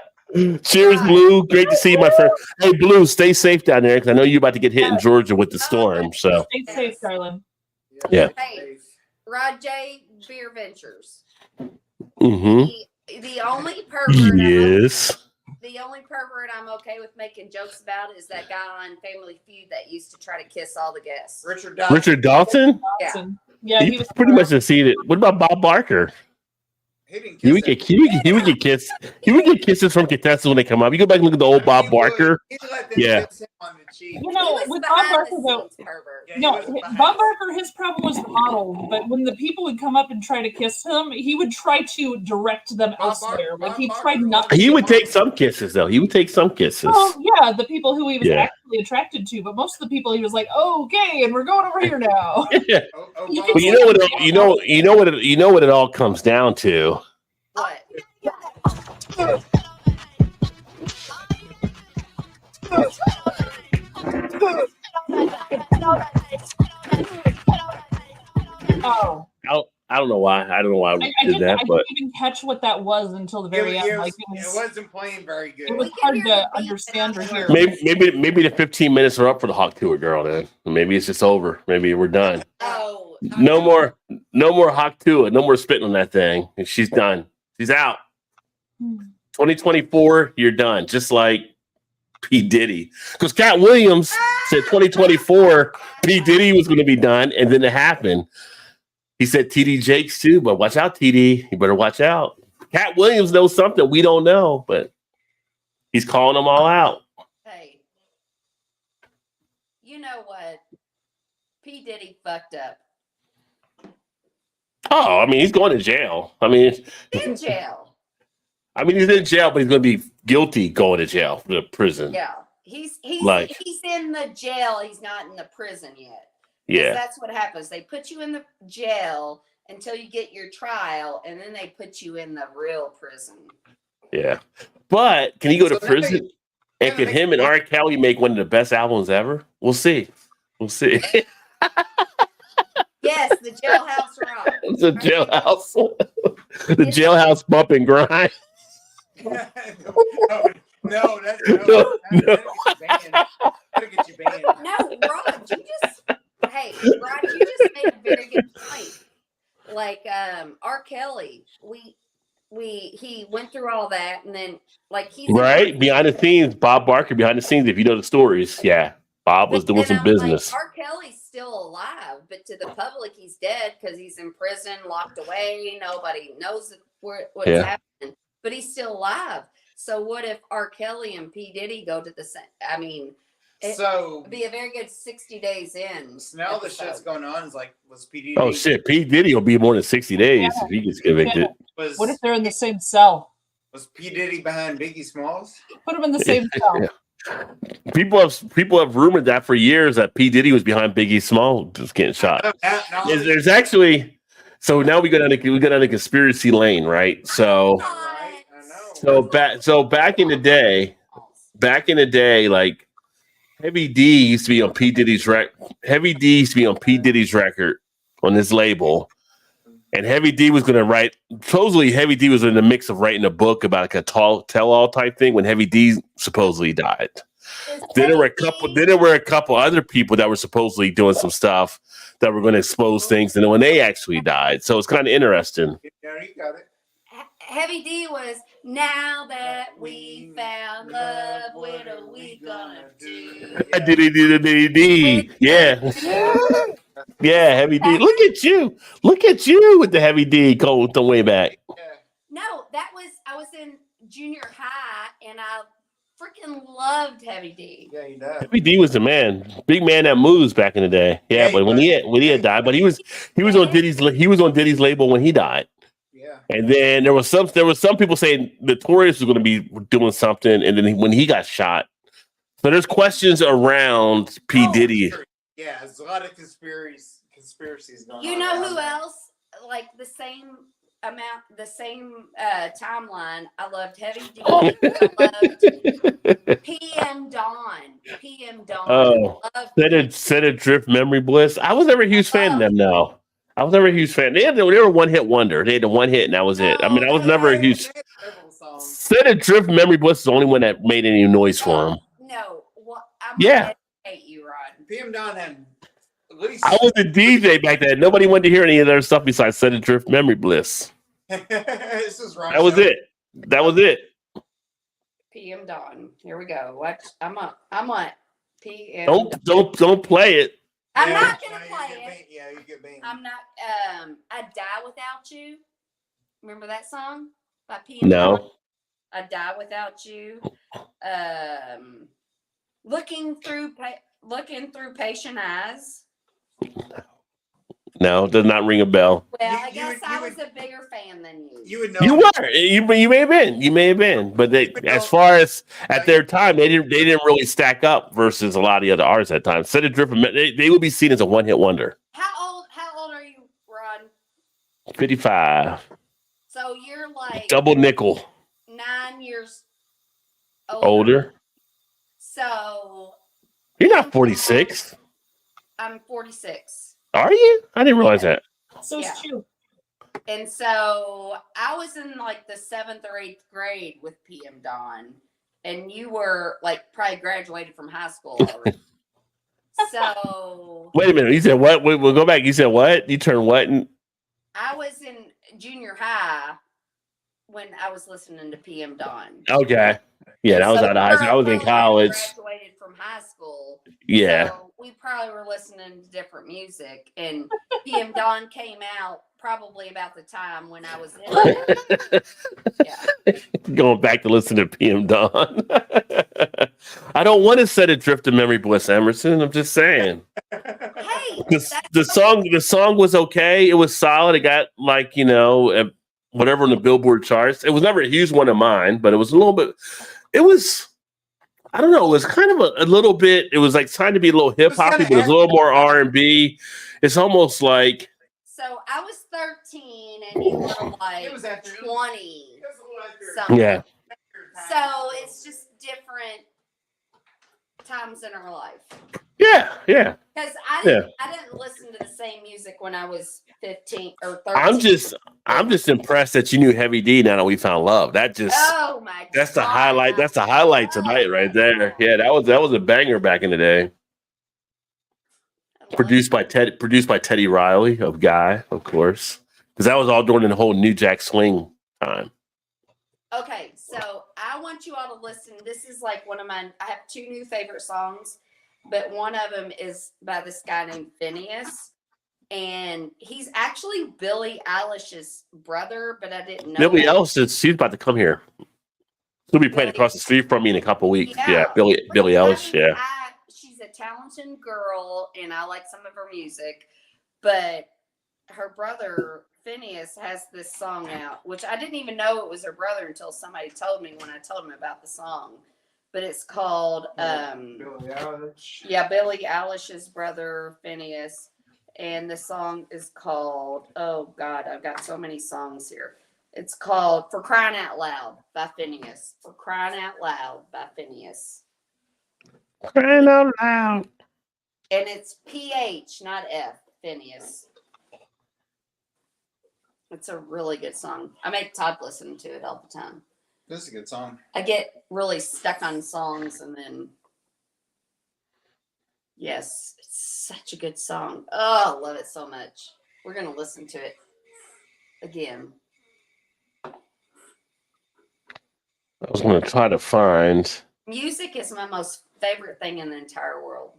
Cheers, Blue. Great to see you, my friend. Hey, Blue, stay safe down there because I know you're about to get hit in Georgia with the storm. So Stay safe, darling. Yeah. Hey, Rod J. Beer Ventures. Mm-hmm. The only pervert. Yes. The only pervert I'm okay with making jokes about is that guy on Family Feud that used to try to kiss all the guests. Richard Dalton? Yeah. Yeah, he was pretty much conceded. What about Bob Barker? He would get kissed. He would get kisses from contestants when they come up. You go back and look at the old Bob Barker. Yeah. You know, with Bob Barker, though, Bob Barker, his problem was the model. But when the people would come up and try to kiss him, he would try to direct them elsewhere. Like he tried not. He would take some kisses, though. He would take some kisses. Oh yeah, the people who he was actually attracted to, but most of the people he was like, "Oh, okay, and we're going over here now." Yeah. But you know what it all comes down to. What? Oh. I don't know why. I don't know why we did that, I but didn't even catch what that was until the very end. Like it wasn't playing very good. It was hard to understand or hear. maybe the 15 minutes are up for the Hawk Tour girl. Then maybe it's just over. Maybe we're done. Oh, no more Hawk Tour. No more spitting on that thing. She's done. She's out. 2024, you're done. Just like P. Diddy, because Cat Williams said 2024 P. Diddy was going to be done, and then it happened. He said TD Jakes too, but watch out, TD. You better watch out. Cat Williams knows something we don't know, but he's calling them all out. hey, you know what? P. Diddy fucked up. Oh, I mean, he's going to jail. I mean, In jail. he's in jail, but he's going to be guilty going to jail, the prison. Yeah. He's Like- he's in the jail. He's not in the prison yet. Yeah. That's what happens. They put you in the jail, until you get your trial, and then they put you in the real prison. Yeah. But can he go to So that prison? And can him and R. Kelly make one of the best albums ever? We'll see. We'll see. Yes, the Jailhouse Rock. The jailhouse. The jailhouse bump and grind. No, that's No. That'll get you banned. No, Rod, Rod, you just made a very good point. Like R. Kelly, he went through all that, and then like he's Right? Behind the scenes, Bob Barker behind the scenes, if you know the stories. Yeah. Bob was doing some business. Like, R. Kelly's still alive, but to the public, he's dead because he's in prison, locked away. Nobody knows what's happening, but he's still alive. So what if R. Kelly and P. Diddy go to the same? I mean, it'd be a very good 60 days in. So now the shit's going on is like, was P. Diddy? Oh shit, P. Diddy will be more than 60 days if he gets convicted. What if they're in the same cell? Was P. Diddy behind Biggie Smalls? Put them in the same cell. Yeah. People have rumored that for years that P. Diddy was behind Biggie Smalls just getting shot. There's actually, so now we go down the conspiracy lane, right? So back in the day, like Heavy D used to be on P. Diddy's record on his label. And Heavy D was going to write. Supposedly, Heavy D was in the mix of writing a book about like a tell-all type thing when Heavy D supposedly died. Then there were a couple other people that were supposedly doing some stuff that were going to expose things, and then when they actually died, so it's kind of interesting. Yeah, you got it. Heavy D was now that we found love, what are we gonna do? Yeah. Yeah, Heavy D. Look at you with the Heavy D going the way back. No, I was in junior high and I freaking loved Heavy D. Yeah, you know. Heavy D was the man, big man that moves back in the day. Yeah, but when he had died, but he was on Diddy's label when he died. Yeah. And then there was some people saying Notorious was going to be doing something, and then when he got shot. So there's questions around P. Diddy. Yeah, there's a lot of conspiracies going on. You know who else? Like the same timeline. I loved Heavy D. I loved PM Dawn. Oh, Set a Drift, Memory Bliss. I was never a huge fan of them. No, I was never a huge fan. They were a one hit wonder. They had the one hit, and that was it. I mean, I was never a huge. Set a Drift, Memory Bliss is the only one that made any noise for him. No, I'm yeah. Hate you, Rod. PM Dawn had at least. I was a DJ back then. Nobody wanted to hear any of their stuff besides Set a Drift, Memory Bliss. This is right. That was it. That was it. PM Dawn. Here we go. What? I'm on PM. Don't play it. I'm not gonna play it. Yeah, you get banned. I'm not. I Die Without You. Remember that song by PM? No. Dawn? I Die Without You. Looking through patient eyes. No, it does not ring a bell. Well, I guess I was a bigger fan than you. You would know. You were. You may have been. You may have been. But as far as at their time, they didn't really stack up versus a lot of the other artists at the time. Set a Drift, they would be seen as a one hit wonder. How old are you, Ron? 55. So you're like Double nickel. 9 years Older. So You're not 46. I'm 46. Are you? I didn't realize that. So it's true. And so I was in like the 7th or 8th grade with PM Dawn, and you were like probably graduated from high school already. So wait a minute. You said what? We'll go back. You said what? You turned what? I was in junior high when I was listening to PM Dawn. Okay. Yeah, that was out of high school. I was in college. Graduated from high school. Yeah. So we probably were listening to different music, and PM Dawn came out probably about the time when I was in it. Yeah. Going back to listen to PM Dawn. I don't want to Set a Drift to Memory Bliss, Emerson. I'm just saying. Hey, the song was okay. It was solid. It got like, whatever on the Billboard charts. It was never a huge one of mine, but it was a little bit. It was. I don't know. It was kind of a little bit. It was like trying to be a little hip hoppy, but it was a little more R&B. It's almost like So I was 13 and you were like It was after 20 something. Yeah. So it's just different times in our life. Yeah. Yeah. Because I didn't listen to the same music when I was 15 or 13. I'm just impressed that you knew Heavy D now that we found love. That just Oh my god. that's the highlight. That's the highlight tonight right there. Yeah, that was a banger back in the day. Produced by Teddy Riley of Guy, of course. Because that was all during the whole New Jack Swing time. Okay, so I want you all to listen. This is like one of mine. I have two new favorite songs, but one of them is by this guy named Phineas. And he's actually Billie Eilish's brother, but I didn't know. Billie Eilish, she's about to come here. She'll be playing across the street from me in a couple weeks. Yeah, Billie Eilish, yeah. She's a talented girl, and I like some of her music, but her brother Phineas has this song out, which I didn't even know it was her brother until somebody told me when I told him about the song. But it's called Billie Eilish. Yeah, Billie Eilish's brother Phineas, and the song is called, oh God, I've got so many songs here. It's called For Crying Out Loud by Phineas. For Crying Out Loud by Phineas. Crying out loud. And it's PH, not F, Phineas. It's a really good song. I make Todd listen to it all the time. This is a good song. I get really stuck on songs and then, yes, it's such a good song. Oh, I love it so much. We're going to listen to it again. I was going to try to find. Music is my most favorite thing in the entire world.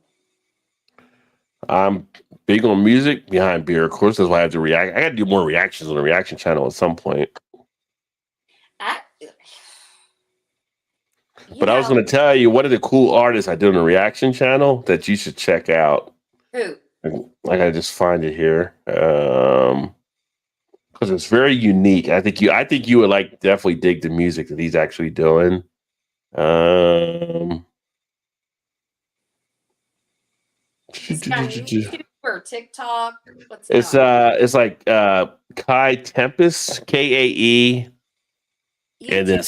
I'm big on music behind beer, of course. That's why I have to react. I got to do more reactions on the reaction channel at some point. But I was going to tell you, one of the cool artists I did on the reaction channel that you should check out. Who? I got to just find it here. Because it's very unique. I think you would like definitely dig the music that he's actually doing. It's on YouTube or TikTok. It's like Kai Tempest, Kae, and then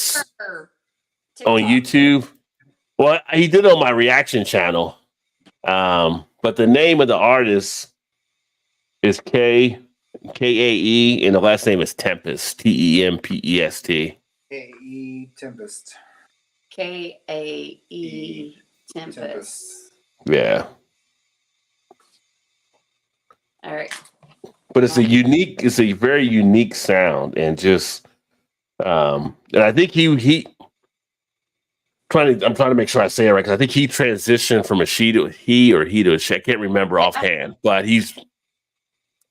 on YouTube. Well, he did it on my reaction channel. But the name of the artist is Kae, and the last name is Tempest, Tempest. Kae Tempest. Kae Tempest. Yeah. All right. But it's a very unique sound, and just and I think I'm trying to make sure I say it right, because I think he transitioned from a she to he or he to a she. I can't remember offhand, but he's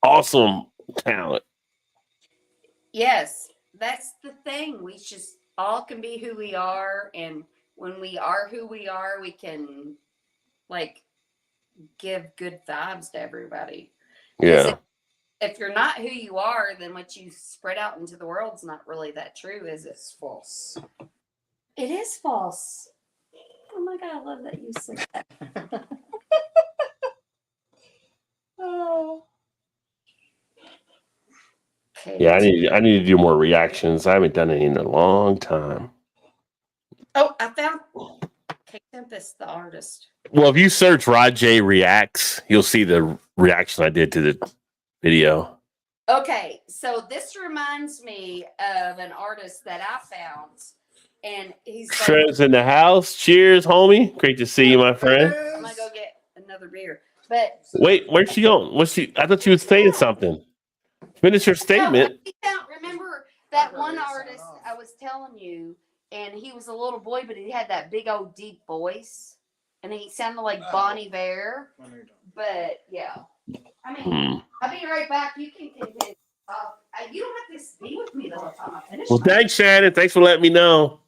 awesome talent. Yes, that's the thing. We just all can be who we are, and when we are who we are, we can like give good vibes to everybody. Yeah. If you're not who you are, then what you spread out into the world's not really that true, is it? It's false. It is false. Oh my God, I love that you said that. Oh. Okay. Yeah, I need to do more reactions. I haven't done any in a long time. Oh, I found Kae Tempest, the artist. Well, if you search Rod J Reacts, you'll see the reaction I did to the video. Okay, so this reminds me of an artist that I found, and he's like, Trez in the house. Cheers, homie. Great to see you, my friend. I'm gonna go get another beer. But wait, where's she going? I thought you was saying something. Finish your statement. Remember that one artist I was telling you, and he was a little boy, but he had that big old deep voice, and he sounded like Bonnie Bear. But yeah, I mean, I'll be right back. You can continue. You don't have to be with me the whole time I finish. Well, thanks, Shannon. Thanks for letting me know.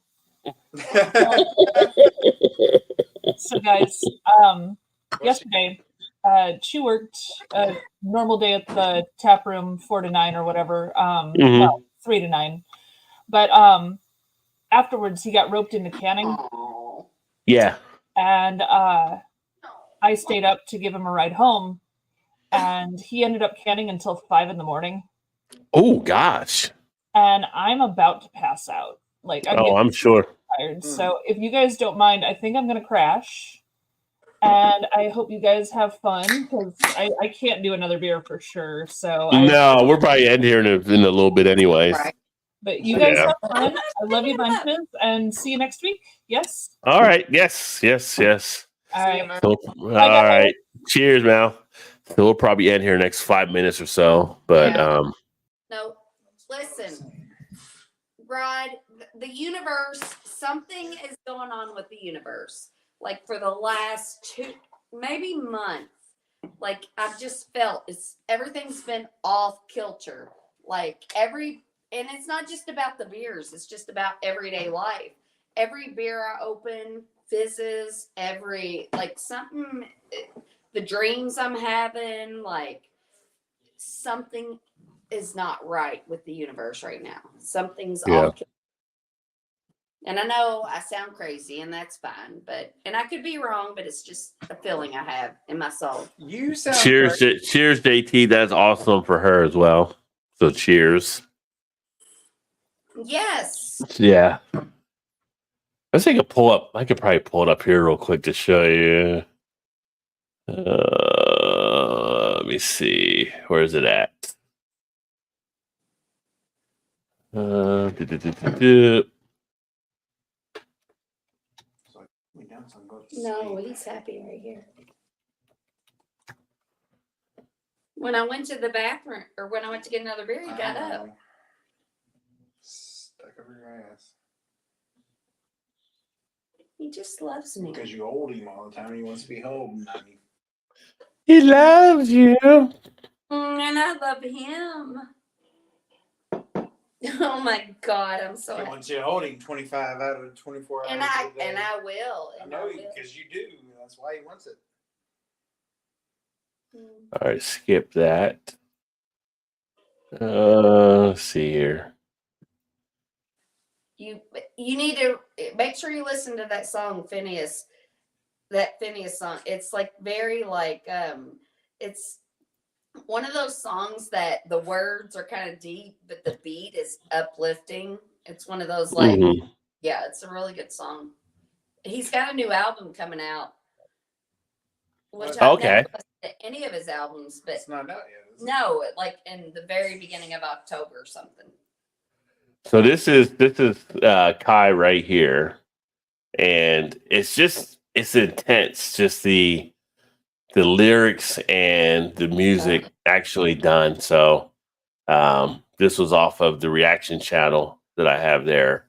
So, guys, yesterday, she worked a normal day at the tap room, 4 to 9 or whatever. Well, 3 to 9. But afterwards, he got roped into canning. Yeah. And I stayed up to give him a ride home. and he ended up canning until 5 a.m. Oh gosh. And I'm about to pass out. Like I'm sure. tired. So if you guys don't mind, I think I'm gonna crash. And I hope you guys have fun because I can't do another beer for sure. So No, we'll probably end here in a little bit, anyways. Right. But you guys Yeah. have fun. I love you bunches, and see you next week. Yes. All right. Yes. All right. So, all right. Cheers, Mal. So we'll probably end here next 5 minutes or so. But No, listen, Rod, the universe, something is going on with the universe. Like for the last 2, maybe month, like I've just felt everything's been off kilter. Like and it's not just about the beers, it's just about everyday life. Every beer I open fizzes, something, the dreams I'm having, like something is not right with the universe right now. Something's off. And I know I sound crazy, and that's fine. And I could be wrong, but it's just a feeling I have in my soul. You sound cheers, cheers, JT. That's awesome for her as well. So cheers. Yes. Yeah. Let's take a pull up. I could probably pull it up here real quick to show you. Let me see. Where is it at? No, he's happy right here. When I went to the bathroom, or when I went to get another beer, he got up. Stuck over your ass. He just loves me. Because you hold him all the time. He wants to be holding on you. He loves you. And I love him. Oh my God, I'm so He happy. wants you to hold him 25 out of 24 hours. And I will. I know because you do. That's why he wants it. All right, skip that. Let's see here. You need to make sure you listen to that song, Phineas. That Phineas song. It's like very it's one of those songs that the words are kind of deep, but the beat is uplifting. It's one of those yeah, it's a really good song. He's got a new album coming out, which I've never listened to any of his albums, but It's not out yet. no, like in the very beginning of October or something. So this is Kai right here, and it's intense. Just the lyrics and the music actually done. So this was off of the reaction channel that I have there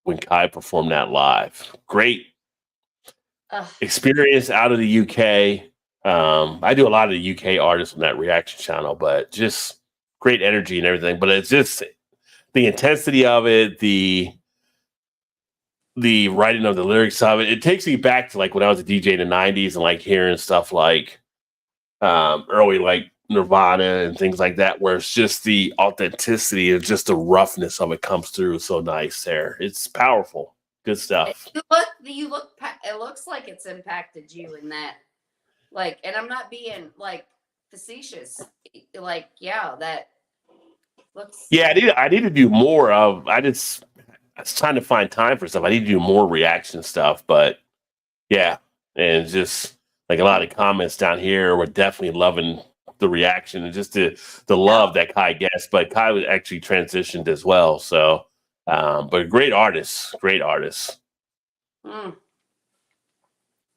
when Kai performed that live. Great experience out of the UK. I do a lot of the UK artists on that reaction channel, but just great energy and everything. But it's just the intensity of it, the writing of the lyrics of it. It takes me back to like when I was a DJ in the 90s and like hearing stuff like early like Nirvana and things like that, where it's just the authenticity and just the roughness of it comes through so nice there. It's powerful. Good stuff. It looks like it's impacted you in that. Like, and I'm not being like facetious. Like, yeah, that looks. Yeah, I need to do more of. I was trying to find time for stuff. I need to do more reaction stuff, but yeah, and just like a lot of comments down here, we're definitely loving the reaction and just the love that Kai gets. But Kai was actually transitioned as well, so but great artist.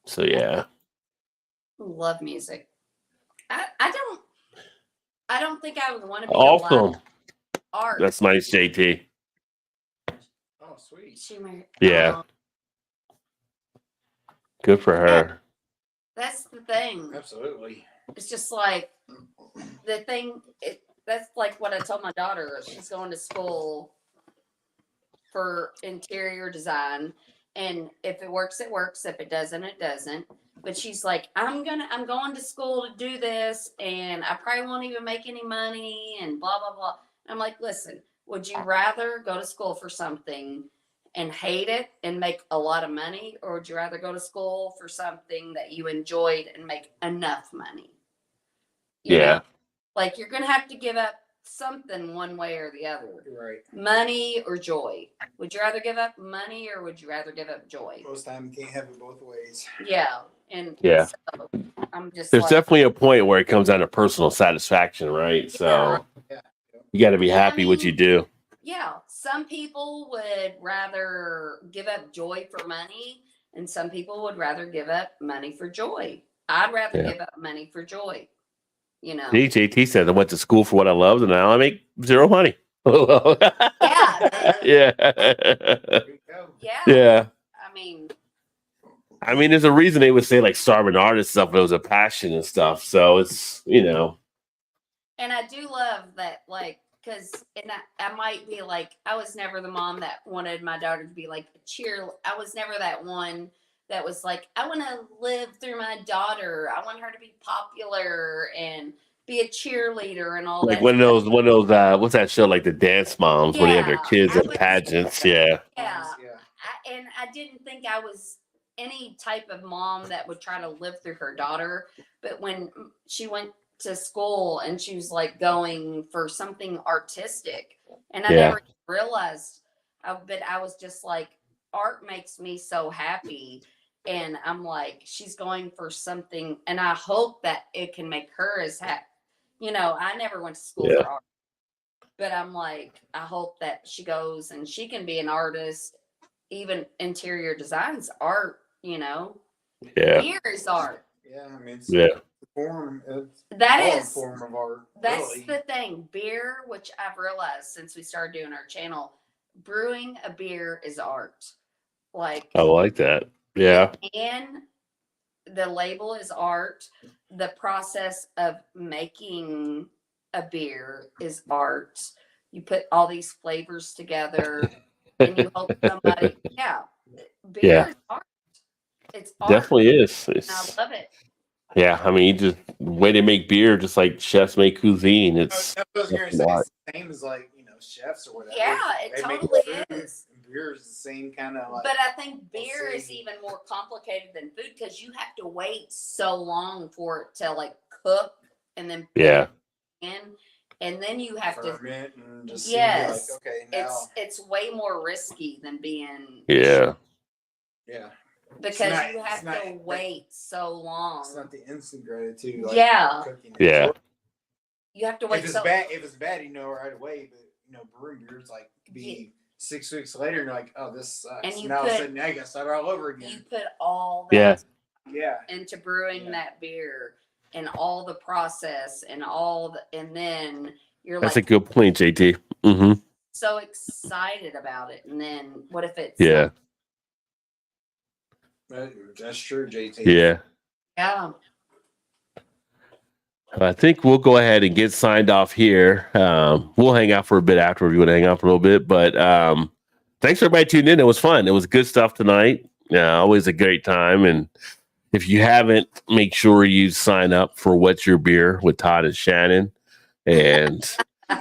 So yeah, love music. I don't think I would want to be awesome. Art. That's nice, JT. Oh, sweet. Yeah. Good for her. That's the thing. Absolutely. It's just like the thing. That's like what I told my daughter. She's going to school for interior design, and if it works, it works. If it doesn't, it doesn't. But she's like, I'm going to school to do this, and I probably won't even make any money, and blah blah blah. I'm like, listen, would you rather go to school for something and hate it and make a lot of money, or would you rather go to school for something that you enjoyed and make enough money? you know? Yeah. Like you're gonna have to give up something one way or the other. Right. Money or joy. Would you rather give up money or would you rather give up joy? Most time you can't have it both ways. Yeah. And Yeah. so I'm just There's like, definitely a point where it comes down to personal satisfaction, right? So Yeah. you got to be happy what you do. yeah, some people would rather give up joy for money, and some people would rather give up money for joy. I'd rather Yeah. give up money for joy. You know. JT says I went to school for what I loved, and now I make zero money. Yeah. Yeah. There you go. Yeah. Yeah. I mean, There's a reason they would say like starving artist stuff, but it was a passion and stuff. So it's, and I do love that, like, because I might be like, I was never the mom that wanted my daughter to be like a cheer. I was never that one that was like, I want to live through my daughter. I want her to be popular and be a cheerleader and all like that. one of those, what's that show, like the Dance Moms, where they have their Yeah, kids I in would- pageants. Yeah. Yeah. Yeah. And I didn't think I was any type of mom that would try to live through her daughter. But when she went to school and she was like going for something artistic, and I Yeah. never realized, but I was just like, art makes me so happy. And I'm like, she's going for something, and I hope that it can make her as happy. I never went to school Yeah. for art, but I'm like, I hope that she goes and she can be an artist. Even interior designs art, Yeah. Beer is art. Yeah. I mean, it's Yeah. a form. It's That all a is, form of art. that's really. the thing. Beer, which I've realized since we started doing our channel, brewing a beer is art. Like, I like that. Yeah. and the label is art. The process of making a beer is art. You put all these flavors together and you hope somebody, beer Yeah. is art. It's art. Definitely is. And I It's, love it. yeah. You just the way they make beer, just like chefs make cuisine. It's That's what I was going to say. It's the same as like, chefs or whatever. Yeah, it They make totally food, is. and beer is the same kind of like. But I think beer is see. even more complicated than food because you have to wait so long for it to like cook and then put yeah. it in, and then you have to. ferment and just Yes. see like, okay, now, It's way more risky than being Yeah. yeah, because not- you have it's not- to wait so long. it's not the instant gratitude. Like Yeah. cooking. Yeah. You have to wait If it's so. bad, right away. But brewing beers like could be 6 weeks later, and you're like, oh, this sucks. And you now all of a put- sudden, I gotta start all over You again. put all that Yeah. Yeah, into brewing Yeah. that beer and all the process and and then you're That's like a good point, JT. Mm-hmm. so excited about it, and then what if it's Yeah. that's true, JT. Yeah. yeah. I think we'll go ahead and get signed off here. We'll hang out for a bit after if you want to hang out for a little bit. But thanks for everybody tuning in. It was fun. It was good stuff tonight. Yeah, always a great time. And if you haven't, make sure you sign up for What's Your Beer with Todd and Shannon. And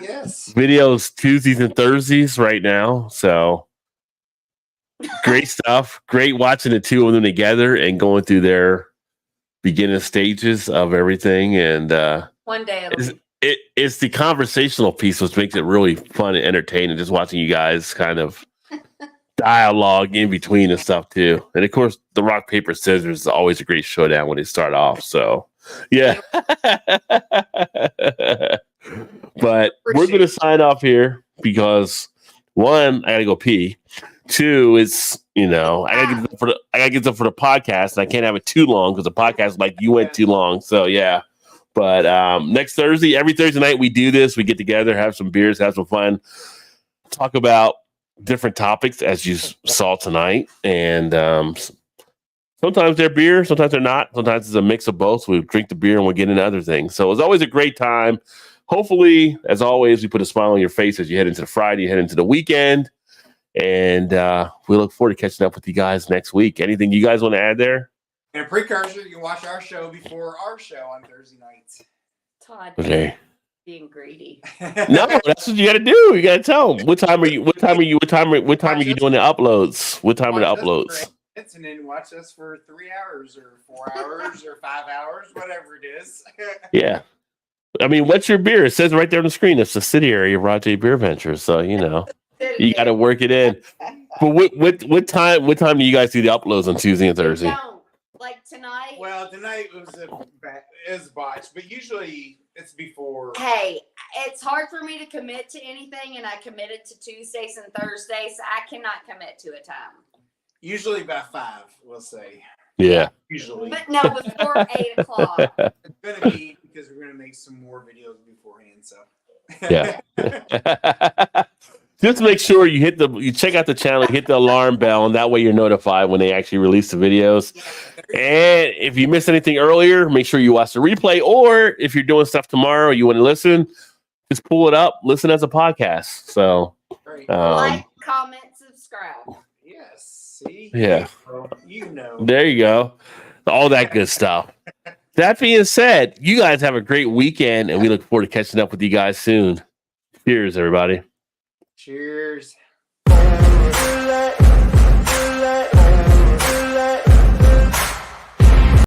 Yes. videos Tuesdays and Thursdays right now. So great stuff. Great watching the two of them together and going through their beginning stages of everything. And One day it'll it's, be it's the conversational piece which makes it really fun and entertaining, just watching you guys kind of dialogue in between and stuff too. And of course the rock paper scissors is always a great showdown when they start off. So yeah. But we're gonna sign off here because one, I gotta go pee. Two, it's I gotta get them for the podcast, and I can't have it too long because the podcast went too long. So yeah. But next Thursday, every Thursday night we do this. We get together, have some beers, have some fun, talk about different topics as you saw tonight. And sometimes they're beer, sometimes they're not. Sometimes it's a mix of both. We drink the beer and we get into other things. So it's always a great time. Hopefully, as always, we put a smile on your face as you head into the Friday, head into the weekend. And we look forward to catching up with you guys next week. Anything you guys want to add there? And a precursor, you can watch our show before our show on Thursday nights. Todd Okay. being greedy. No, that's what you got to do. You got to tell them what time are you doing the uploads? What time are the Watch us for uploads? 8 minutes and then watch us for 3 hours or 4 hours or 5 hours, whatever it is. Yeah. I mean, what's your beer? It says right there on the screen. It's a subsidiary of Rajay Beer Ventures. So, you know, you got to work it in. But what time do you guys do the uploads on Tuesday and Thursday? Don't. Like tonight. Well, tonight was is botched, but usually it's before. Hey, it's hard for me to commit to anything, and I committed to Tuesdays and Thursdays. So I cannot commit to a time. Usually by 5, we'll say. Yeah. Usually. But no, before 8 o'clock. It's gonna be because we're gonna make some more videos beforehand. So. Yeah. Just make sure you check out the channel, hit the alarm bell, and that way you're notified when they actually release the videos. And if you missed anything earlier, make sure you watch the replay. Or if you're doing stuff tomorrow, you want to listen, just pull it up, listen as a podcast. So, Like, comment, subscribe. Yes. See. Yeah. You know. There you go. All that good stuff. That being said, you guys have a great weekend, and we look forward to catching up with you guys soon. Cheers, everybody. Cheers.